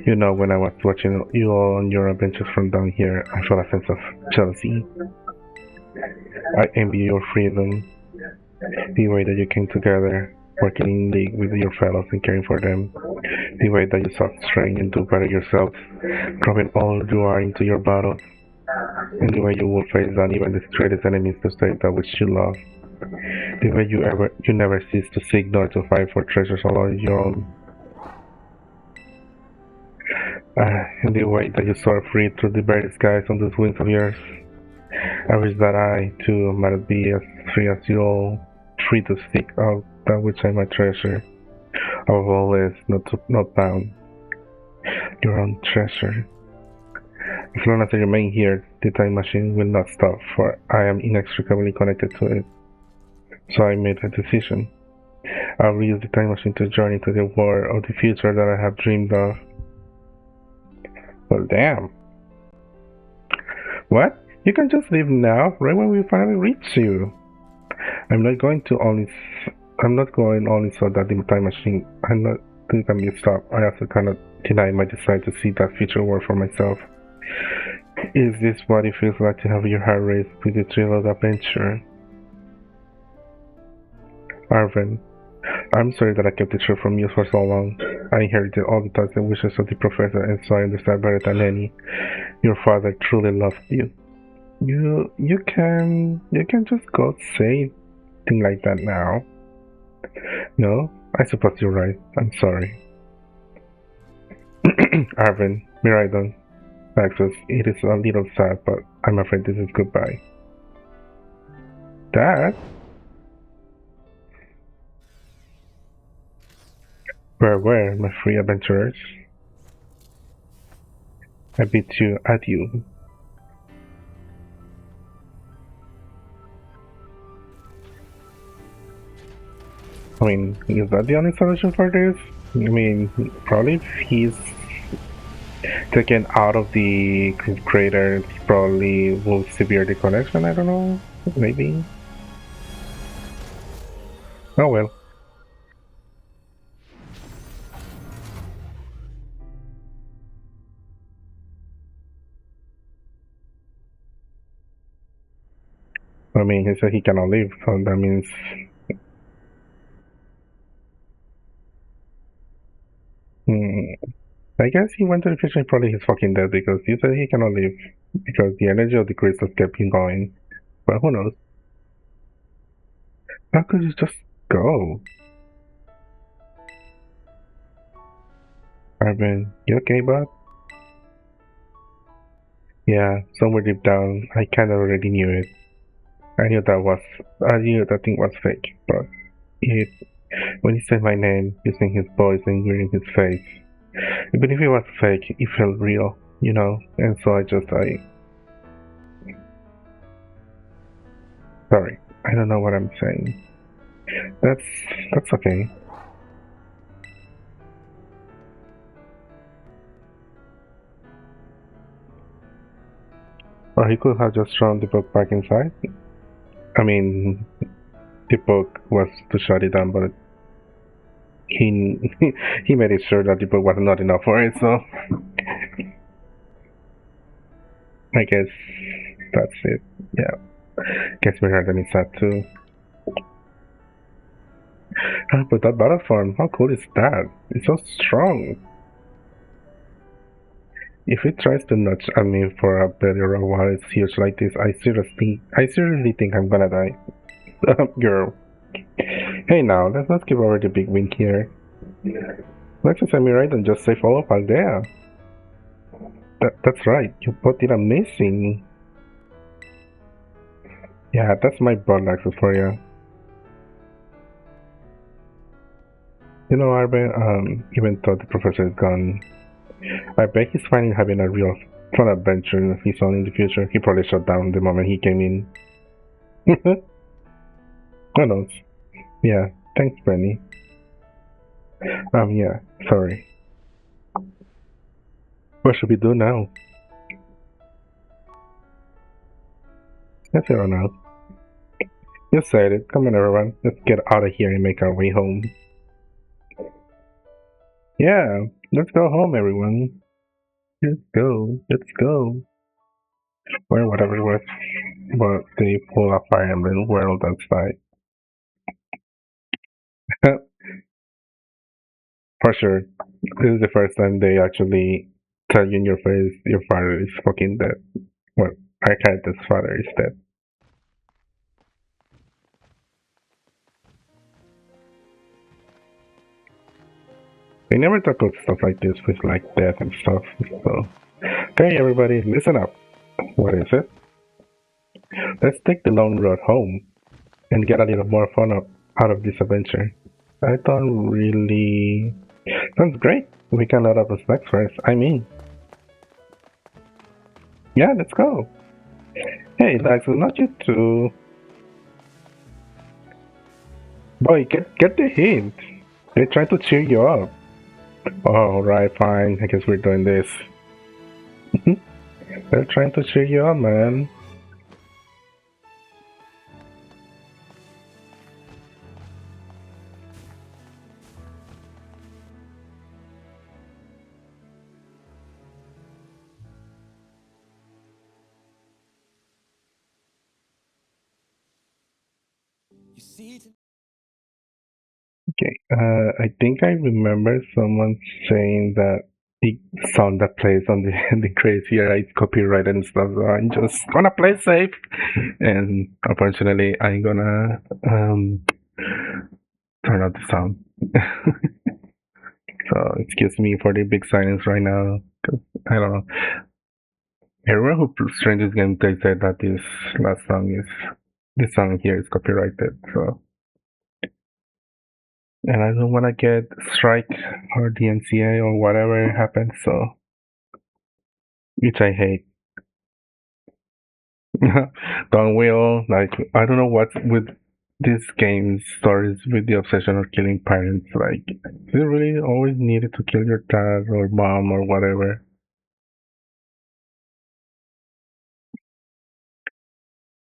You know, when I was watching you all on your adventures from down here, I felt a sense of jealousy. I envy your freedom, the way that you came together, working in league with your fellows and caring for them, the way that you sought strength and do better yourself, dropping all you are into your battles, and the way you will face down even the greatest enemies to save that which you love, the way you never cease to seek nor to fight for treasures all on your own, and the way that you soar free through the very skies on those wings of yours. I wish that I, too, might be as free as you all, free to seek out that which I might treasure, above all else not bound. Your own treasure. As long as I remain here, the time machine will not stop, for I am inextricably connected to it. So I made a decision. I'll use the time machine to journey to the world of the future that I have dreamed of. Well, damn. What? You can just leave now, right when we finally reach you. I'm not going only so that the time machine can be stopped. I also cannot deny my desire to see that future world for myself. Is this what it feels like to have your heart raced with the thrill of adventure? Arven, I'm sorry that I kept the truth from you for so long. I inherited all the thoughts and wishes of the professor, and so I understand better than any. Your father truly loved you. You can just go say thing like that now. No, I suppose you're right. I'm sorry. Arvin, Miraidon, Maxus, it is a little sad, but I'm afraid this is goodbye. Dad? Where, my free adventurers? I bid you adieu. I mean, is that the only solution for this? I mean, probably if he's taken out of the crater, probably will sever the connection, I don't know, maybe? Oh well. I mean, he said he cannot leave, so that means... I guess he went to the future and probably he's fucking dead because he said he cannot leave because the energy of the crystals kept him going. But who knows? How could you just go? Arvin, you okay, bud? Yeah, somewhere deep down, I kinda already knew it. I knew that thing was fake, but it, when he said my name, using his voice and hearing his face, even if it was fake, it felt real, you know, and so sorry, I don't know what I'm saying. That's okay. Or he could have just thrown the book back inside. I mean, the book was to shut it down, but he he made it sure that the book was not enough for it, so I guess that's it. Yeah. Guess we heard any sad too. But that battle form, how cool is that? It's so strong. If it tries to nudge at me for a better while it's huge like this, I seriously think I'm gonna die. Girl. Hey now, let's not give over the big win here. Let's just send me right and just save all of Aldea. That's right, you both did amazing. Yeah, that's my blood access for you. You know, Arben, even though the professor is gone, I bet he's finally having a real fun adventure of his own in the future. He probably shut down the moment he came in. Who knows? Yeah, thanks, Benny. Yeah, sorry. What should we do now? Let's head on out. You said it. Come on, everyone. Let's get out of here and make our way home. Yeah, let's go home, everyone. Let's go. Let's go. Or whatever it was. But they pull a Fire Emblem world outside. For sure. This is the first time they actually tell you in your face your father is fucking dead. Well, our character's father is dead. They never talk about stuff like this with like death and stuff. So, okay, everybody, listen up. What is it? Let's take the long road home and get a little more fun out of this adventure. I don't really. Sounds great. We can load up the snacks first. I mean, yeah, let's go. Hey, Lax, not you too. Boy, get the hint. They're trying to cheer you up. All right, fine. I guess we're doing this. They're trying to cheer you up, man. Okay. I think I remember someone saying that the sound that plays on the the crates here is copyrighted and stuff. So I'm just gonna play safe, and unfortunately, I'm gonna turn off the sound. So excuse me for the big silence right now. 'Cause I don't know. Everyone who streamed this game, they said that this song here is copyrighted. So, and I don't want to get strike or DMCA or whatever happens. So, which I hate. Don't we all? Like, I don't know what's with these game stories with the obsession of killing parents. Like, do you really always needed to kill your dad or mom or whatever?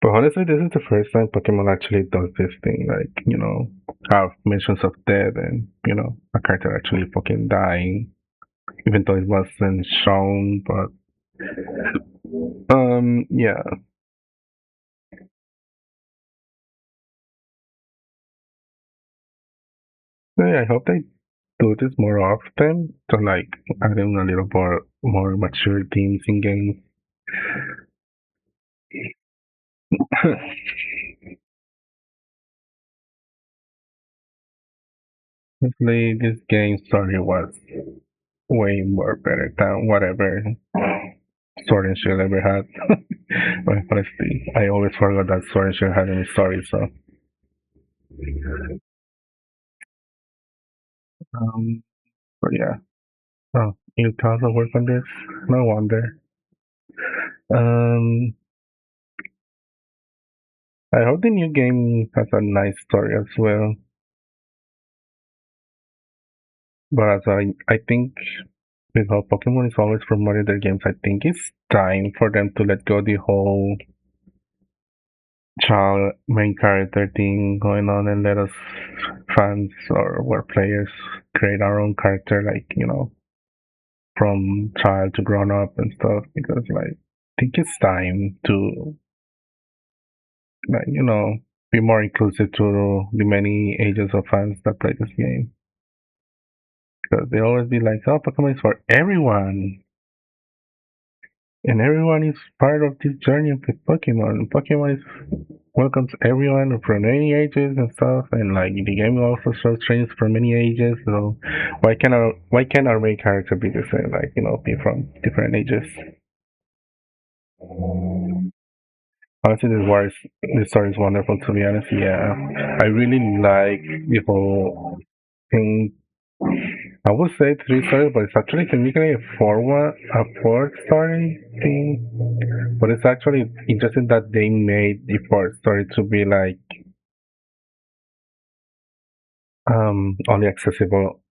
But honestly, this is the first time Pokemon actually does this thing. Like, have mentions of death and, a character actually fucking dying, even though it wasn't shown. But, yeah. I hope they do this more often to, like, adding a little more mature themes in games. Honestly, this game's story was way more better than whatever Sword and Shield ever had. But honestly, I always forgot that Sword and Shield had any story, so. Um, but yeah. Oh, you also work on this? No wonder. Um, I hope the new game has a nice story as well. But as I think with how Pokemon is always promoting their games, I think it's time for them to let go the whole child main character thing going on and let us fans or where players create our own character, like, from child to grown up and stuff. Because like I think it's time to, like, be more inclusive to the many ages of fans that play this game. Because they always be like, oh, Pokemon is for everyone. And everyone is part of this journey with Pokemon. Pokemon is welcomes everyone from any ages and stuff. And like the game also shows trainers from many ages. So why can't our main character be the same? Like, be from different ages. Honestly, this story is wonderful. To be honest, yeah, I really like the whole thing. I would say three stories, but it's actually technically a fourth story thing. But it's actually interesting that they made the fourth story to be like only accessible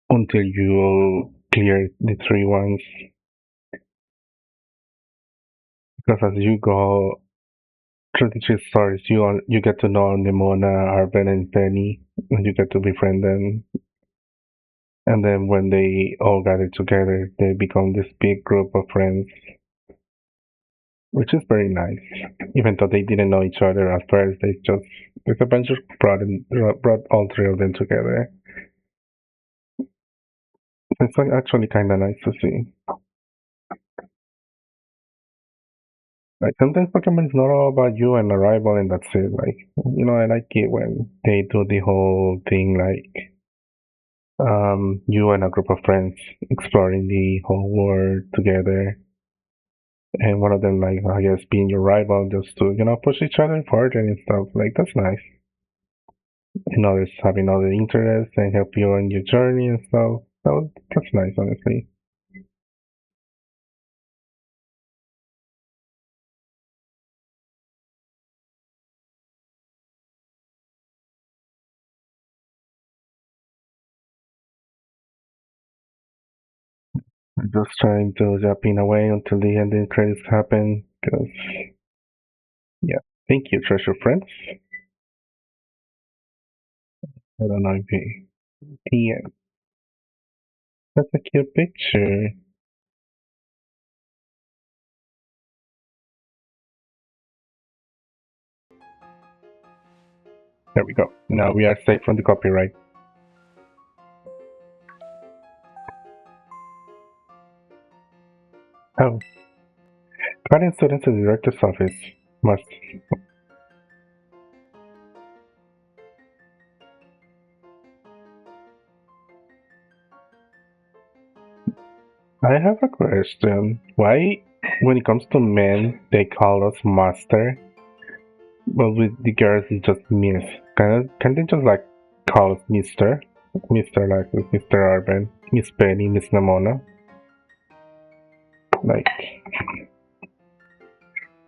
until you clear the three ones. Because as you go through the three stories, you get to know Nimona, Arven, and Penny, and you get to befriend them. And then when they all gather together, they become this big group of friends, which is very nice. Even though they didn't know each other at first, this adventure brought all three of them together. It's like actually kind of nice to see. Like sometimes Pokemon is not all about you and a rival and that's it. Like, I like it when they do the whole thing like you and a group of friends exploring the whole world together, and one of them, like, I guess, being your rival just to push each other forward and stuff. Like, that's nice. And others having other interests and help you on your journey and stuff. That's nice, honestly. I'm just trying to jumping away until the ending credits happen. Because, yeah. Thank you, treasure friends. I don't know if you. Yeah, that's a cute picture. There we go. Now we are safe from the copyright. Oh, guardian students in the director's office must. I have a question. Why, when it comes to men, they call us master, but with the girls it's just miss? Can they just like call us Mister? Mister like with Mr. Arben, Miss Penny, Miss Namona? Like,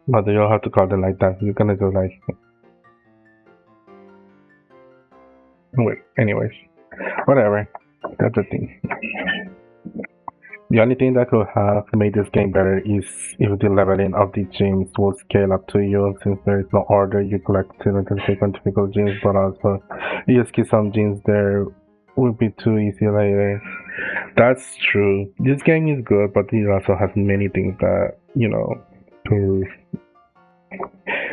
but they all have to call them like that. You're gonna just like, wait. Anyways, whatever. That's the thing. The only thing that could have made this game better is if the leveling of the gems would scale up to you, since there is no order you collect different typical gems, but also you just keep some gems there would be too easy later. That's true. This game is good, but it also has many things that, to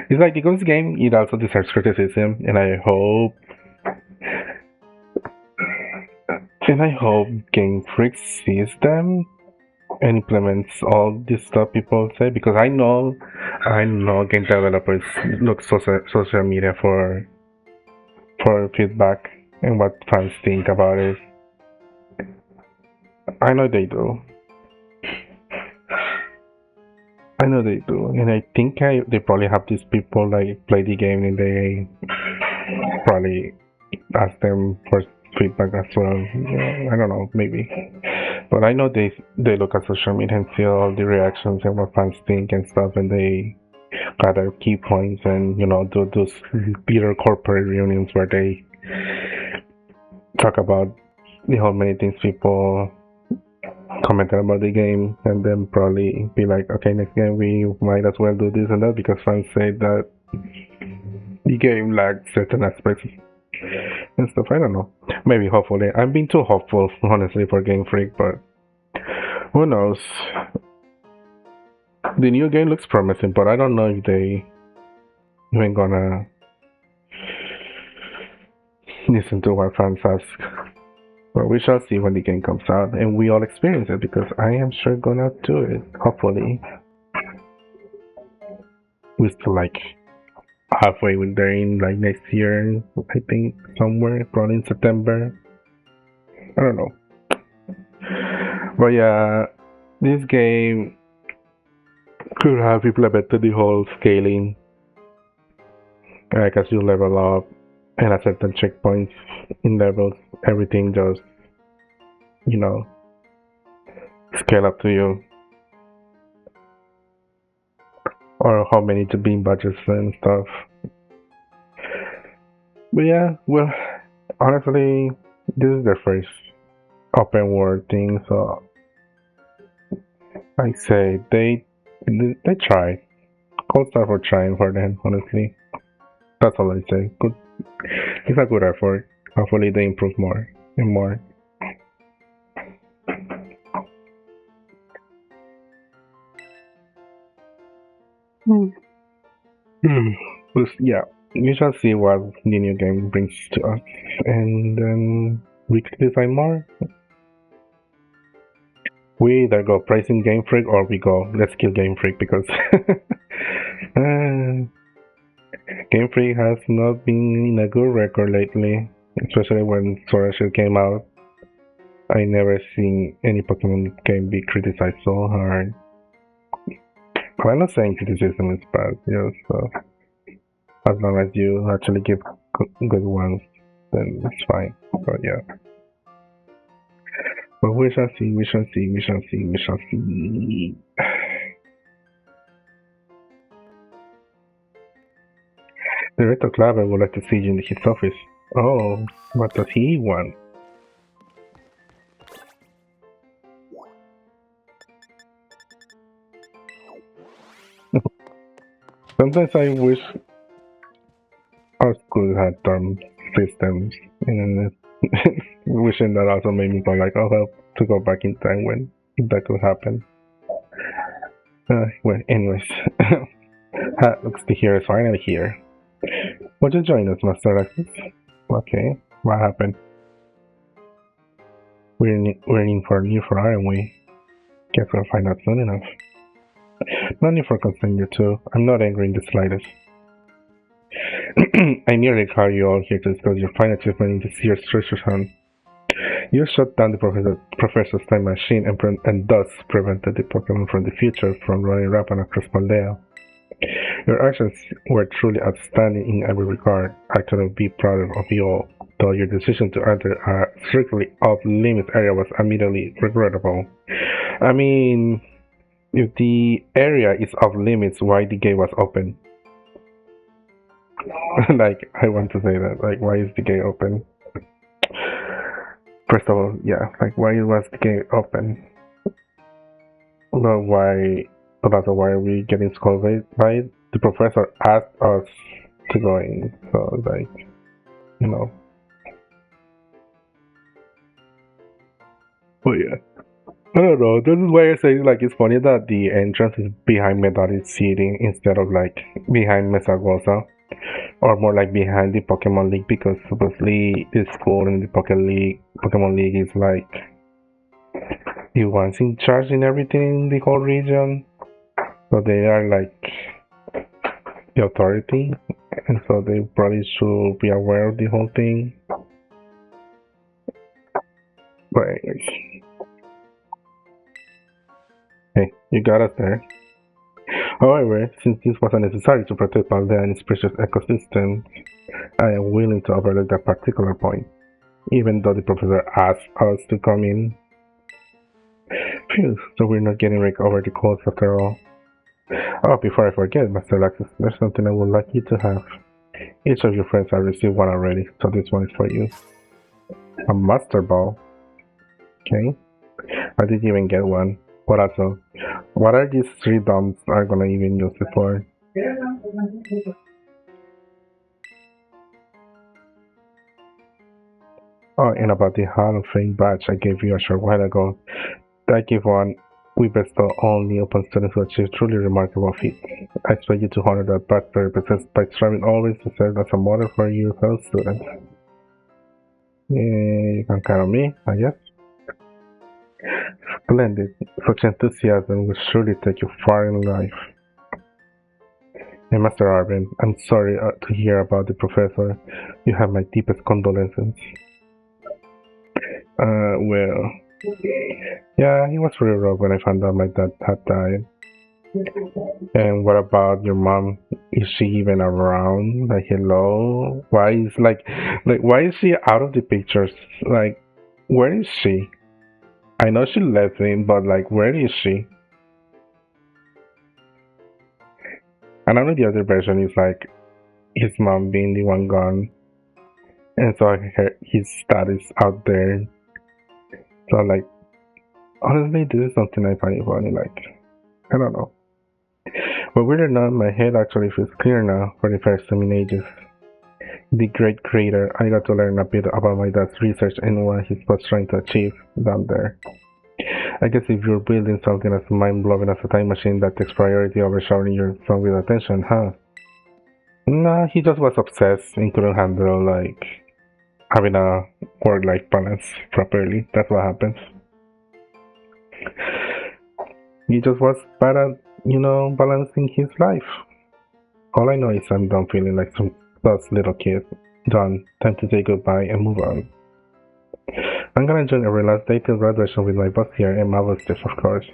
it's like the Ghost game, it also deserves criticism, and I hope Game Freak sees them and implements all this stuff people say, because I know game developers look social media for feedback and what fans think about it. I know they do. I know they do, and I think they probably have these people like play the game and they probably ask them for feedback as well. Yeah, I don't know, maybe. But I know they look at social media and see all the reactions and what fans think and stuff, and they gather key points and do those little corporate reunions where they talk about the whole many things people commented about the game, and then probably be like, okay, next game we might as well do this and that because fans say that the game lacked certain aspects and stuff. I don't know. Maybe, hopefully. I'm being too hopeful, honestly, for Game Freak, but who knows? The new game looks promising, but I don't know if they even gonna listen to what fans ask. But we shall see when the game comes out, and we all experience it because I am sure gonna do it. Hopefully, we're still like halfway with there in like next year. I think somewhere, probably in September. I don't know. But yeah, this game could have implemented the whole scaling, like as you level up and at certain checkpoints in levels, everything just you know scale up to you, or how many to beam badges and stuff. But yeah, well, honestly, this is their first open world thing, so I say they try. Cold Star for trying for them, honestly. That's all I say. Good, it's a good effort. Hopefully they improve more and more. Hmm. Yeah, we shall see what the new game brings to us, and then we can decide more. We either go praising Game Freak or we go let's kill Game Freak because uh, Game Freak has not been in a good record lately, especially when Sword Shield came out. I never seen any Pokemon game be criticized so hard. Well, I'm not saying criticism is bad, so as long as you actually give good ones, then it's fine. But yeah. But we shall see, we shall see, we shall see, we shall see. Director Claver would like to see you in his office. Oh, what does he want? Sometimes I wish our school had term systems, and wishing that also made me go like, "Oh, well, to go back in time when that could happen." Well, anyways, looks the hero is finally here. Would you join us, Master Alexis? Okay, what happened? We're in for you for, aren't we? Guess we'll find out soon enough. No need for concern, you two. I'm not angry in the slightest. I nearly called you all here to discuss your fine achievement in this year's treasure hunt. You shut down the professor's time machine and thus prevented the Pokemon from the future from running rampant across Paldea. Your actions were truly outstanding in every regard. I couldn't be prouder of you all, though your decision to enter a strictly off-limits area was immediately regrettable. I mean, if the area is off limits, why the gate was open? Like, I want to say that. Like, why is the gate open? First of all, yeah, like, why was the gate open? Well, why? But also, why are we getting scolded by it? The professor asked us to go in, so like, you know. But yeah, I don't know. This is why I say like it's funny that the entrance is behind Medallion City instead of like behind Mesagosa, or more like behind the Pokemon League, because supposedly the school in the Pokemon League is like the ones in charge in everything in the whole region. So they are like the authority, and so they probably should be aware of the whole thing. But anyways, hey, you got us there. However, since this was necessary to protect Paldea and its precious ecosystem, I am willing to overlook that particular point, even though the professor asked us to come in. Phew, so we're not getting raked over the coals after all. Oh, before I forget, Master Alexis, there's something I would like you to have. Each of your friends have received one already, so this one is for you. A Master Ball. Okay. I didn't even get one. But also, what are these three dumps are gonna even use it for? Oh, and about the Hall of Fame badge I gave you a short while ago. I give one we bestow only upon students who achieve truly remarkable feats. I expect you to honor that badge by striving always to serve as a model for your fellow students. You can count on me, I guess. Splendid. Such enthusiasm will surely take you far in life. And Master Arvin, I'm sorry to hear about the professor. You have my deepest condolences. Well, yeah, he was really rough when I found out my dad had died. And what about your mom? Is she even around? Like, hello? Why is she out of the pictures? Like, where is she? I know she left him, but like, where is she? And I know the other version is like his mom being the one gone, and so his dad is out there. So like, honestly, this is something I find funny. Like, I don't know. But weird or not, my head actually feels clear now for the first time in ages. The great creator, I got to learn a bit about my dad's research and what he was trying to achieve down there. I guess if you're building something as mind-blowing as a time machine, that takes priority over showering your son with attention, huh? Nah, he just was obsessed and couldn't handle, like, having a work-life balance properly. That's what happens. He just was bad at, balancing his life. All I know is I'm done feeling like some lost little kid. Done. Time to say goodbye and move on. I'm gonna join every last day till graduation with my boss here and Marvel's Stiff, of course.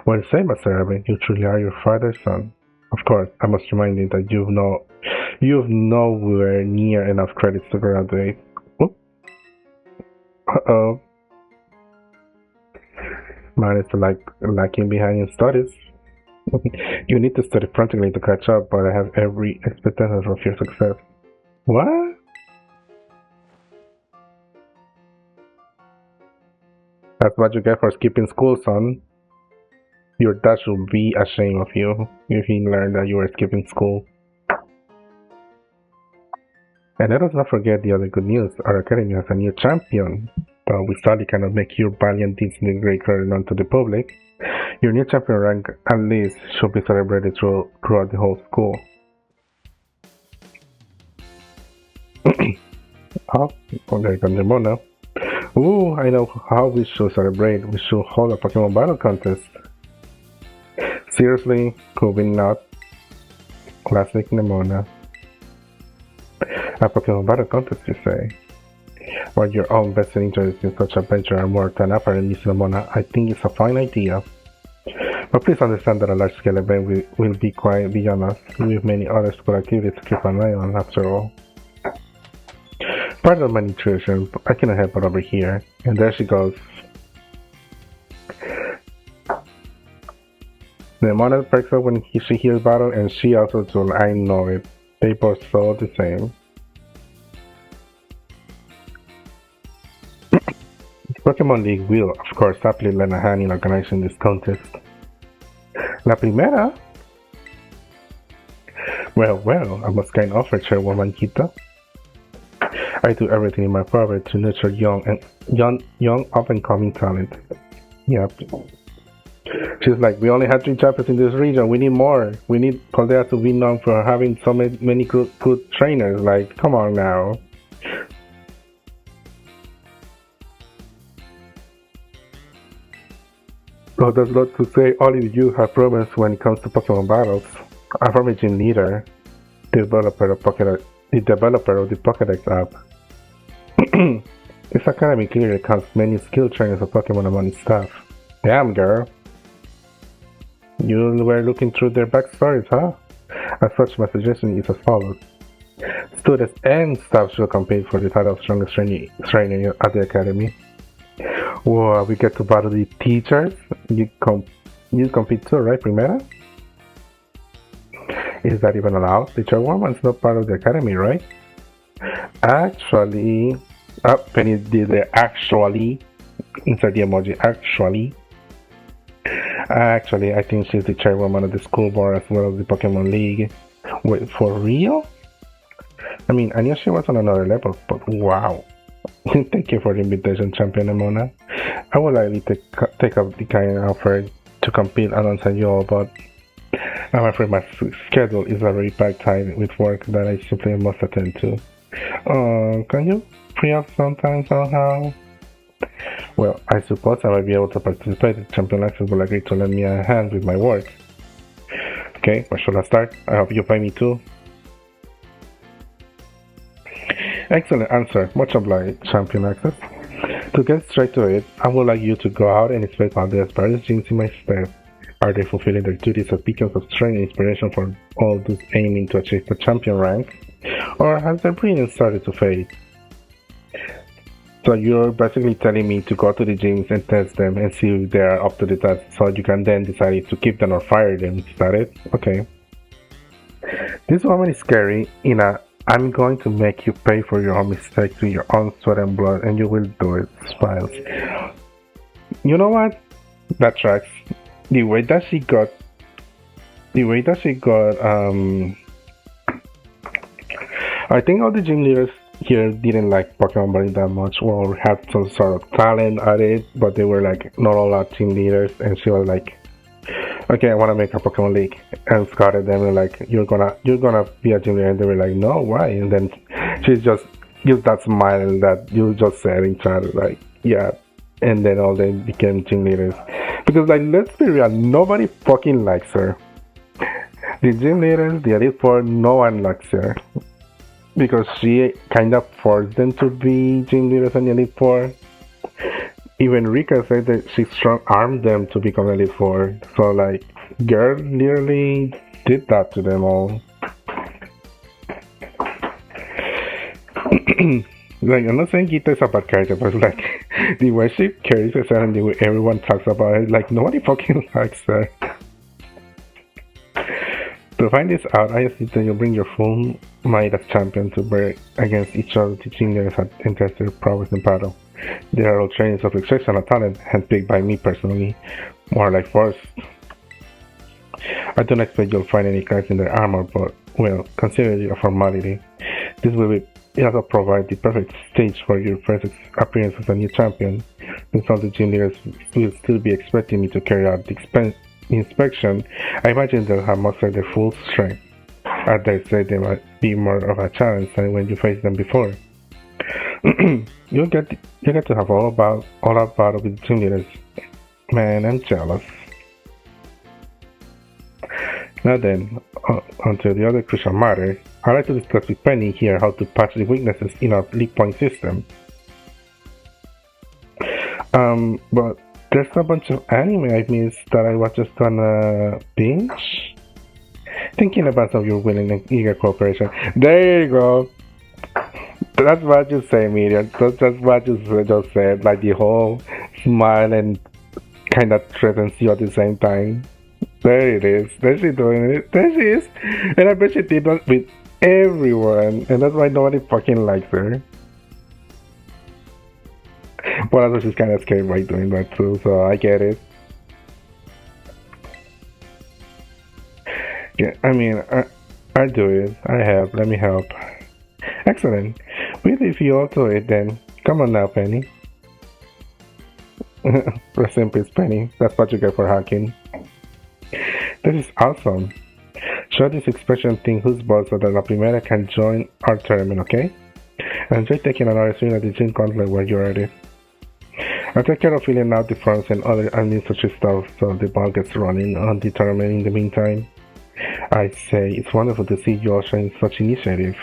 Well said, Master Evan. You truly are your father's son. Of course, I must remind you that you've nowhere near enough credits to graduate. Oop. Uh-oh. Man is like lacking behind in studies. You need to study frantically to catch up, but I have every expectation of your success. What? That's what you get for skipping school, son. Your dad should be ashamed of you if he learned that you were skipping school. And let us not forget the other good news. Our academy has a new champion. But we sadly cannot make your valiant deeds greater known to the public. Your new champion rank at least should be celebrated throughout the whole school. Oh, there you go, Nemona. Ooh, I know how we should celebrate. We should hold a Pokemon battle contest. Seriously, could we not? Classic Nemona. A Pokemon battle contest, you say? While your own vested interest in such adventure are more than apparent, Miss Nemona, I think it's a fine idea. But please understand that a large-scale event will be quite beyond us. We have many other school activities to keep an eye on, after all. Pardon my intrusion, I cannot help but over here. And there she goes. Nemona perks up when she hears battle, and she also does. I know it. They both saw the same. Pokemon League will, of course, happily lend a hand in organizing this contest. La primera? Well, a most kind offer, Chairwoman Kita. I do everything in my power to nurture young up-and-coming talent. Yep. She's like, we only have 3 champions in this region. We need more. We need Paldea to be known for having so many good trainers. Like, come on now. Well, that's not to say only you have problems when it comes to Pokemon battles. I'm from a gym leader, the developer of the Pokédex app. This academy clearly counts many skilled trainers of Pokemon among its staff. Damn, girl. You were looking through their backstories, huh? As such, my suggestion is as follows. Students and staff should compete for the title of strongest trainer at the academy. Whoa, we get to battle the teachers? You compete too, right, Primera? Is that even allowed? The Chairwoman's not part of the academy, right? Actually... Oh, Penny did the actually. Insert the emoji, actually. Actually, I think she's the chairwoman of the school board as well as the Pokemon League. Wait, for real? I mean, I knew she was on another level, but wow. Thank you for the invitation, Champion Nemona. I would likely take up the kind offer to compete alongside you all, but I'm afraid my schedule is already packed tight with work that I simply must attend to. Can you free up sometime somehow? Well, I suppose I might be able to participate if Champion Access will agree to lend me a hand with my work. Okay, where should I start? I hope you pay me too. Excellent answer, much obliged, Champion Access. To get straight to it, I would like you to go out and inspect Paldea's various gyms in my stead. Are they fulfilling their duties as beacons of strength and inspiration for all those aiming to achieve the champion rank? Or has their brilliance started to fade? So you're basically telling me to go to the gyms and test them and see if they are up to the task so you can then decide to keep them or fire them, is that it? Okay. This woman is scary in a I'm going to make you pay for your own mistakes with your own sweat and blood and you will do it, smiles. You know what? That tracks. The way that she got I think all the gym leaders here didn't like Pokemon Bunny that much, or had some sort of talent at it, but they were like not all our team leaders, and she was like, okay, I want to make a Pokemon League, and scouted them and like, you're gonna be a gym leader, and they were like, no, why? And then she just used that smile that you just said in chat, like, yeah, and then all they became gym leaders. Because like, let's be real, nobody fucking likes her. The gym leaders, the Elite Four, no one likes her. Because she kind of forced them to be gym leaders in the Elite Four. Even Rika said that she strong-armed them to become Elite Four. So like, girl literally did that to them all. Like, I'm not saying Gita is a bad character, but like, the way she carries herself and the way everyone talks about her, like, nobody fucking likes her. To find this out, I assume that you'll bring your full might as champion to bear against each other, teaching them and test their prowess in battle. They are all trainings of exceptional talent, handpicked by me personally, more like forced. I don't expect you'll find any cracks in their armor, but, well, consider it a formality. This will be it also provide the perfect stage for your first appearance as a new champion, since all the gym leaders will still be expecting me to carry out the inspection. I imagine they'll have mustered their full strength. I dare say they might be more of a challenge than when you faced them before. You get to have all out battle with the gym leaders. Man, I'm jealous. Now then, onto the other crucial matter. I'd like to discuss with Penny here how to patch the weaknesses in our leak point system. But there's a bunch of anime I missed that I was just gonna binge. Thinking about some of your willing and eager cooperation. There you go. That's what you say, Miriam. That's what you just said. Like the whole smile and kind of threatens you at the same time. There it is. There she doing it. There she is. And I bet she did that with everyone. And that's why nobody fucking likes her. But also she's kind of scared by doing that too, so I get it. Yeah, I mean, I do it. I help. Let me help. Excellent. Well, if you all do it, then come on now, Penny. Rest in peace, Penny. That's what you get for hacking. This is awesome. Show this expression thing whose boss so that La Primera can join our tournament, okay? Enjoy taking another swing at the gym gauntlet where you're ready. I'll take care of filling out the forms and other administrative stuff so the ball gets running on the tournament in the meantime. I say it's wonderful to see you all showing such initiative.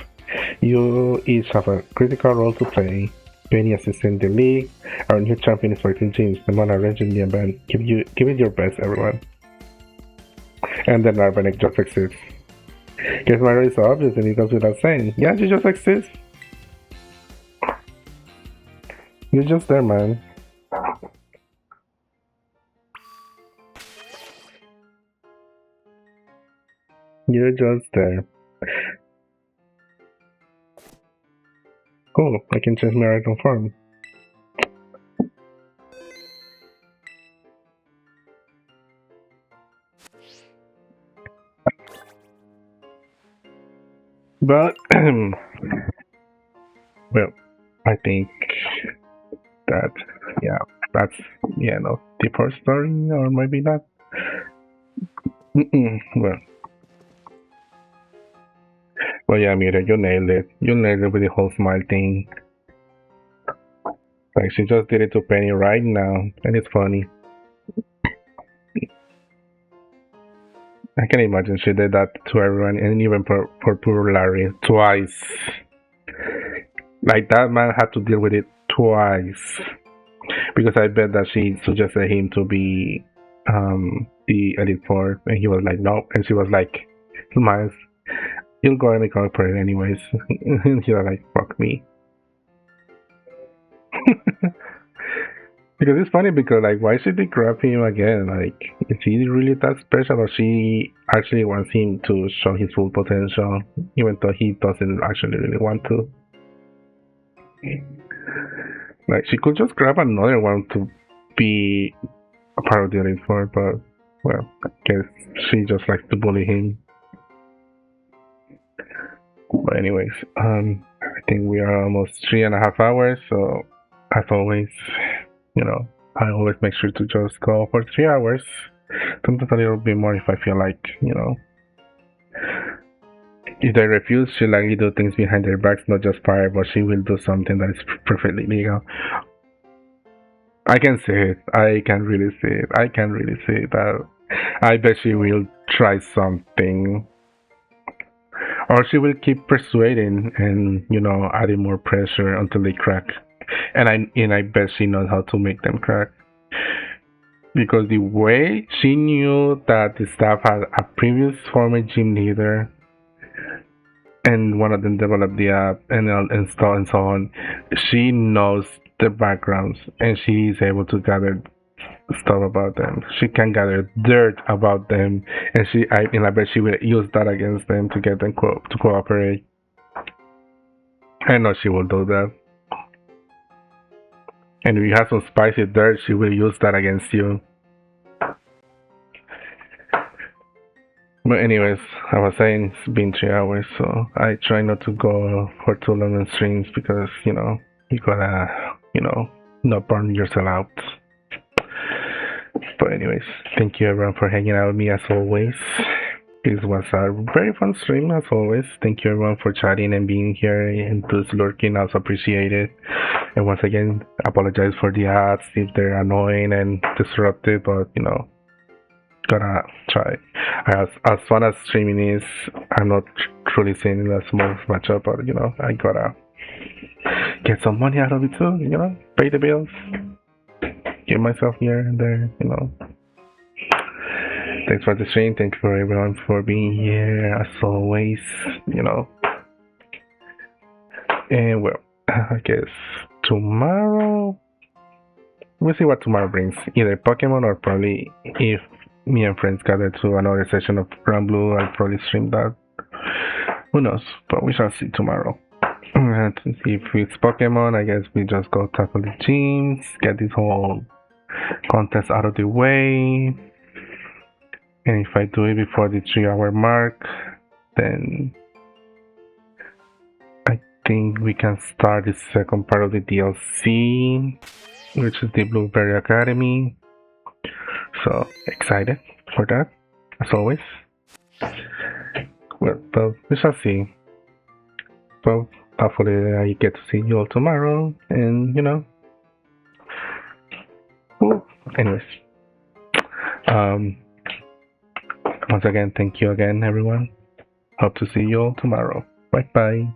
You each have a critical role to play. Penny assisting the league, our new champion is fighting James, the man arranging the event. Give it your best, everyone. And then Arbanek just exists. Guess my role is so obvious and it goes without saying. Yeah, you just exist. You're just there, man. You're just there. Cool, I can change my item form. But, well, I think that, yeah, that's, no, the first story, or maybe not. Well, yeah, Mira, you nailed it. You nailed it with the whole smile thing. Like, she just did it to Penny right now, and it's funny. I can imagine she did that to everyone, and even for poor Larry, twice. Like, that man had to deal with it twice. Because I bet that she suggested him to be the Elite Four, and he was like, nope. And she was like, Miles, you'll go and become for it anyways. And he was like, fuck me. Because it's funny because like why should they grab him again? Like is he really that special or she actually wants him to show his full potential even though he doesn't actually really want to? Like she could just grab another one to be a part of the Elite Four, but well, I guess she just likes to bully him. But anyways, I think we are almost 3.5 hours, so as always, I always make sure to just go for 3 hours. Sometimes a little bit more if I feel like, if they refuse, she'll likely do things behind their backs, not just fire, but she will do something that is perfectly legal. I can see it. I can really see it. I can really see that. I bet she will try something. Or she will keep persuading and, adding more pressure until they crack. And I bet she knows how to make them crack. Because the way she knew that the staff had a previous former gym leader and one of them developed the app and install and so on, she knows the backgrounds and she is able to gather stuff about them. She can gather dirt about them, and I bet she will use that against them to get them to cooperate. I know she will do that. And if you have some spicy dirt, she will use that against you. But anyways, I was saying it's been 3 hours, so I try not to go for too long on streams because you gotta not burn yourself out. But anyways, thank you everyone for hanging out with me as always. This was a very fun stream as always. Thank you everyone for chatting and being here and those lurking. Also appreciate it. And once again, apologize for the ads if they're annoying and disruptive, but gotta try. As fun as streaming is, I'm not truly seeing it as much up, but I gotta get some money out of it too. Pay the bills, get myself here and there. Thanks for the stream. Thank you for everyone for being here as always. And well, I guess tomorrow we'll see what tomorrow brings. Either Pokemon or probably if me and friends gather to another session of Grand Blue, I'll probably stream that. Who knows? But we shall see tomorrow. And if it's Pokemon, I guess we just go tackle the teams, get this whole contest out of the way. And if I do it before the 3-hour mark, then I think we can start the second part of the DLC, which is the Blueberry Academy. So excited for that, as always. Well, but we shall see. Well, hopefully I get to see you all tomorrow, and anyways. Once again, thank you again, everyone. Hope to see you all tomorrow. Bye bye.